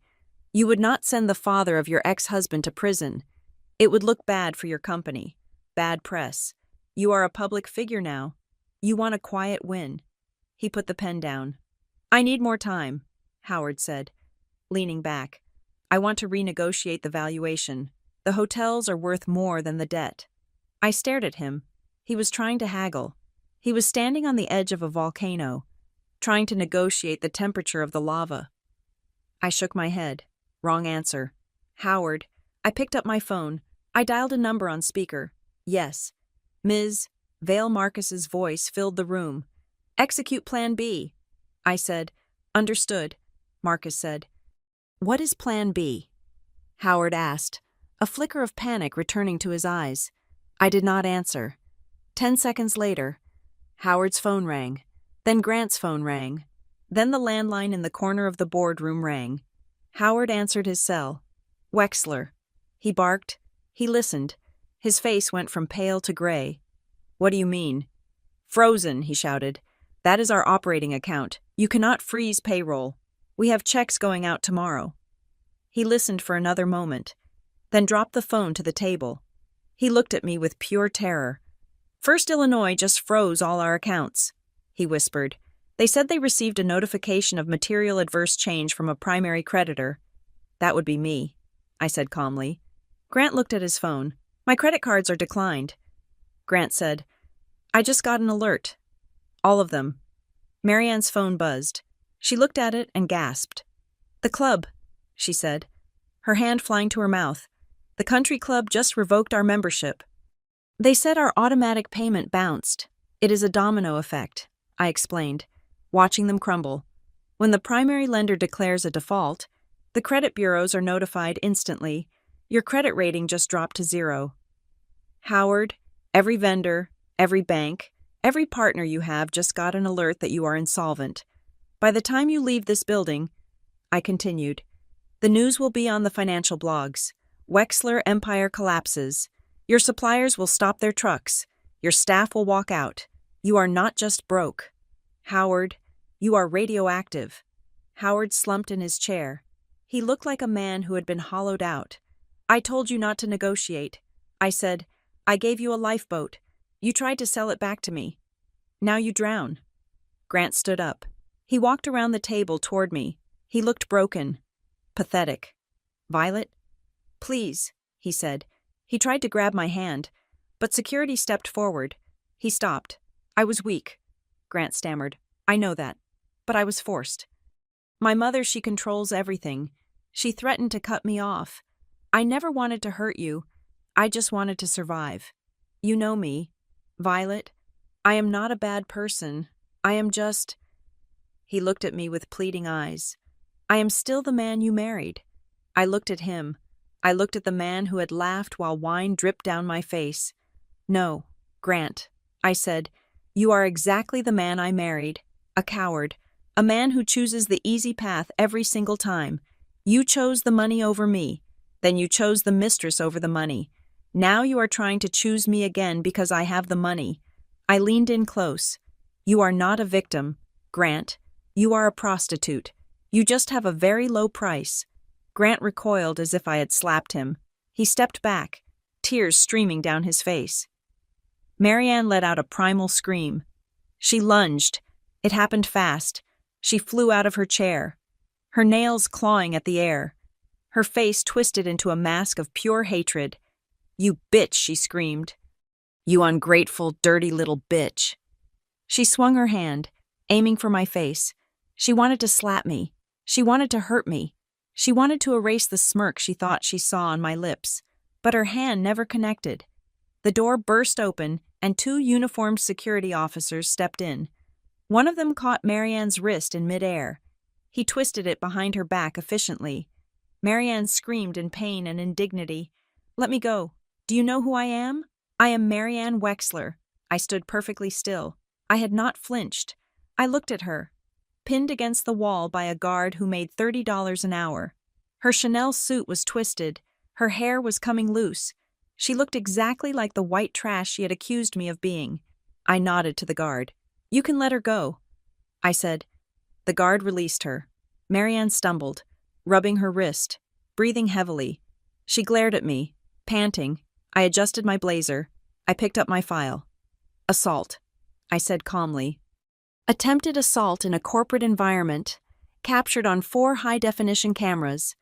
You would not send the father of your ex-husband to prison. It would look bad for your company. Bad press. You are a public figure now. You want a quiet win. He put the pen down. I need more time, Howard said, leaning back. I want to renegotiate the valuation. The hotels are worth more than the debt. I stared at him. He was trying to haggle. He was standing on the edge of a volcano, trying to negotiate the temperature of the lava. I shook my head. Wrong answer. Howard. I picked up my phone. I dialed a number on speaker. Yes. Ms. Vale Marcus's voice filled the room. Execute Plan B. I said. Understood, Marcus said. What is Plan B? Howard asked, a flicker of panic returning to his eyes. I did not answer. 10 seconds later, Howard's phone rang. Then Grant's phone rang. Then the landline in the corner of the boardroom rang. Howard answered his cell. Wexler. He barked. He listened. His face went from pale to gray. What do you mean? Frozen, he shouted. That is our operating account. You cannot freeze payroll. We have checks going out tomorrow. He listened for another moment, then dropped the phone to the table. He looked at me with pure terror. First Illinois just froze all our accounts, he whispered. They said they received a notification of material adverse change from a primary creditor. That would be me, I said calmly. Grant looked at his phone. My credit cards are declined. Grant said, I just got an alert. All of them. Marianne's phone buzzed. She looked at it and gasped. The club, she said, her hand flying to her mouth. The country club just revoked our membership. They said our automatic payment bounced. It is a domino effect, I explained, watching them crumble. When the primary lender declares a default, the credit bureaus are notified instantly. Your credit rating just dropped to 0. Howard, every vendor, every bank, every partner you have just got an alert that you are insolvent. By the time you leave this building, I continued, the news will be on the financial blogs. Wexler Empire collapses. Your suppliers will stop their trucks. Your staff will walk out. You are not just broke. Howard, you are radioactive. Howard slumped in his chair. He looked like a man who had been hollowed out. I told you not to negotiate. I said, I gave you a lifeboat. You tried to sell it back to me. Now you drown. Grant stood up. He walked around the table toward me. He looked broken. Pathetic. Violet? Please, he said. He tried to grab my hand, but security stepped forward. He stopped. I was weak. Grant stammered. I know that, but I was forced. My mother, she controls everything. She threatened to cut me off. I never wanted to hurt you. I just wanted to survive. You know me, Violet. I am not a bad person. I am just... He looked at me with pleading eyes. I am still the man you married. I looked at him. I looked at the man who had laughed while wine dripped down my face. No, Grant, I said, you are exactly the man I married. A coward. A man who chooses the easy path every single time. You chose the money over me. Then you chose the mistress over the money. Now you are trying to choose me again because I have the money. I leaned in close. You are not a victim, Grant. You are a prostitute. You just have a very low price. Grant recoiled as if I had slapped him. He stepped back, tears streaming down his face. Marianne let out a primal scream. She lunged. It happened fast. She flew out of her chair, her nails clawing at the air. Her face twisted into a mask of pure hatred. You bitch, she screamed. You ungrateful, dirty little bitch. She swung her hand, aiming for my face. She wanted to slap me. She wanted to hurt me. She wanted to erase the smirk she thought she saw on my lips, but her hand never connected. The door burst open, and two uniformed security officers stepped in. One of them caught Marianne's wrist in midair. He twisted it behind her back efficiently. Marianne screamed in pain and indignity. "Let me go. Do you know who I am? I am Marianne Wexler." I stood perfectly still. I had not flinched. I looked at her, pinned against the wall by a guard who made $30 an hour. Her Chanel suit was twisted. Her hair was coming loose. She looked exactly like the white trash she had accused me of being. I nodded to the guard. "You can let her go," I said. The guard released her. Marianne stumbled, rubbing her wrist, breathing heavily. She glared at me, panting. I adjusted my blazer. I picked up my file. "Assault," I said calmly. "Attempted assault in a corporate environment, captured on 4 high-definition cameras."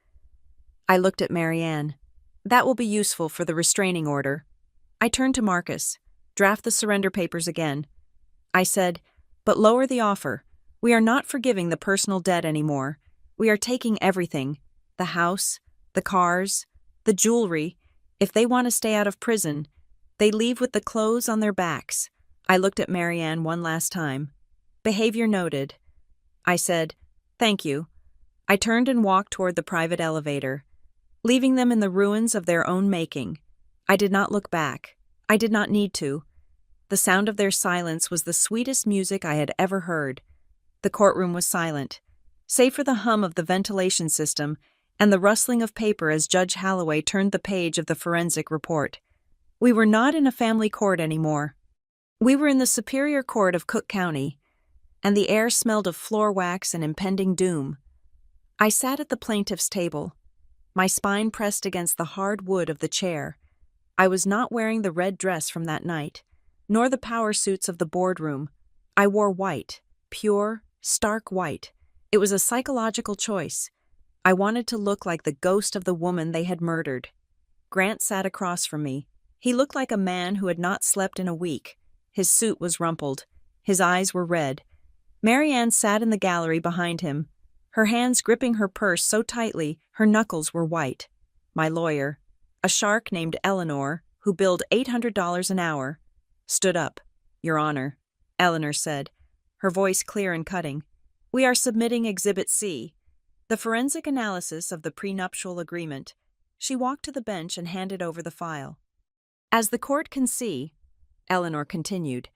I looked at Marianne. "That will be useful for the restraining order." I turned to Marcus. "Draft the surrender papers again." I said, "But lower the offer. We are not forgiving the personal debt anymore. We are taking everything. The house, the cars, the jewelry. If they want to stay out of prison, they leave with the clothes on their backs." I looked at Marianne one last time. "Behavior noted." I said, "Thank you." I turned and walked toward the private elevator, leaving them in the ruins of their own making. I did not look back. I did not need to. The sound of their silence was the sweetest music I had ever heard. The courtroom was silent, save for the hum of the ventilation system and the rustling of paper as Judge Holloway turned the page of the forensic report. We were not in a family court anymore. We were in the Superior Court of Cook County, and the air smelled of floor wax and impending doom. I sat at the plaintiff's table, my spine pressed against the hard wood of the chair. I was not wearing the red dress from that night, nor the power suits of the boardroom. I wore white, pure, stark white. It was a psychological choice. I wanted to look like the ghost of the woman they had murdered. Grant sat across from me. He looked like a man who had not slept in a week. His suit was rumpled. His eyes were red. Marianne sat in the gallery behind him, her hands gripping her purse so tightly her knuckles were white. My lawyer, a shark named Eleanor, who billed $800 an hour, stood up. "Your Honor," Eleanor said, her voice clear and cutting. "We are submitting Exhibit C, the forensic analysis of the prenuptial agreement." She walked to the bench and handed over the file. "As the court can see," Eleanor continued,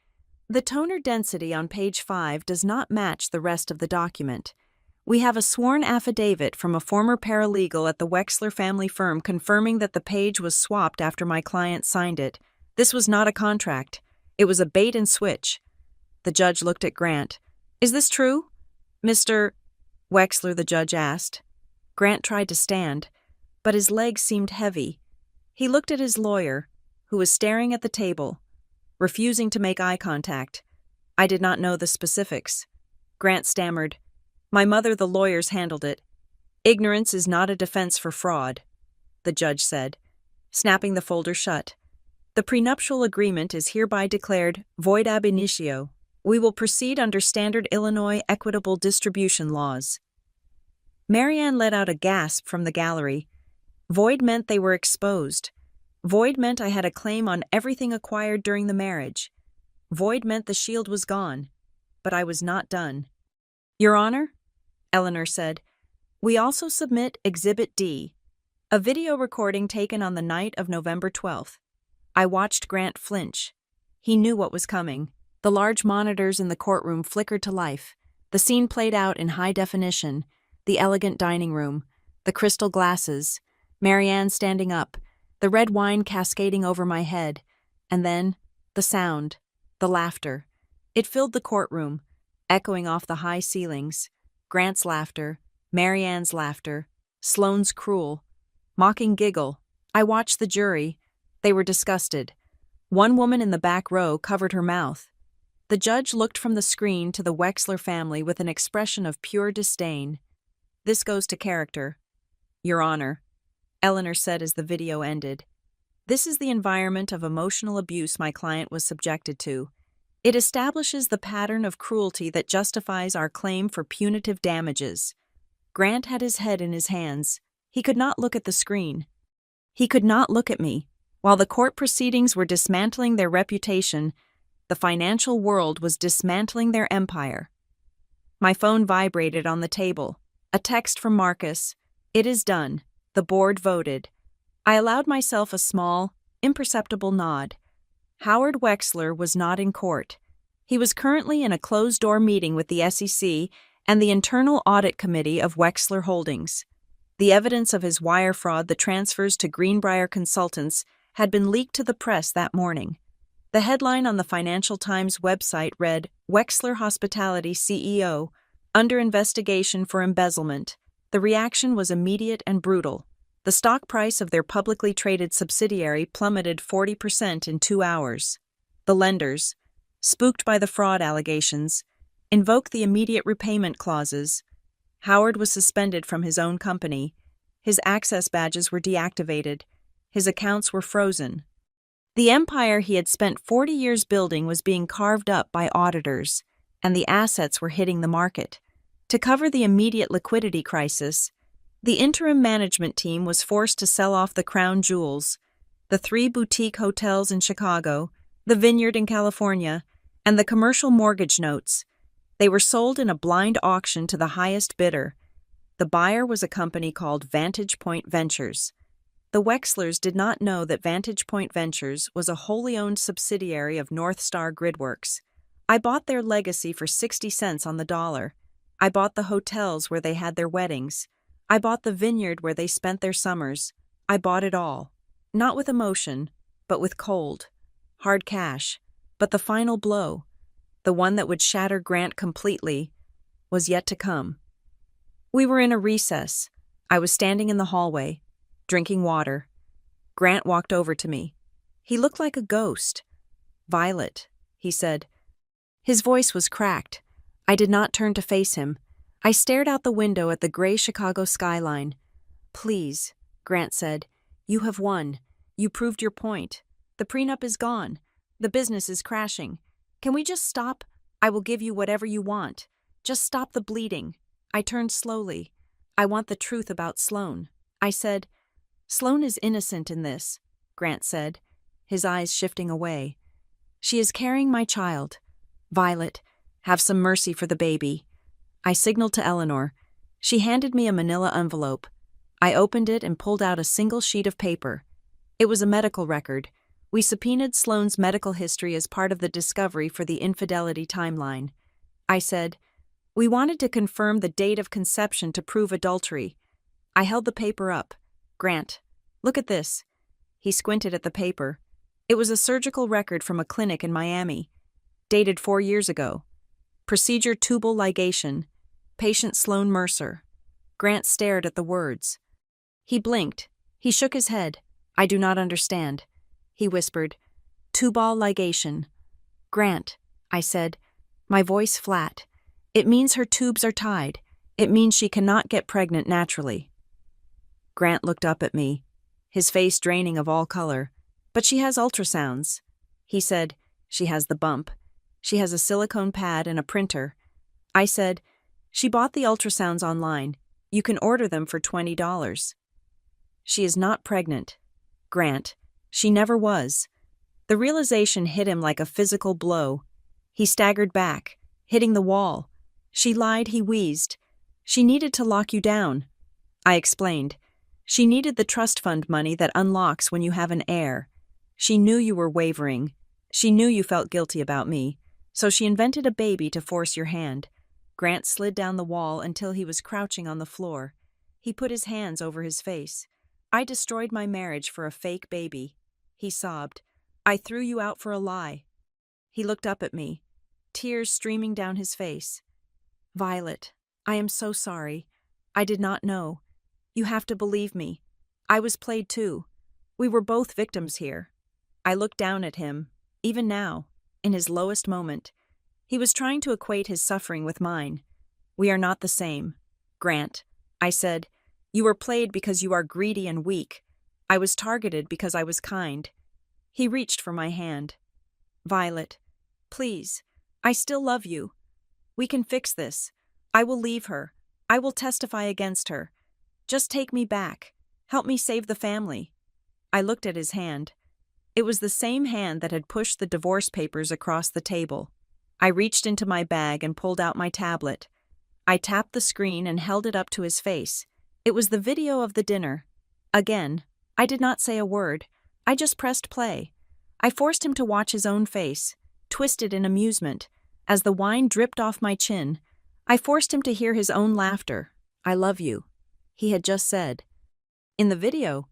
"the toner density on page 5 does not match the rest of the document. We have a sworn affidavit from a former paralegal at the Wexler family firm confirming that the page was swapped after my client signed it. This was not a contract. It was a bait and switch." The judge looked at Grant. "Is this true, Mr. Wexler?" the judge asked. Grant tried to stand, but his legs seemed heavy. He looked at his lawyer, who was staring at the table, refusing to make eye contact. I did not know the specifics. Grant stammered, "My mother, the lawyers, handled it." "Ignorance is not a defense for fraud," the judge said, snapping the folder shut. "The prenuptial agreement is hereby declared void ab initio. We will proceed under standard Illinois equitable distribution laws." Marianne let out a gasp from the gallery. Void meant they were exposed. Void meant I had a claim on everything acquired during the marriage. Void meant the shield was gone. But I was not done. "Your Honor," Eleanor said, "we also submit Exhibit D, a video recording taken on the night of November 12th. I watched Grant flinch. He knew what was coming. The large monitors in the courtroom flickered to life. The scene played out in high definition, the elegant dining room, the crystal glasses, Marianne standing up, the red wine cascading over my head, and then the sound, the laughter. It filled the courtroom, echoing off the high ceilings. Grant's laughter, Marianne's laughter, Sloane's cruel, mocking giggle. I watched the jury. They were disgusted. One woman in the back row covered her mouth. The judge looked from the screen to the Wexler family with an expression of pure disdain. "This goes to character." "Your Honor," Eleanor said as the video ended, "this is the environment of emotional abuse my client was subjected to. It establishes the pattern of cruelty that justifies our claim for punitive damages." Grant had his head in his hands. He could not look at the screen. He could not look at me. While the court proceedings were dismantling their reputation, the financial world was dismantling their empire. My phone vibrated on the table. A text from Marcus. "It is done. The board voted." I allowed myself a small, imperceptible nod. Howard Wexler was not in court. He was currently in a closed-door meeting with the SEC and the Internal Audit Committee of Wexler Holdings. The evidence of his wire fraud, the transfers to Greenbrier Consultants, had been leaked to the press that morning. The headline on the Financial Times website read, "Wexler Hospitality CEO, under investigation for embezzlement." The reaction was immediate and brutal. The stock price of their publicly traded subsidiary plummeted 40% in 2 hours. The lenders, spooked by the fraud allegations, invoked the immediate repayment clauses. Howard was suspended from his own company. His access badges were deactivated. His accounts were frozen. The empire he had spent 40 years building was being carved up by auditors, and the assets were hitting the market. To cover the immediate liquidity crisis, the interim management team was forced to sell off the crown jewels, the 3 boutique hotels in Chicago, the vineyard in California, and the commercial mortgage notes. They were sold in a blind auction to the highest bidder. The buyer was a company called Vantage Point Ventures. The Wexlers did not know that Vantage Point Ventures was a wholly owned subsidiary of North Star Gridworks. I bought their legacy for 60 cents on the dollar. I bought the hotels where they had their weddings. I bought the vineyard where they spent their summers. I bought it all. Not with emotion, but with cold, hard cash. But the final blow, the one that would shatter Grant completely, was yet to come. We were in a recess. I was standing in the hallway, drinking water. Grant walked over to me. He looked like a ghost. "Violet," he said. His voice was cracked. I did not turn to face him. I stared out the window at the gray Chicago skyline. "Please," Grant said. "You have won. You proved your point. The prenup is gone. The business is crashing. Can we just stop? I will give you whatever you want. Just stop the bleeding." I turned slowly. "I want the truth about Sloan." I said. "Sloan is innocent in this," Grant said, his eyes shifting away. "She is carrying my child. Violet, have some mercy for the baby." I signaled to Eleanor. She handed me a manila envelope. I opened it and pulled out a single sheet of paper. It was a medical record. We subpoenaed Sloane's medical history as part of the discovery for the infidelity timeline. I said, "We wanted to confirm the date of conception to prove adultery." I held the paper up. "Grant, look at this." He squinted at the paper. It was a surgical record from a clinic in Miami, dated 4 years ago. Procedure tubal ligation. Patient Sloan Mercer. Grant stared at the words. He blinked. He shook his head. "I do not understand." He whispered, "Tubal ligation." "Grant," I said, my voice flat. "It means her tubes are tied. It means she cannot get pregnant naturally." Grant looked up at me, his face draining of all color. "But she has ultrasounds." He said, "She has the bump. She has a silicone pad and a printer." I said, "She bought the ultrasounds online. You can order them for $20. She is not pregnant. Grant, she never was." The realization hit him like a physical blow. He staggered back, hitting the wall. "She lied," he wheezed. "She needed to lock you down." I explained. "She needed the trust fund money that unlocks when you have an heir. She knew you were wavering. She knew you felt guilty about me. So she invented a baby to force your hand." Grant slid down the wall until he was crouching on the floor. He put his hands over his face. "I destroyed my marriage for a fake baby." He sobbed. "I threw you out for a lie." He looked up at me, tears streaming down his face. "Violet, I am so sorry. I did not know. You have to believe me. I was played too. We were both victims here." I looked down at him, even now, in his lowest moment. He was trying to equate his suffering with mine. "We are not the same. Grant," I said, "you were played because you are greedy and weak. I was targeted because I was kind." He reached for my hand. "Violet, please, I still love you. We can fix this. I will leave her. I will testify against her. Just take me back. Help me save the family." I looked at his hand. It was the same hand that had pushed the divorce papers across the table. I reached into my bag and pulled out my tablet. I tapped the screen and held it up to his face. It was the video of the dinner. Again, I did not say a word. I just pressed play. I forced him to watch his own face, twisted in amusement. As the wine dripped off my chin, I forced him to hear his own laughter. "I love you," he had just said. "In the video?"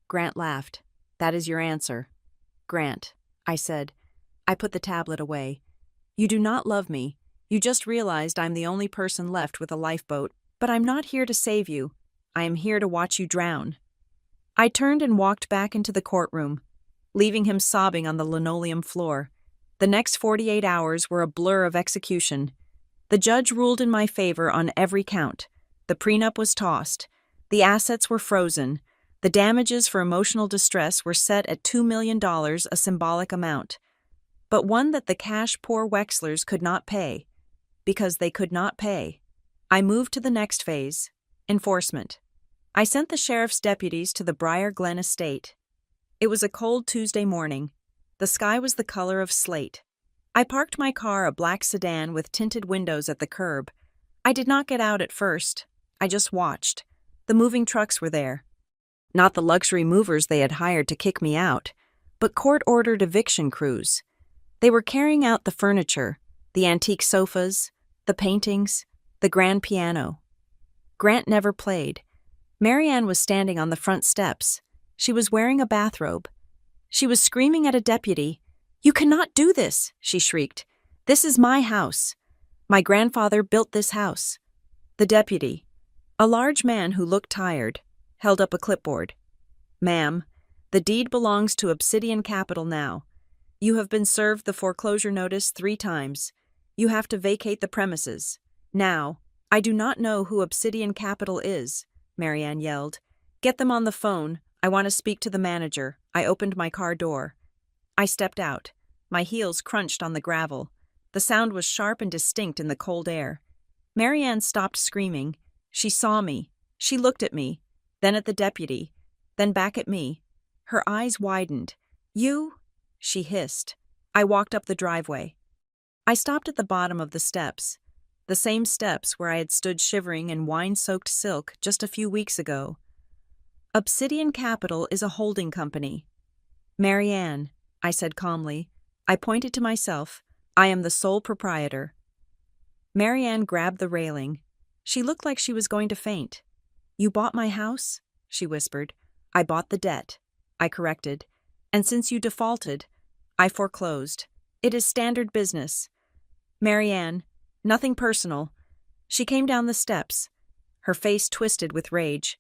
Grant laughed. "That is your answer." "Grant," I said. I put the tablet away. "You do not love me. You just realized I'm the only person left with a lifeboat, but I'm not here to save you. I am here to watch you drown." I turned and walked back into the courtroom, leaving him sobbing on the linoleum floor. The next 48 hours were a blur of execution. The judge ruled in my favor on every count. The prenup was tossed. The assets were frozen. The damages for emotional distress were set at $2 million, a symbolic amount, but one that the cash-poor Wexlers could not pay. Because they could not pay, I moved to the next phase, enforcement. I sent the sheriff's deputies to the Briar Glen estate. It was a cold Tuesday morning. The sky was the color of slate. I parked my car, a black sedan with tinted windows, at the curb. I did not get out at first. I just watched. The moving trucks were there. Not the luxury movers they had hired to kick me out, but court-ordered eviction crews. They were carrying out the furniture, the antique sofas, the paintings, the grand piano. Grant never played. Marianne was standing on the front steps. She was wearing a bathrobe. She was screaming at a deputy. "You cannot do this," she shrieked. "This is my house. My grandfather built this house." The deputy, a large man who looked tired, held up a clipboard. "Ma'am, the deed belongs to Obsidian Capital now. You have been served the foreclosure notice 3 times. You have to vacate the premises. Now." "I do not know who Obsidian Capital is," Marianne yelled. "Get them on the phone. I want to speak to the manager." I opened my car door. I stepped out. My heels crunched on the gravel. The sound was sharp and distinct in the cold air. Marianne stopped screaming. She saw me. She looked at me, then at the deputy, then back at me. Her eyes widened. "You?" she hissed. I walked up the driveway. I stopped at the bottom of the steps, the same steps where I had stood shivering in wine-soaked silk just a few weeks ago. "Obsidian Capital is a holding company." "Marianne," I said calmly. I pointed to myself. "I am the sole proprietor." Marianne grabbed the railing. She looked like she was going to faint. "You bought my house?" she whispered. "I bought the debt," I corrected. "And since you defaulted, I foreclosed. It is standard business." "Marianne, nothing personal." She came down the steps, her face twisted with rage.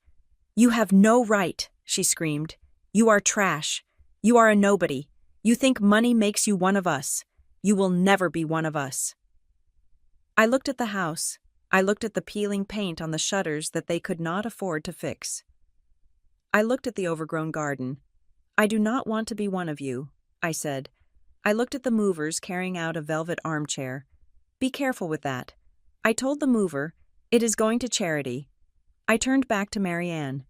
"You have no right," she screamed. "You are trash. You are a nobody. You think money makes you one of us. You will never be one of us." I looked at the house. I looked at the peeling paint on the shutters that they could not afford to fix. I looked at the overgrown garden. "I do not want to be one of you," I said. I looked at the movers carrying out a velvet armchair. "Be careful with that." I told the mover, "It is going to charity." I turned back to Marianne.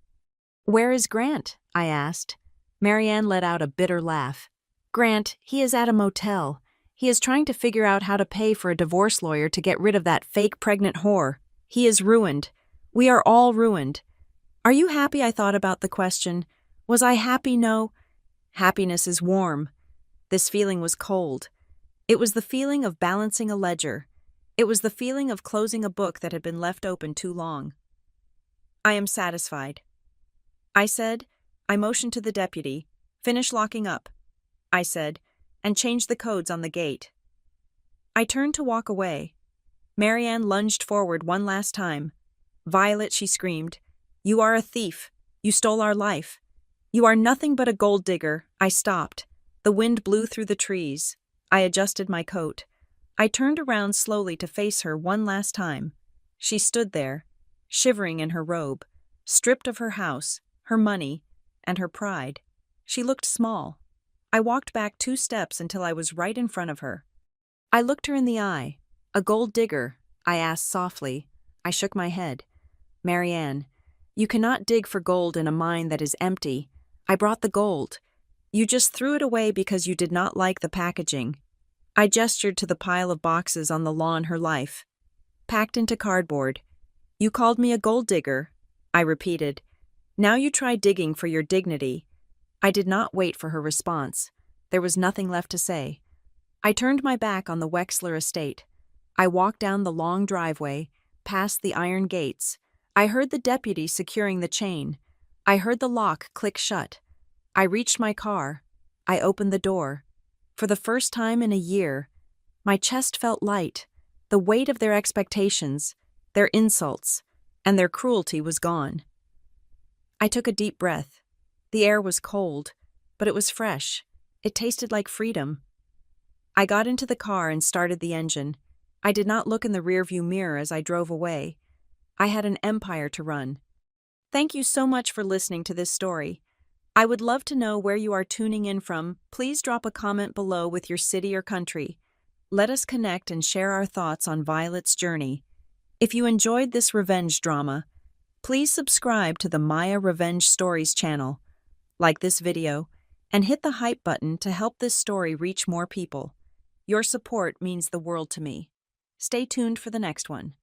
"Where is Grant?" I asked. Marianne let out a bitter laugh. "Grant, he is at a motel. He is trying to figure out how to pay for a divorce lawyer to get rid of that fake pregnant whore. He is ruined. We are all ruined." Are you happy I thought about the question? Was I happy? No. Happiness is warm. This feeling was cold. It was the feeling of balancing a ledger. It was the feeling of closing a book that had been left open too long. "I am satisfied," I said. I motioned to the deputy. "Finish locking up," I said, "and change the codes on the gate." I turned to walk away. Marianne lunged forward one last time. "Violet," she screamed, "you are a thief. You stole our life. You are nothing but a gold digger." I stopped. The wind blew through the trees. I adjusted my coat. I turned around slowly to face her one last time. She stood there, shivering in her robe, stripped of her house, her money, and her pride. She looked small. I walked back 2 steps until I was right in front of her. I looked her in the eye. "A gold digger?" I asked softly. I shook my head. Marianne, you cannot dig for gold in a mine that is empty. I brought the gold. You just threw it away because you did not like the packaging. I gestured to the pile of boxes on the lawn her life, packed into cardboard. You called me a gold digger, I repeated. Now you try digging for your dignity. I did not wait for her response. There was nothing left to say. I turned my back on the Wexler estate. I walked down the long driveway, past the iron gates. I heard the deputy securing the chain. I heard the lock click shut. I reached my car. I opened the door. For the first time in a year, my chest felt light. The weight of their expectations, their insults, and their cruelty was gone. I took a deep breath. The air was cold, but it was fresh. It tasted like freedom. I got into the car and started the engine. I did not look in the rearview mirror as I drove away. I had an empire to run. Thank you so much for listening to this story. I would love to know where you are tuning in from. Please drop a comment below with your city or country. Let us connect and share our thoughts on Violet's journey. If you enjoyed this revenge drama, please subscribe to the Maya Revenge Stories channel, like this video, and hit the hype button to help this story reach more people. Your support means the world to me. Stay tuned for the next one.